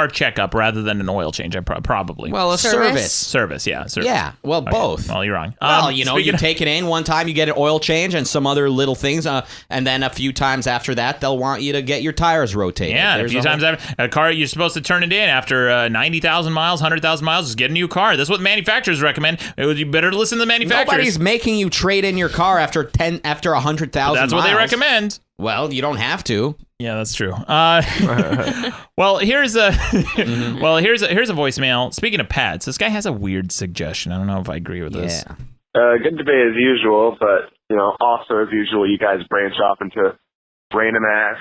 checkup, rather than an oil change. Probably. Well, a service. Service, yeah. Service. Yeah. Well, Okay. both. Well, you're wrong. Well, you take it in one time, you get an oil change and some other little things, and then a few times after that, they'll want you to get your tires rotated. Yeah, a few times after a car, you're supposed to turn it in after 90,000 miles, 100,000 miles. Just get a new car. That's what manufacturers recommend. You better listen to the manufacturers. Nobody's making you trade in your car after 100,000 miles. That's what they recommend. Well, you don't have to. Yeah, that's true. Well, here's a voicemail. Speaking of pets, this guy has a weird suggestion. I don't know if I agree with this. Good debate as usual, but also as usual, you guys branch off into random ass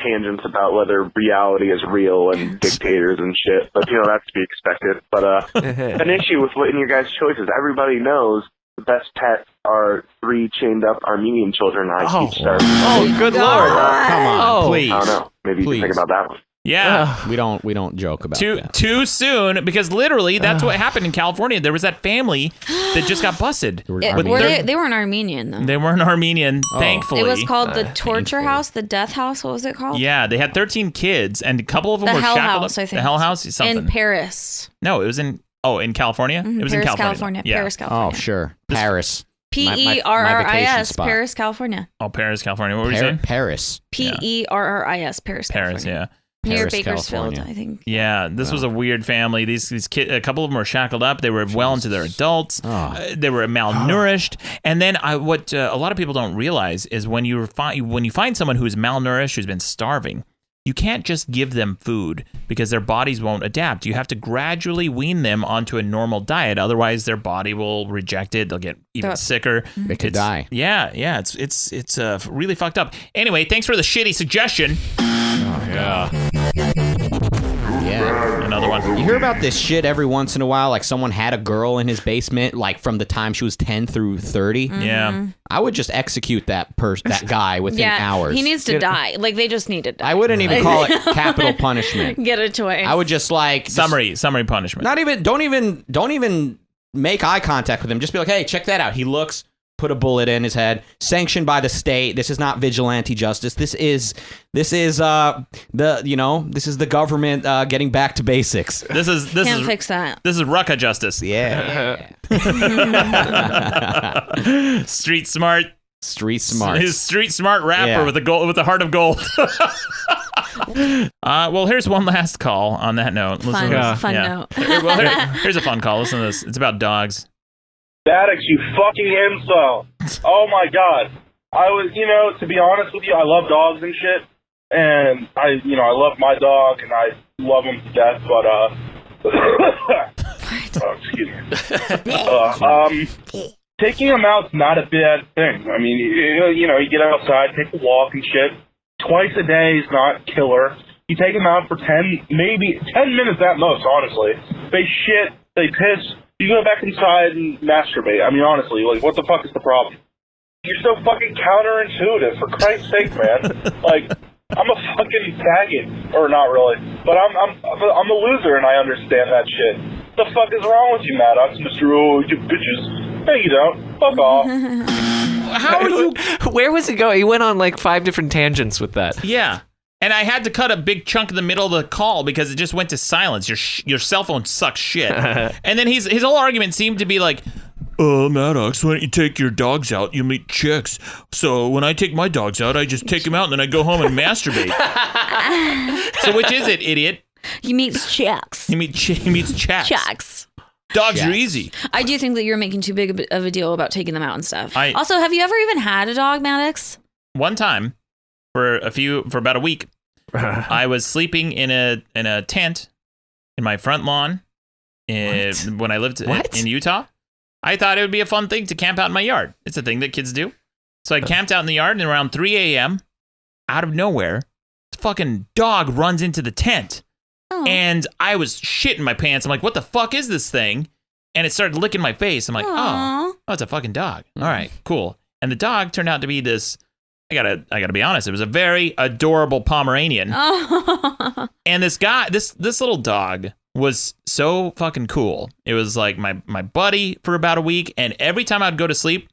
tangents about whether reality is real and dictators and shit. But that's to be expected. But an issue with in your guys' choices, everybody knows the best pets are 3 chained up Armenian children I keep starting. Oh, good lord! Come on, please. I don't know. Maybe you can think about that one. Yeah, we don't joke about that. Too soon, because literally that's what happened in California. There was that family that just got busted. They weren't Armenian though. They weren't Armenian, thankfully. It was called the torture house, the death house. What was it called? Yeah, they had 13 kids, and a couple of them were Hell shackled House, up. I think. The Hell House, something. In Paris. No, it was in California. Mm-hmm. It was Paris, in California. Yeah. Paris, California. Oh, sure, Paris. Perris, Paris, California. Oh, Paris, California. What were you saying? Paris. Perris, Paris, California. Yeah. Near Paris, Bakersfield, California. I think. Yeah, this was a weird family. These kids, a couple of them were shackled up. They were well into their adults. They were malnourished. And then what a lot of people don't realize is when you find someone who's malnourished, who's been starving, you can't just give them food because their bodies won't adapt. You have to gradually wean them onto a normal diet. Otherwise, their body will reject it. They'll get even sicker. They could die. Yeah. It's really fucked up. Anyway, thanks for the shitty suggestion. Yeah. Another one. You hear about this shit every once in a while, like someone had a girl in his basement, like from the time she was 10 through 30. Yeah. I would just execute that guy within hours. He needs to die. Like, they just need to die. I wouldn't even call it capital punishment. Get a choice. I would just summary punishment. Don't even make eye contact with him. Just be like, hey, check that out. He looks, put a bullet in his head, sanctioned by the state. This is not vigilante justice. This is the government getting back to basics. This Can't fix that. This is Rucka justice. Yeah. Street smart. His street smart rapper with a heart of gold. Well, here's one last call on that note. Fun note. Here's a fun call. Listen to this. It's about dogs. Maddox, you fucking incel. Oh my god. I was, to be honest with you, I love dogs and shit. And I love my dog and I love him to death, but, excuse me. Taking him out's not a bad thing. I mean, you get outside, take a walk and shit. Twice a day is not killer. You take them out for 10 minutes at most, honestly. They shit, they piss. You go back inside and masturbate. I mean, honestly, like, what the fuck is the problem? You're so fucking counterintuitive, for Christ's sake, man. Like, I'm a fucking faggot. Or not really. But I'm a loser and I understand that shit. What the fuck is wrong with you, Maddox? Mr. Oh, you bitches. No, you don't. Fuck off. How are you? Where was it going? He went on like 5 different tangents with that. Yeah. And I had to cut a big chunk in the middle of the call because it just went to silence. Your cell phone sucks shit. And then his whole argument seemed to be like, Maddox, why don't you take your dogs out? You meet chicks. So when I take my dogs out, I just take them out and then I go home and masturbate. So which is it, idiot? He meets chicks. He meets chicks. Chicks. Dogs are easy. I do think that you're making too big of a deal about taking them out and stuff. Also, have you ever even had a dog, Maddox? One time, for about a week, I was sleeping in a tent in my front lawn when I lived in Utah. I thought it would be a fun thing to camp out in my yard. It's a thing that kids do. So I camped out in the yard, and around 3 a.m., out of nowhere, this fucking dog runs into the tent. Oh. And I was shitting my pants. I'm like, what the fuck is this thing? And it started licking my face. I'm like, oh, it's a fucking dog. All right, cool. And the dog turned out to be this, I gotta be honest, it was a very adorable Pomeranian. Oh. And this guy, this little dog was so fucking cool. It was like my buddy for about a week, and every time I'd go to sleep,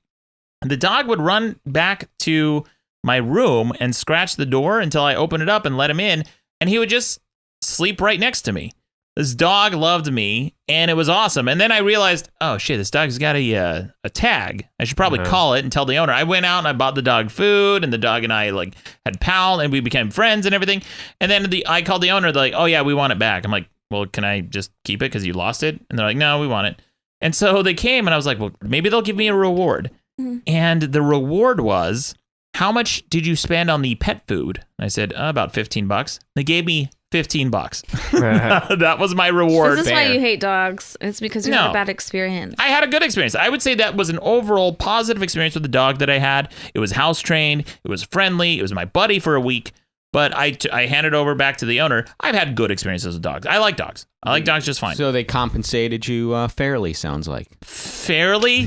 the dog would run back to my room and scratch the door until I opened it up and let him in, and he would just sleep right next to me. This dog loved me, and it was awesome. And then I realized, oh shit, this dog's got a tag. I should probably call it and tell the owner. I went out and I bought the dog food, and the dog and I like had pal, and we became friends and everything. And then I called the owner. They're like, oh yeah, we want it back. I'm like, well, can I just keep it because you lost it? And they're like, no, we want it. And so they came, and I was like, well, maybe they'll give me a reward. Mm-hmm. And the reward was, how much did you spend on the pet food? And I said, about $15. They gave me $15. That was my reward. This is why you hate dogs. It's because you had a bad experience. I had a good experience. I would say that was an overall positive experience with the dog that I had. It was house trained. It was friendly. It was my buddy for a week. But I handed over back to the owner. I've had good experiences with dogs. I like dogs. I like dogs just fine. So they compensated you fairly, sounds like. Fairly?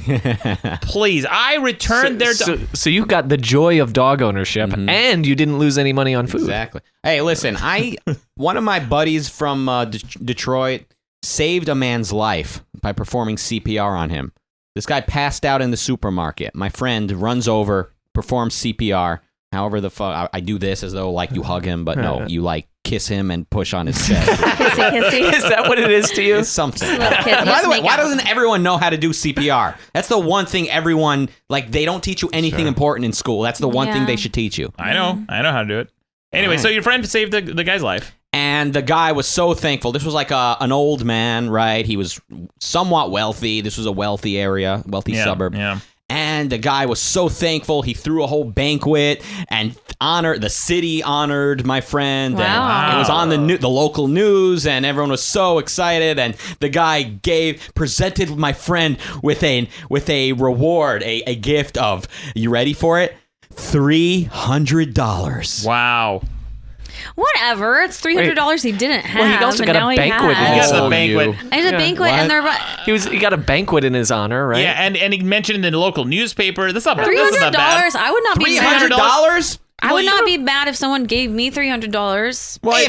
Please. I returned their dog. So you got the joy of dog ownership, and you didn't lose any money on food. Exactly. Hey, listen, one of my buddies from Detroit saved a man's life by performing CPR on him. This guy passed out in the supermarket. My friend runs over, performs CPR. However the fuck, I do this as though like you hug him, but no, you like kiss him and push on his chest. Kissy. Is that what it is to you? It's something. By the way, why doesn't everyone know how to do CPR? That's the one thing everyone, like, they don't teach you anything important in school. That's the one thing they should teach you. I know how to do it. Anyway, so your friend saved the guy's life. And the guy was so thankful. This was like an old man, right? He was somewhat wealthy. This was a wealthy area, wealthy suburb. Yeah. And the guy was so thankful. He threw a whole banquet and the city honored my friend. Wow. And it was on the local news, and everyone was so excited. And the guy presented my friend with a reward, a gift of, you ready for it? $300. Wow. Whatever. It's $300 he didn't have. Well, he also got a banquet. He got a banquet. And a banquet, and they're he got a banquet in his honor, right? Yeah, and he mentioned in the local newspaper. That's not $300. bad. I would not be $300. I would not be mad if someone gave me $300. Well,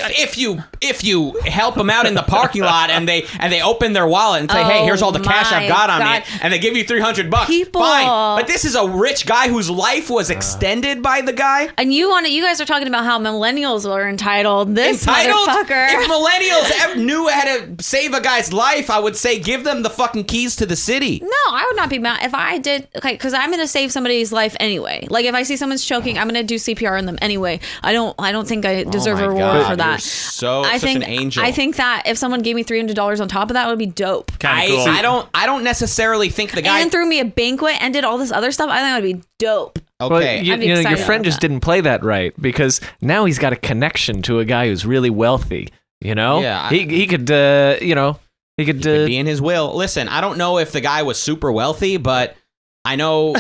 if you help them out in the parking lot and they open their wallet and say, hey, here's all the cash I've got on me, and they give you $300, People. fine. But this is a rich guy whose life was extended by the guy. And you guys are talking about how millennials are entitled. This motherfucker. If millennials knew how to save a guy's life, I would say give them the fucking keys to the city. No, I would not be mad if I did. Okay, because I'm gonna save somebody's life anyway. Like if I see someone's choking, I'm gonna do CPR in them anyway. I don't think I deserve a reward for that. Such an angel. I think that if someone gave me $300 on top of that, it would be dope. Cool. I don't necessarily think the guy and threw me a banquet and did all this other stuff. I think it would be dope. Okay, well, your friend just didn't play that right, because now he's got a connection to a guy who's really wealthy. You know, he could he could be in his will. Listen, I don't know if the guy was super wealthy, but I know.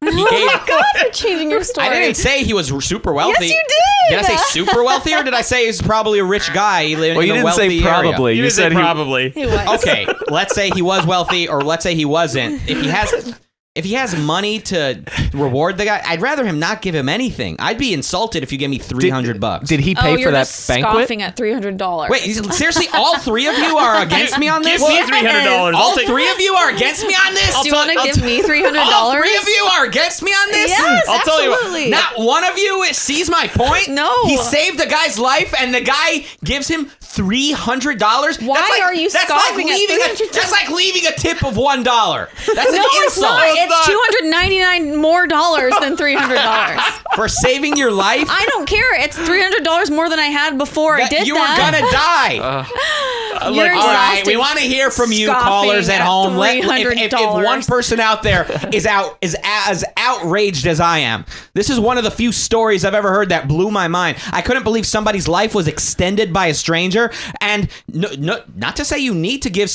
My God, you're changing your story. I didn't say he was super wealthy. Yes, you did. Did I say super wealthy, or did I say he's probably a rich guy living in a wealthy area? You didn't say probably. You said probably. He was. Okay, let's say he was wealthy, or let's say he wasn't. If he has If he has money to reward the guy, I'd rather him not give him anything. I'd be insulted if you give me $300. Did he pay for that banquet? Scoffing at $300. Wait, seriously, all three of you are against me on this? Give me $300. All three of you are against me on this? Do you want to give me $300? All three of you are against me on this? Yes, I'll tell you absolutely. Not one of you sees my point? No. He saved the guy's life, and the guy gives him $300? Why are you scoffing at $300? That's like leaving a tip of $1. That's an No, it's insult. not. It's $299 more than $300. For saving your life? I don't care. It's $300 more than I had before I did you that. were gonna die. You're all right, exhausting, we want to hear from you scoffing callers at home. $300. If one person out there is as outraged as I am, this is one of the few stories I've ever heard that blew my mind. I couldn't believe somebody's life was extended by a stranger. And not to say you need to give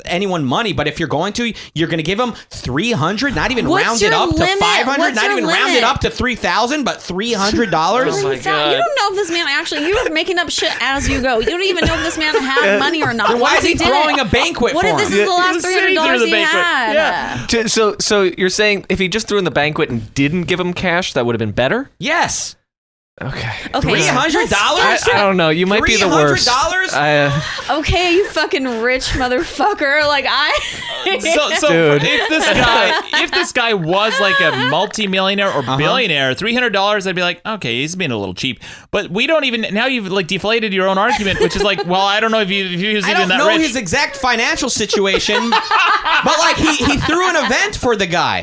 anyone money, but if you're going to give them $300. Not even round it up to $500. Not even round it up to $3,000, but $300. Oh my God. You don't know if this man you're making up shit as you go. You don't even know if this man had money or not. Then why is he throwing a banquet What for if this him? is the last $300 he had? Yeah. So you're saying if he just threw in the banquet and didn't give him cash, that would have been better? Yes. Okay. $300? I don't know. You might be the worst. $300? Okay, you fucking rich motherfucker. Like So Dude. if this guy was like a multimillionaire or billionaire, $300, I'd be like, okay, he's being a little cheap. But we don't even now you've like deflated your own argument, which is like, well, I don't know if he was even that rich. I don't know his exact financial situation, but like he threw an event for the guy.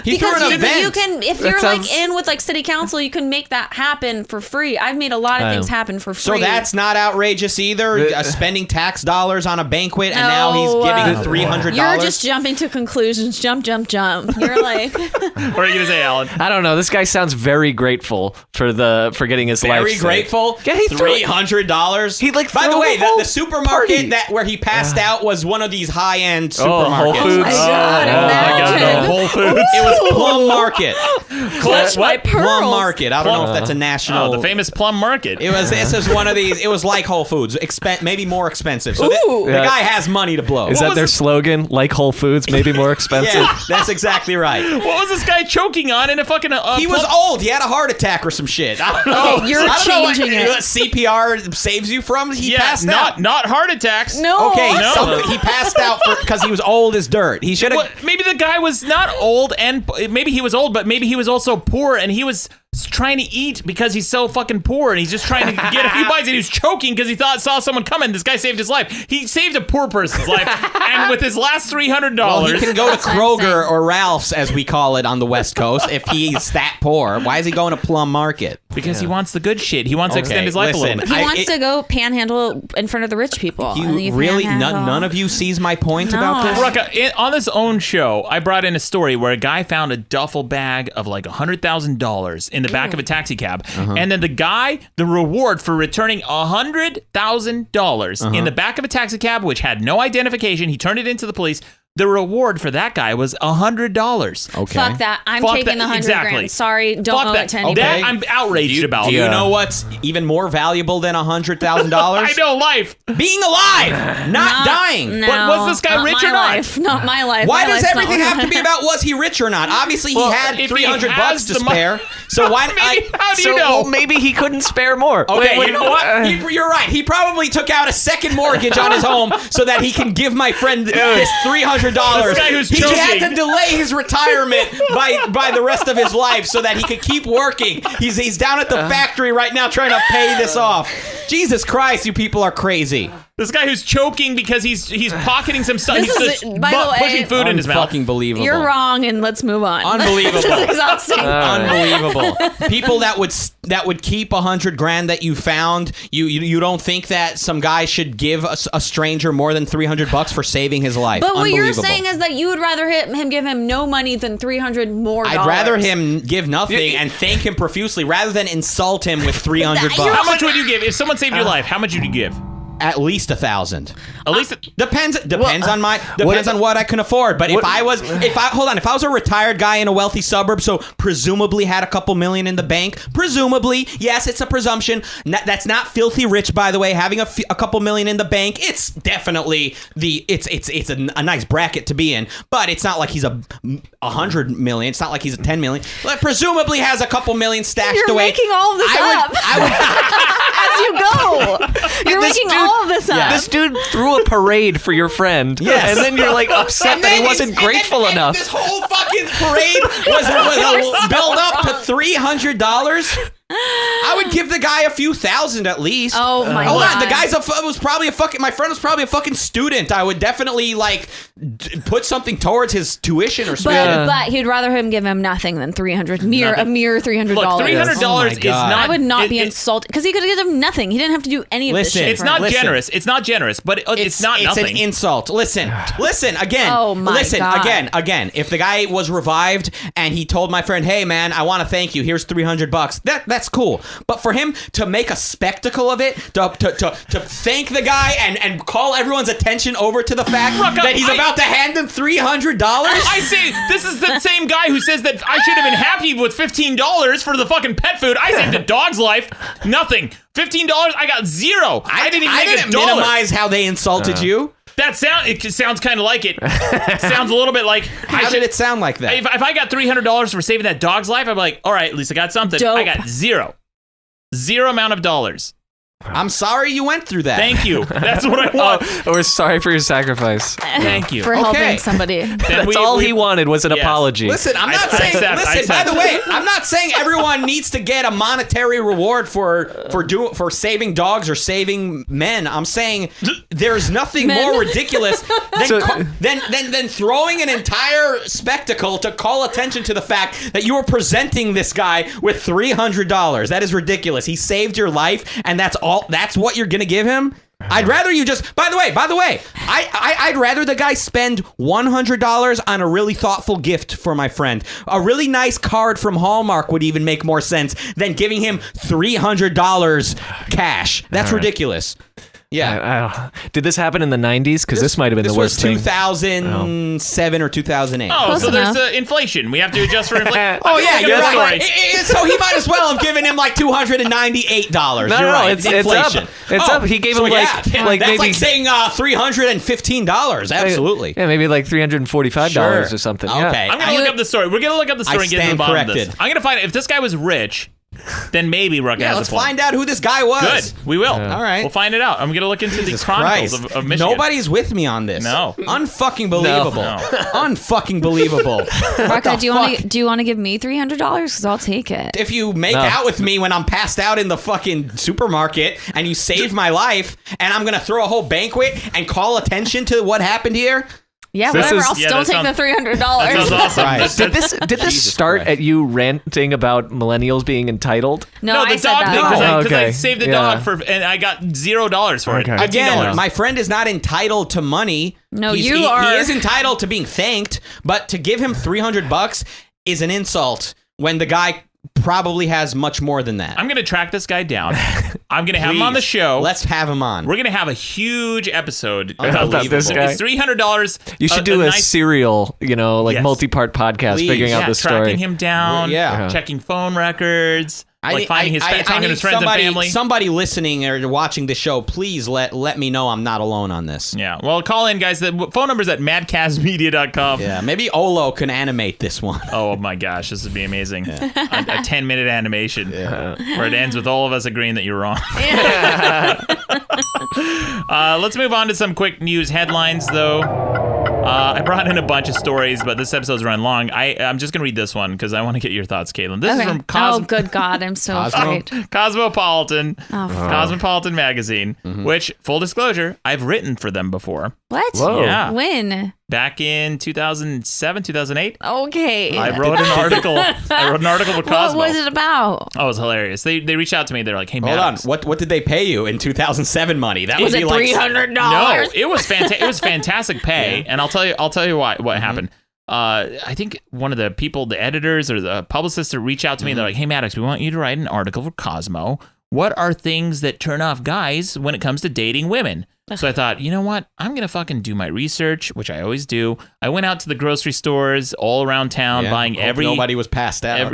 He threw an event. You can, if you're like in with like city council, you can make that happen for free. I've made a lot of things happen for free. So that's not outrageous either. Spending tax dollars on a banquet, and now he's giving $300. You're just jumping to conclusions. Jump. You're like, what are you gonna say, Alan? I don't know. This guy sounds very grateful for getting his life. Very grateful. Yeah, he $300. He like. By the way, the supermarket where he passed out was one of these high-end supermarkets. Whole Foods. oh my God, imagine. Whole Foods. It was Plum Market. Clutch my pearls. Plum Market. I don't know if that's a national. The famous Plum Market. This is one of these. It was like Whole Foods, maybe more expensive. So the guy has money to blow. Is that their slogan? Like Whole Foods, maybe more expensive. Yeah, that's exactly right. What was this guy choking on in a fucking? He was old. He had a heart attack or some shit. I don't know. Okay, you're changing it. CPR saves you from. He passed out. Not heart attacks. No. Okay, so he passed out because he was old as dirt. He should have. Maybe the guy was not old, and maybe he was old, but maybe he was also poor, and he was trying to eat because he's so fucking poor, and he's just trying to get a few bites, and he was choking because he saw someone coming. This guy saved his life. He saved a poor person's life, and with his last $300, well, he can go to Kroger or Ralph's, as we call it on the West Coast, if he's that poor. Why is he going to Plum Market? Because he wants the good shit. He wants to extend his life a little bit. He wants to go panhandle in front of the rich people. Really? None of you sees my point about this? Rucka, on this own show, I brought in a story where a guy found a duffel bag of like $100,000 in the back of a taxi cab. And then the reward for returning $100,000 in the back of a taxi cab, which had no identification, he turned it into the police. The reward for that guy was $100. Okay. Fuck that. I'm taking the $100 grand. Sorry, don't owe it to anybody. That I'm outraged about. Do you know what's even more valuable than $100,000? I know, life. Being alive, not dying. No, but was this guy rich or not? Life. Not my life. Why my does everything have to be about was he rich or not? Obviously, he had $300 to spare. So why? How do you know? Maybe he couldn't spare more. Okay, you know what? You're right. He probably took out a second mortgage on his home so that he can give my friend this $300. This guy who's he choking. had to delay his retirement by the rest of his life so that he could keep working. He's down at the factory right now trying to pay this off. Jesus Christ, you people are crazy. This guy who's choking because he's pocketing some stuff. He's just by the way, pushing food in his mouth. Fucking believable. You're wrong, and let's move on. Unbelievable. This is exhausting. Unbelievable. People that would keep $100 grand that you found. You don't think that some guy should give a stranger more than $300 for saving his life? But what you're saying is that you would rather him give him no money than $300 more. I'd rather him give nothing and thank him profusely rather than insult him with $300. How much would you give if someone saved your life? How much would you give? At least 1,000. At least depends on what I can afford. But if I was a retired guy in a wealthy suburb, so presumably had a couple million in the bank, presumably, yes, it's a presumption. That's not filthy rich, by the way. Having a couple million in the bank, it's definitely it's a nice bracket to be in. But it's not like he's 100 million. It's not like he's a 10 million. But presumably has a couple million stashed You're away. making all of this up. As you go. You're making all of this up. This dude threw a parade for your friend. Yes. And then you're like upset that he wasn't grateful enough. This whole fucking parade was a build up to $300. I would give the guy a few thousand at least. Oh my Hold god! on, the guy's was probably my friend was probably a fucking student. I would definitely put something towards his tuition or something. But he'd rather him give him nothing than $300. A mere $300. Look, $300 is not. I would not be insulted because he could give him nothing. He didn't have to do any of this shit. It's not generous. It's not generous, but it's not nothing. It's an insult. Listen again. Oh my god. Again. If the guy was revived and he told my friend, "Hey man, I want to thank you. Here's $300." That's cool. But for him to make a spectacle of it, to thank the guy and call everyone's attention over to the fact that he's about to hand him $300. I say this is the same guy who says that I should have been happy with $15 for the fucking pet food. I saved a dog's life. Nothing. $15. I got zero. I didn't even make a dollar. Minimize how they insulted you. It sounds kind of like it. Sounds a little bit like. How did it sound like that? If I got $300 for saving that dog's life, I'm like, all right, at least I got something. Dope. I got zero amount of dollars. I'm sorry you went through that. Thank you. That's what I want. We're sorry for your sacrifice. Thank you for helping somebody. That's all he wanted was an apology. Listen, I'm not saying. By the way, I'm not saying everyone needs to get a monetary reward for saving dogs or saving men. I'm saying there's nothing more ridiculous than throwing an entire spectacle to call attention to the fact that you were presenting this guy with $300. That is ridiculous. He saved your life, and that's all. That's what you're gonna give him? I'd rather you just. By the way, I'd rather the guy spend $100 on a really thoughtful gift for my friend. A really nice card from Hallmark would even make more sense than giving him $300 cash. That's ridiculous. Yeah. Did this happen in the 90s? Because this might have been the worst thing. This was 2007 or 2008. Oh, Close so enough. there's inflation. We have to adjust for inflation. Oh, yeah, you're right. Story. So he might as well have given him like $298. No, right. it's inflation. It's up. He gave him that's maybe like saying $315. Absolutely. Yeah, maybe like $345 or something. Okay. Yeah. I'm going to look up the story. We're going to look up the story and get to the bottom of this. corrected. I'm going to find out if this guy was rich. Then maybe Rucka has let's a point. find out who this guy was. Good. We will. All right. We'll find it out. I'm going to look into the chronicles of Michigan. Nobody's with me on this. No. Unfucking believable. No. Unfucking believable. Rucka, do you want to give me $300? Because I'll take it. If you make out with me when I'm passed out in the fucking supermarket and you save my life and I'm going to throw a whole banquet and call attention to what happened here... Yeah, whatever. I'll still take the $300. That sounds awesome. Did this start at you ranting about millennials being entitled? No, the I said dog that. thing because I saved the dog and I got $0 for it. Again, my friend is not entitled to money. No, He is entitled to being thanked, but to give him $300 is an insult when the guy probably has much more than that. I'm going to track this guy down. I'm going to have him on the show. Let's have him on. We're going to have a huge episode about this guy. It's $300. You should do a serial, multi-part podcast figuring out the story. Tracking him down, checking phone records, finding his friends and family. Somebody listening or watching the show, please let me know I'm not alone on this. Yeah. Well, call in, guys. The phone number is at madcastmedia.com. Yeah. Maybe Olo can animate this one. Oh my gosh, this would be amazing. A 10-minute animation where it ends with all of us agreeing that you're wrong. Let's move on to some quick news headlines, though. I brought in a bunch of stories, but this episode's run long. I'm just going to read this one because I want to get your thoughts, Caitlin. This is from Oh, good God. I'm so afraid. Cosmopolitan. Oh, Cosmopolitan magazine, which, full disclosure, I've written for them before. What? Whoa. Yeah. When? Back in 2007, 2008. Okay. I wrote an article. For Cosmo. What was it about? Oh, it was hilarious. They reached out to me. They're like, "Hey, hold on. What did they pay you in 2007 money? That was it $300? No, it was fantastic. It was fantastic pay, and I'll tell you what happened. I think one of the people, the editors or the publicists, reach out to me. They're like, "Hey, Maddox, we want you to write an article for Cosmo what are things that turn off guys when it comes to dating women? So I thought, you know what? I'm going to fucking do my research, which I always do. I went out to the grocery stores all around town buying every... Nobody was passed out.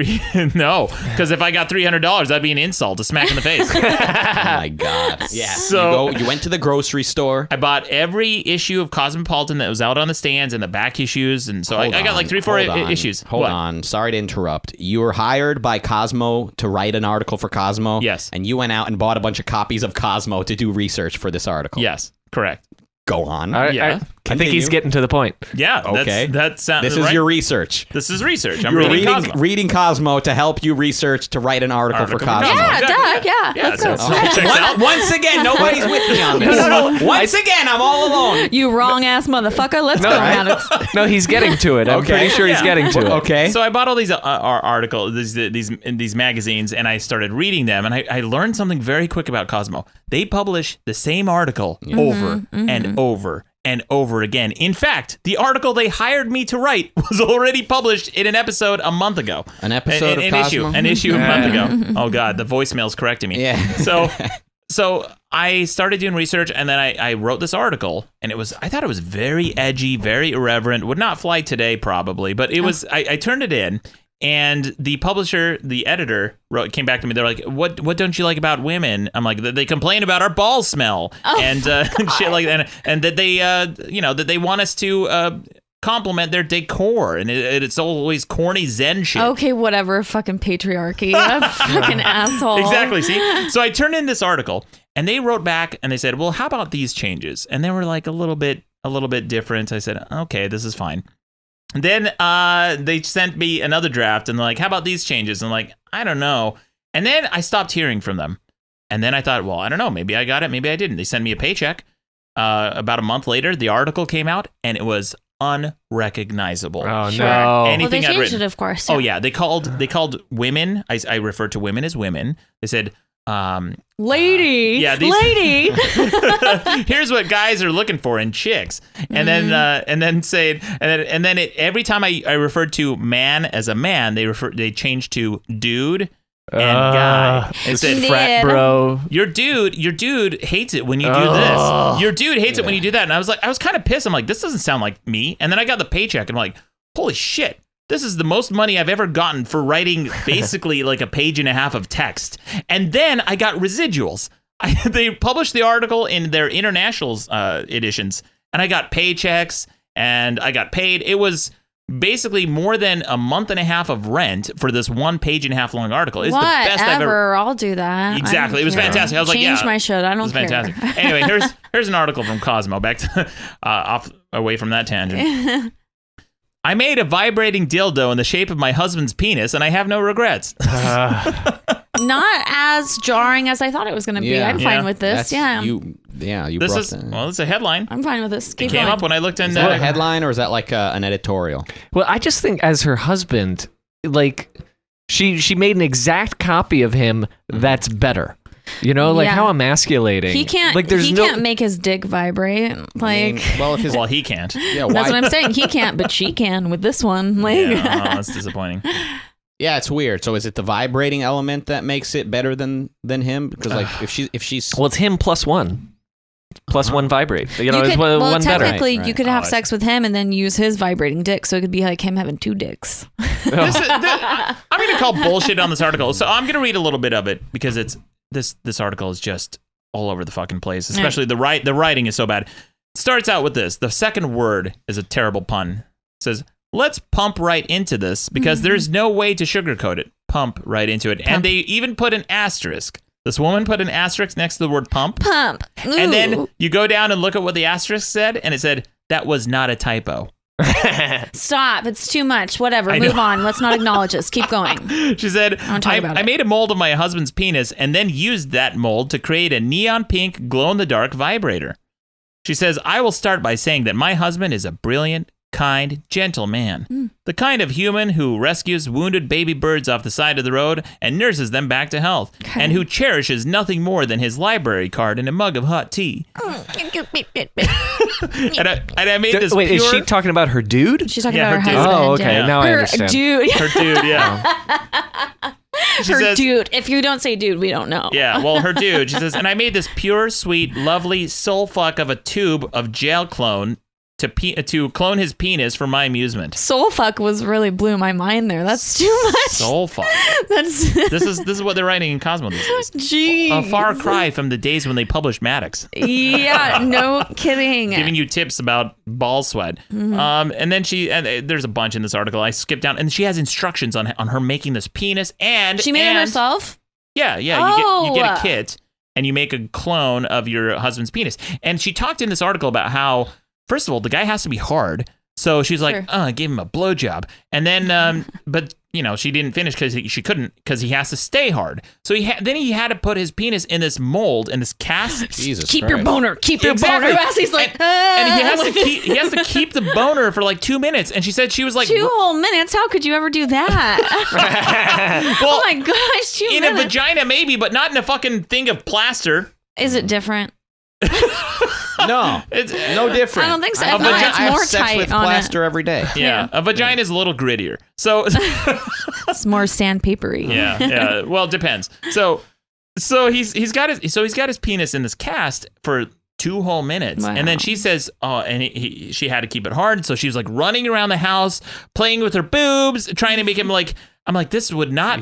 No, because if I got $300, that'd be an insult, a smack in the face. Oh my God. Yeah. So you went to the grocery store. I bought every issue of Cosmopolitan that was out on the stands and the back issues. And so I got like 3-4 issues. Hold on. Sorry to interrupt. You were hired by Cosmo to write an article for Cosmo. Yes. And you went out and bought a bunch of copies of Cosmo to do research for this article. Yes. Correct. Go on. I think he's getting to the point. Yeah. Okay. That sounds This is your research. This is research. I'm reading Cosmo to help you research to write an article for Cosmo. Yeah, let's go. Once again, nobody's with me on this. No. Once again, I'm all alone. You wrong ass motherfucker. Let's go, Maddox. No, he's getting to it. I'm pretty sure he's getting to it. Okay. So I bought all these articles, these magazines, and I started reading them, and I learned something very quick about Cosmo. They publish the same article over and over and over again. In fact, the article they hired me to write was already published in an episode a month ago. An episode of Cosmo? An issue a month ago. Oh God, the voicemail's correcting me. Yeah. So I started doing research, and then I wrote this article, and I thought it was very edgy, very irreverent. Would not fly today probably, but it was. I turned it in. And the publisher, the editor, came back to me. They're like, "What don't you like about women?" I'm like, "They complain about our balls smell and shit like that, and that they, that they want us to compliment their decor, and it's always corny Zen shit." Okay, whatever. Fucking patriarchy. Fucking asshole. Exactly. See, so I turned in this article, and they wrote back, and they said, "Well, how about these changes?" And they were like a little bit different. I said, "Okay, this is fine." And then they sent me another draft and they're like, how about these changes? And I'm like, I don't know. And then I stopped hearing from them. And then I thought, well, I don't know. Maybe I got it. Maybe I didn't. They sent me a paycheck. About a month later, the article came out and it was unrecognizable. Oh, no. Anything they I'd changed written. it, of course. Oh, yeah. They called women. I refer to women as women. They said, lady. Lady. Here's what guys are looking for in chicks, and then every time I referred to man as a man, they changed to dude and guy. It's frat bro. Your dude hates it when you do this. Your dude hates it when you do that. And I was kind of pissed. I'm like, this doesn't sound like me. And then I got the paycheck, and I'm like, holy shit. This is the most money I've ever gotten for writing basically like a page and a half of text. And then I got residuals. They published the article in their international editions, and I got paychecks, and I got paid. It was basically more than a month and a half of rent for this 1 page and a half long article. It's the best I've ever. I'll do that. Exactly. It was fantastic. I was like, change my shit. I don't care. Fantastic. Anyway, here's an article from Cosmo. Back to away from that tangent. I made a vibrating dildo in the shape of my husband's penis, and I have no regrets. Not as jarring as I thought it was going to be. I'm fine with this. You this is it's a headline. I'm fine with this. It came up when I looked in. Is that a headline or is that like an editorial? Well, I just think as her husband, like she made an exact copy of him that's better. You know, like how emasculating. He can't. Like, he can't make his dick vibrate. Like, well, he can't. Yeah, that's what I'm saying. He can't, but she can with this one. Like, that's disappointing. Yeah, it's weird. So is it the vibrating element that makes it better than him? Because like if she's well, it's him plus one vibrate. You know, it's one better. Technically, you could have sex with him and then use his vibrating dick, so it could be like him having 2 dicks. I'm going to call bullshit on this article. So I'm going to read a little bit of it because it's. This article is just all over the fucking place, especially the writing is so bad. It starts out with this. The second word is a terrible pun. It says, let's pump right into this because there's no way to sugarcoat it. Pump right into it. Pump. And they even put an asterisk. This woman put an asterisk next to the word pump. Pump. Ooh. And then you go down and look at what the asterisk said, and it said, that was not a typo. Stop. It's too much. Whatever. Move on. Let's not acknowledge this. Keep going. She said, I made a mold of my husband's penis and then used that mold to create a neon pink glow-in-the-dark vibrator. She says, I will start by saying that my husband is a brilliant, kind, gentle man. The kind of human who rescues wounded baby birds off the side of the road and nurses them back to health, and who cherishes nothing more than his library card and a mug of hot tea. and I made this Wait, is she talking about her dude? She's talking about her husband. Oh, okay. Yeah. Now I understand. Dude. Her dude, yeah. Her dude. If you don't say dude, we don't know. Yeah, well, her dude. She says, and I made this pure, sweet, lovely soul fuck of a tube of gel clone to clone his penis for my amusement. Soul fuck blew my mind there. That's too much. Soul fuck. That's this is what they're writing in Cosmo these days. Jeez. A far cry from the days when they published Maddox. Yeah, no kidding. Giving you tips about ball sweat. Mm-hmm. And then there's a bunch in this article. I skipped down, and she has instructions on her making this penis, and she made it herself. Yeah. You get a kit, and you make a clone of your husband's penis. And she talked in this article about how, first of all, the guy has to be hard. So she's like, I gave him a blowjob. And then, but, she didn't finish because she couldn't, because he has to stay hard. So then he had to put his penis in this mold, in this cast. Jesus Keep Christ. your boner. Keep your boner. He's like, and he has to keep the boner for like 2 minutes. And she said she was like, 2 whole minutes? How could you ever do that? Well, oh my gosh, 2 minutes. In a vagina, maybe, but not in a fucking thing of plaster. Is it different? No, it's no different. I don't think so. I It's more have sex tight with on plaster every day. Yeah, a vagina is a little grittier. So it's more sandpapery. Yeah. Well, it depends. So he's got his penis in this cast for 2 whole minutes, Wow. and then she says, she had to keep it hard, so she was like running around the house, playing with her boobs, trying to make him like. I'm like, this would not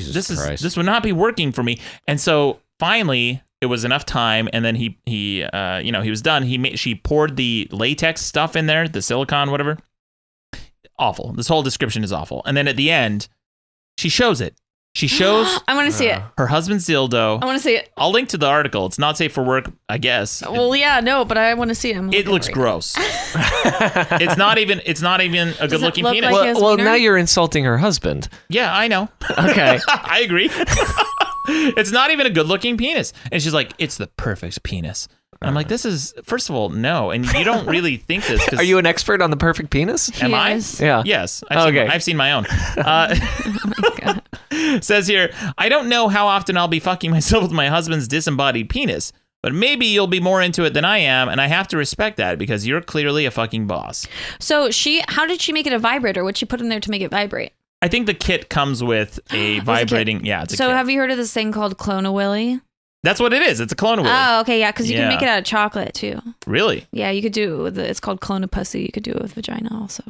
be working for me, and so finally. It was enough time, and then he was done. She poured the latex stuff in there, the silicone, whatever. Awful. This whole description is awful. And then at the end, she shows it. She shows. I want to see it. Her husband's dildo. I want to see it. I'll link to the article. It's not safe for work, I guess. Well, yeah, no, but I want to see it. It looks gross. It's not even a good looking penis. Like well, now you're insulting her husband. Yeah, I know. Okay. I agree. It's not even a good looking penis. And she's like, it's the perfect penis. And I'm like, this is, first of all, no. And you don't really think this. Are you an expert on the perfect penis? Am Yes. I? Yeah. Yes. I've seen my own. Oh my God. Says here, I don't know how often I'll be fucking myself with my husband's disembodied penis, but maybe you'll be more into it than I am, and I have to respect that because you're clearly a fucking boss. So how did she make it a vibrator? What'd she put in there to make it vibrate? I think the kit comes with a vibrating. It's a kit. Have you heard of this thing called Clone-A-Willy? That's what it is. It's a Clone-A-Willy. Oh, okay, yeah, because you can make it out of chocolate too. Really? Yeah, you could do it with it's called Clone-A-Pussy. You could do it with vagina also.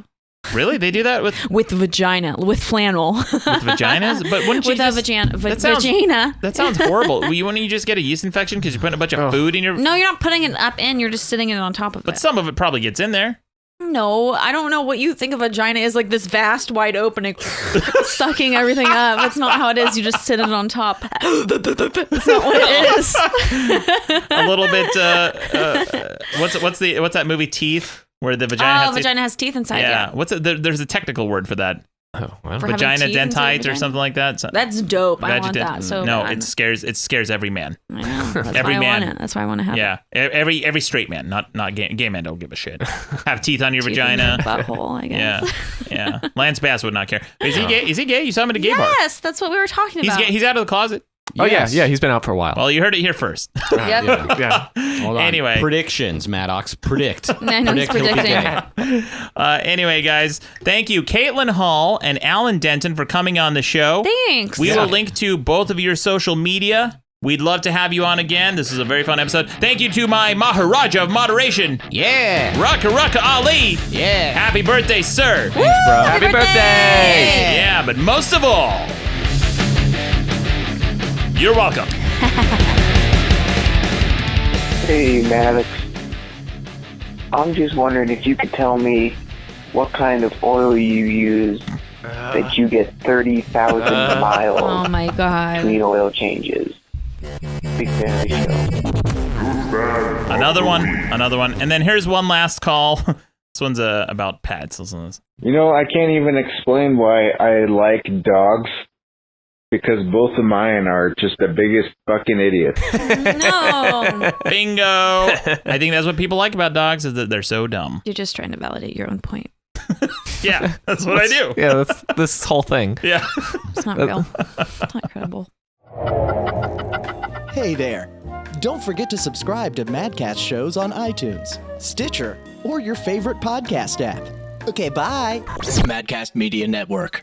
Really? They do that with vagina, with flannel. With vaginas? But wouldn't you with just, a vagina? Vagina. That sounds horrible. Wouldn't you just get a yeast infection because you're putting a bunch of food in your? No, you're not putting it up in. You're just sitting it on top of it. But some of it probably gets in there. No, I don't know what you think a vagina is, like this vast wide opening, sucking everything up. That's not how it is. You just sit it on top. That's not what it is. A little bit. What's that movie Teeth? Where the vagina has teeth inside. Yeah. There's a technical word for that. Oh, well. Vagina dentite or something like that. That's dope. I want that. So no, bad. it scares every man. I know. That's every why man. I want it. That's why I want to have it. Yeah, every straight man, not gay man don't give a shit. Have teeth on your vagina. Butthole, I guess. Yeah. Lance Bass would not care. Is he gay? Is he gay? You saw him at a gay bar. Yes, that's what we were talking about. He's out of the closet. Oh yeah, he's been out for a while. Well, you heard it here first. Yep. Yeah. Hold on. Anyway, predictions, Maddox. Predict. I know he's predicting. Anyway, guys, thank you, Caitlin Hall and Alan Denton, for coming on the show. Thanks. We will link to both of your social media. We'd love to have you on again. This is a very fun episode. Thank you to my Maharaja of moderation. Yeah. Rucka Ali. Yeah. Happy birthday, sir. Thanks, bro. Happy birthday. Yeah, but most of all, you're welcome. Hey, Maddox. I'm just wondering if you could tell me what kind of oil you use that you get 30,000 miles Oh my God. between oil changes. Big fan of the show. Another one. And then here's one last call. This one's about pets. Listen to this. You know, I can't even explain why I like dogs. Because both of mine are just the biggest fucking idiots. No. Bingo. I think that's what people like about dogs is that they're so dumb. You're just trying to validate your own point. Yeah, that's what I do. Yeah, that's this whole thing. Yeah. It's not real. It's not credible. Hey there. Don't forget to subscribe to Madcast shows on iTunes, Stitcher, or your favorite podcast app. Okay, bye. Madcast Media Network.